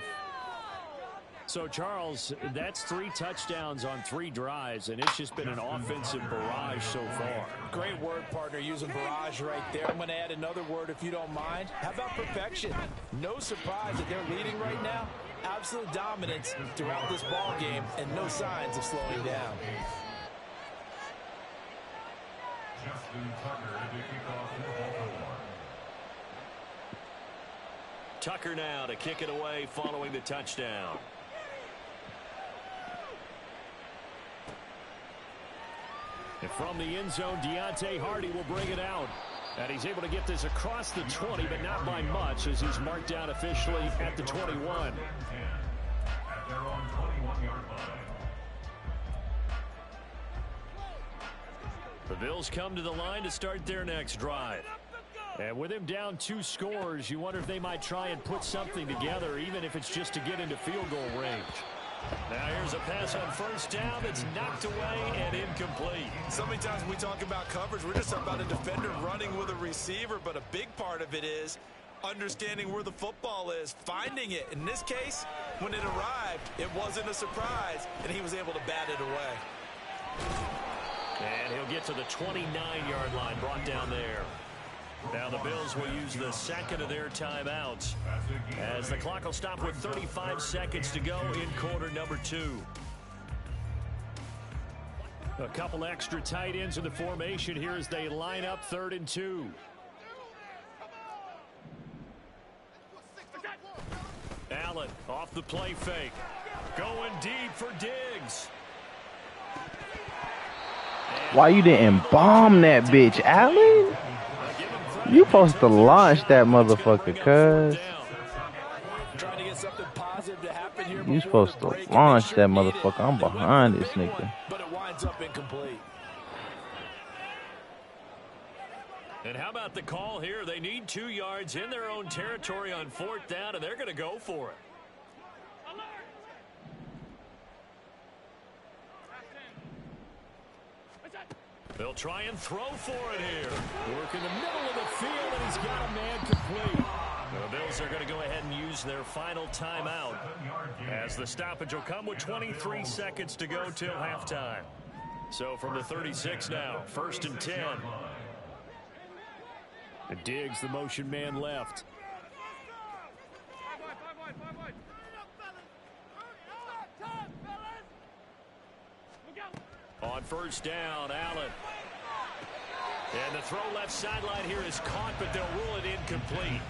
So, Charles, that's 3 touchdowns on 3 drives, and it's just been an offensive barrage so far. Great word, partner, using barrage right there. I'm going to add another word if you don't mind. How about perfection? No surprise that they're leading right now. Absolute dominance throughout this ball game and no signs of slowing down. Justin Tucker to kick off for Baltimore. Tucker now to kick it away following the touchdown. And from the end zone, Deontay Hardy will bring it out. And he's able to get this across the 20, but not by much, as he's marked down officially at the 21. At their own 21-yard line. The Bills come to the line to start their next drive. And with him down 2 scores, you wonder if they might try and put something together, even if it's just to get into field goal range. Now here's a pass on first down that's knocked away and incomplete. So many times when we talk about coverage, we're just talking about a defender running with a receiver, but a big part of it is understanding where the football is, finding it. In this case, when it arrived, it wasn't a surprise, and he was able to bat it away. And he'll get to the 29-yard line, brought down there. Now the Bills will use the second of their timeouts as the clock will stop with 35 seconds to go in quarter number 2. A couple extra tight ends in the formation here as they line up 3rd and 2. Allen off the play fake. Going deep for Diggs. Why you didn't bomb that bitch, Allen? You supposed to launch that motherfucker, cuz. Trying to get something positive to happen here. You supposed to launch that motherfucker. I'm behind this nigga. But it winds up incomplete. And how about the call here? They need 2 yards in their own territory on 4th down, and they're going to go for it. They'll try and throw for it here. Work in the middle of the field, and he's got a man complete. The Bills are going to go ahead and use their final timeout as the stoppage will come with 23 seconds to go till halftime. So from the 36 now, 1st and 10. And Diggs, the motion man left. On 1st down, Allen. And the throw left sideline here is caught, but they'll rule it incomplete.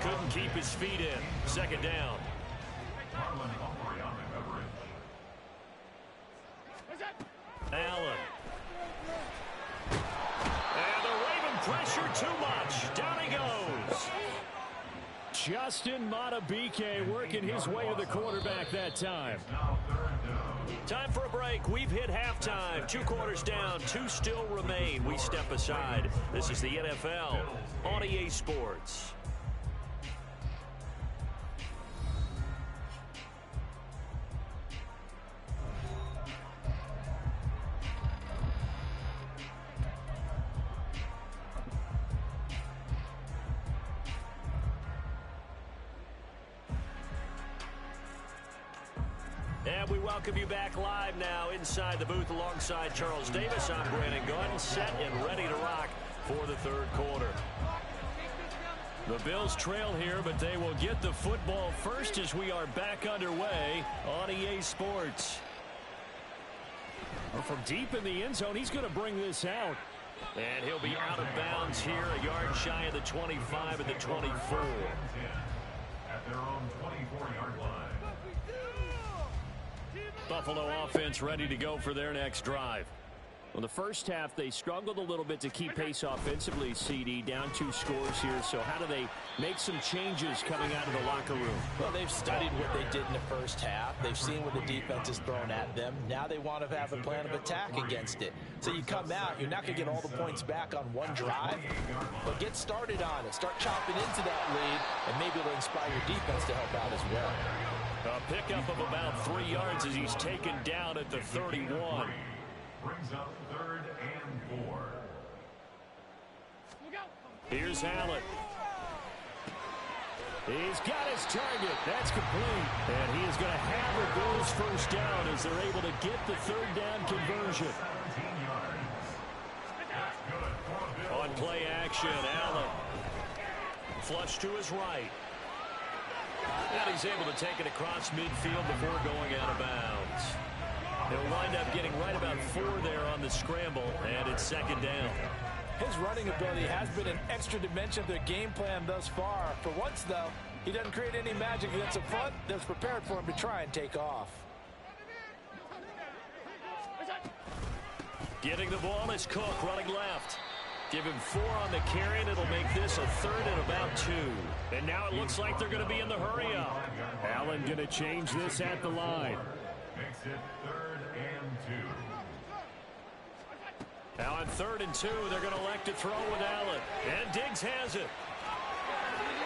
Couldn't keep his feet in. 2nd down. Allen. And the Raven pressure too much. Down he goes. Justin Matabike working his way to the quarterback that time. Time for a break. We've hit halftime. 2 quarters down, 2 still remain. We step aside. This is the NFL on EA Sports. And we welcome you back live now inside the booth alongside Charles Davis. I'm Brandon Gunn, set and ready to rock for the 3rd quarter. The Bills trail here, but they will get the football first as we are back underway on EA Sports. From deep in the end zone, he's going to bring this out. And he'll be out of bounds here, a yard shy of the 25 at the 24. At their own 24-yard line. Buffalo offense ready to go for their next drive. Well, the first half, they struggled a little bit to keep pace offensively, CD, down 2 scores here. So how do they make some changes coming out of the locker room? Well, they've studied what they did in the first half. They've seen what the defense has thrown at them. Now they want to have a plan of attack against it. So you come out, you're not going to get all the points back on one drive, but get started on it. Start chopping into that lead, and maybe it'll inspire your defense to help out as well. A pickup of about 3 yards as he's taken down at the 31. Brings up 3rd and 4. Here's Allen. He's got his target. That's complete. And he is going to have a Bills first down as they're able to get the 3rd down conversion. 17 yards. That's good for a Bill. On play action, Allen. Flush to his right. And he's able to take it across midfield before going out of bounds. He'll wind up getting right about 4 there on the scramble, and it's 2nd down. His running ability has been an extra dimension of their game plan thus far. For once, though, he doesn't create any magic against the front that's prepared for him to try and take off. Getting the ball is Cook running left. Give him 4 on the carry, and it'll make this a 3rd and about 2. And now it looks like they're going to be in the hurry-up. Allen going to change this at the line. Makes it 3rd and 2. Now on 3rd and 2, they're going to elect to throw with Allen. And Diggs has it.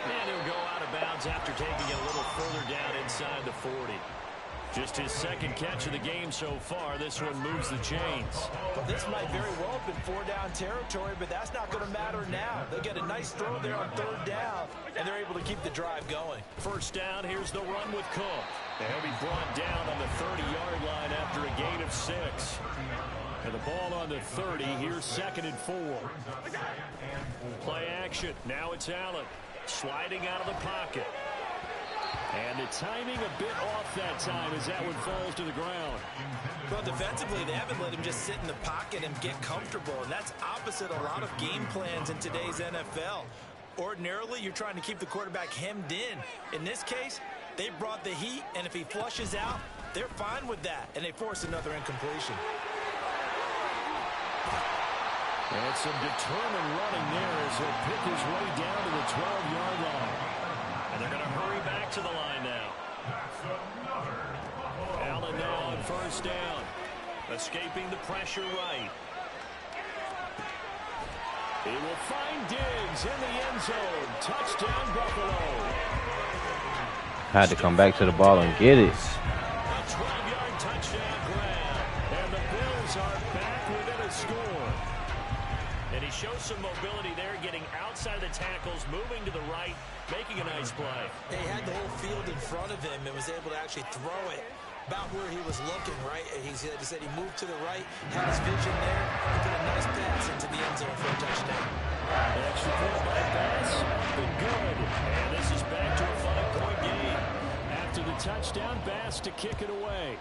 And he'll go out of bounds after taking it a little further down inside the 40. Just his 2nd catch of the game so far. This one moves the chains. Well, this might very well have been 4-down territory, but that's not going to matter now. They get a nice throw there on 3rd down, and they're able to keep the drive going. First down, here's the run with Cook. And he'll be brought down on the 30-yard line after a gain of 6. And the ball on the 30. Here's 2nd and 4. Play action. Now it's Allen. Sliding out of the pocket. And the timing a bit off that time as that one falls to the ground. Well, defensively, they haven't let him just sit in the pocket and get comfortable. And that's opposite a lot of game plans in today's NFL. Ordinarily, you're trying to keep the quarterback hemmed in. In this case, they brought the heat, and if he flushes out, they're fine with that, and they force another incompletion. And some determined running there as he'll pick his way down to the 12-yard line. And they're going to hurry back to the line now. Allen now on 1st down. Escaping the pressure right. He will find Diggs in the end zone. Touchdown, Buffalo. Had to come back to the ball and get it. A 12-yard touchdown grab. And the Bills are back within a score. And he shows some mobility there, getting outside the tackles, moving to the right, making a nice play. He had the whole field in front of him and was able to actually throw it about where he was looking, right? He said he moved to the right, had his vision there, and put a nice pass into the end zone for a touchdown. Extra point by pass, been good. And this is back to a 5-point game. After the touchdown, Bass to kick it away.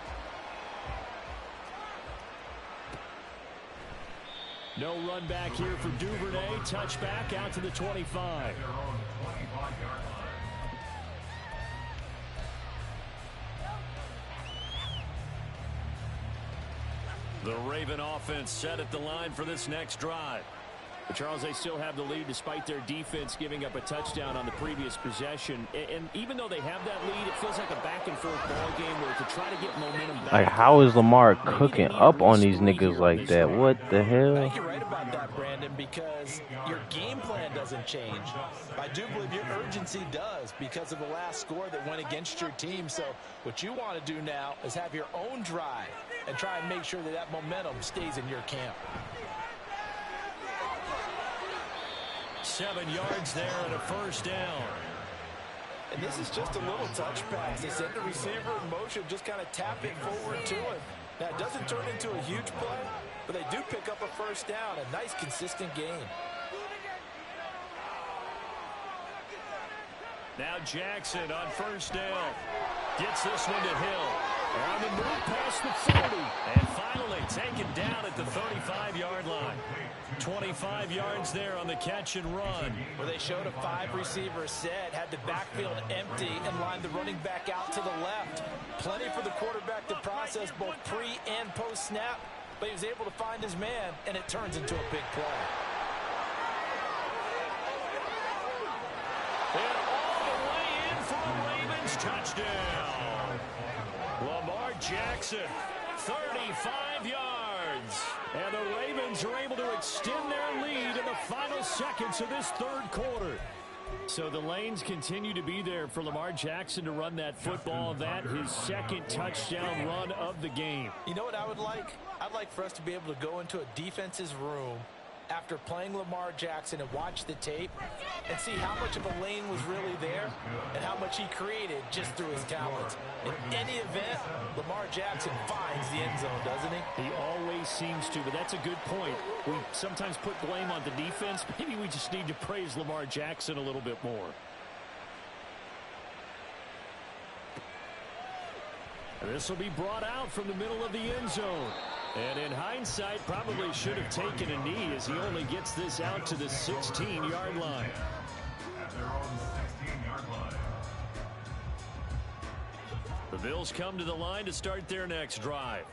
No run back here for Duvernay. Touchback out to the 25. The Raven offense set at the line for this next drive. But Charles, they still have the lead despite their defense giving up a touchdown on the previous possession. And even though they have that lead, it feels like a back-and-forth ball game where to try to get momentum back. Like, how is Lamar cooking up on these niggas like that? What the hell? I think you're right about that, Brandon, because your game plan doesn't change. I do believe your urgency does because of the last score that went against your team. So what you want to do now is have your own drive and try and make sure that that momentum stays in your camp. 7 yards there and a first down. And this is just a little touch pass. They send the receiver in motion, just kind of tap it forward to him. Now, it doesn't turn into a huge play, but they do pick up a first down. A nice, consistent gain. Now Jackson on first down. Gets this one to Hill. On the move past the 40. And finally taken down at the 35-yard line. 25 yards there on the catch and run. Where they showed a 5-receiver set, had the backfield empty, and lined the running back out to the left. Plenty for the quarterback to process both pre- and post-snap, but he was able to find his man, and it turns into a big play. And all the way in for a Ravens touchdown. Lamar Jackson, 35 yards. And the Ravens are able to extend their lead in the final seconds of this third quarter. So the lanes continue to be there for Lamar Jackson to run that football. That his second touchdown run of the game. You know what I would like? I'd like for us to be able to go into a defense's room after playing Lamar Jackson and watch the tape and see how much of a lane was really there and how much he created just through his talents. In any event, Lamar Jackson finds the end zone, doesn't he? He always seems to, but that's a good point. We sometimes put blame on the defense. Maybe we just need to praise Lamar Jackson a little bit more. This will be brought out from the middle of the end zone. And in hindsight, probably should have taken a knee as he only gets this out to the 16-yard line. At their own 16-yard line. The Bills come to the line to start their next drive.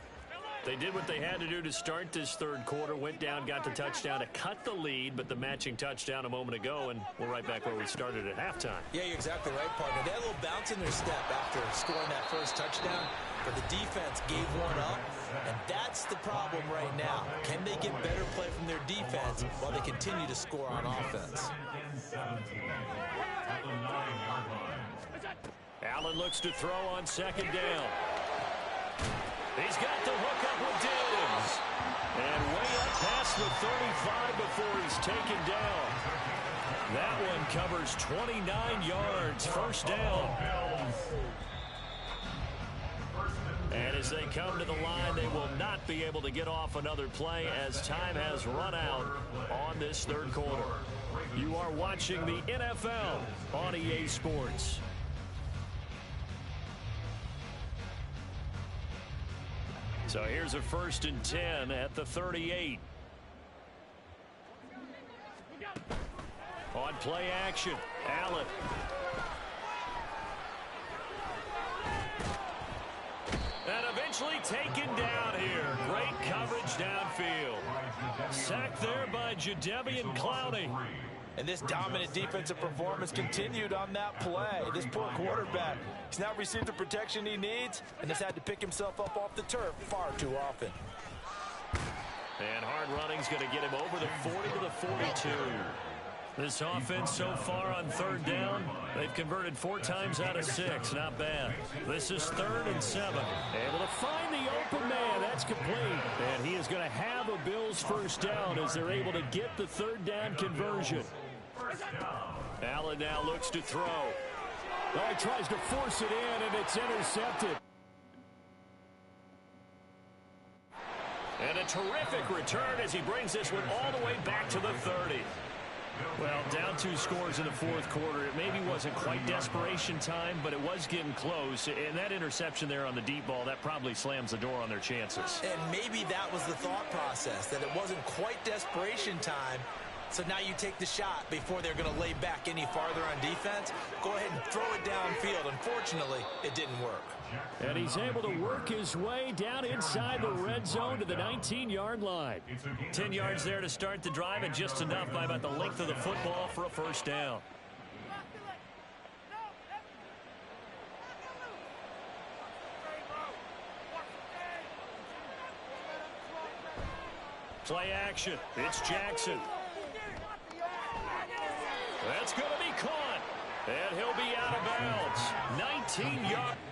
They did what they had to do to start this third quarter, went down, got the touchdown to cut the lead, but the matching touchdown a moment ago, and we're right back where we started at halftime. Yeah, you're exactly right, partner. They had a little bounce in their step after scoring that first touchdown, but the defense gave one up, and that's the problem right now. Can they get better play from their defense while they continue to score on offense? At the 9-yard line. Allen looks to throw on second down. He's got the hook up with Diggs. And way up past the 35 before he's taken down. That one covers 29 yards. First down. And as they come to the line, they will not be able to get off another play as time has run out on this third quarter. You are watching the NFL on EA Sports. So here's a 1st and 10 at the 38. On play action, Allen. And eventually taken down here. Great coverage downfield. Sacked there by Jadeveon Clowney. And this dominant defensive performance continued on that play. This poor quarterback, he's not received the protection he needs and has had to pick himself up off the turf far too often. And hard running's going to get him over the 40 to the 42. This offense so far on third down, they've converted 4 times out of 6. Not bad. This is 3rd and 7. Able to find the open man. That's complete. And he is going to have a Bills first down as they're able to get the 3rd down conversion. Allen now looks to throw. Oh, he tries to force it in, and it's intercepted. And a terrific return as he brings this one all the way back to the 30. Well, down 2 scores in the 4th quarter. It maybe wasn't quite desperation time, but it was getting close. And that interception there on the deep ball, that probably slams the door on their chances. And maybe that was the thought process, that it wasn't quite desperation time. So now you take the shot before they're going to lay back any farther on defense. Go ahead and throw it downfield. Unfortunately, it didn't work. And he's able to work his way down inside the red zone to the 19-yard line. 10 yards there to start the drive, and just enough by about the length of the football for a first down. Play action. It's Jackson. That's going to be caught. And he'll be out of bounds. 19 yards.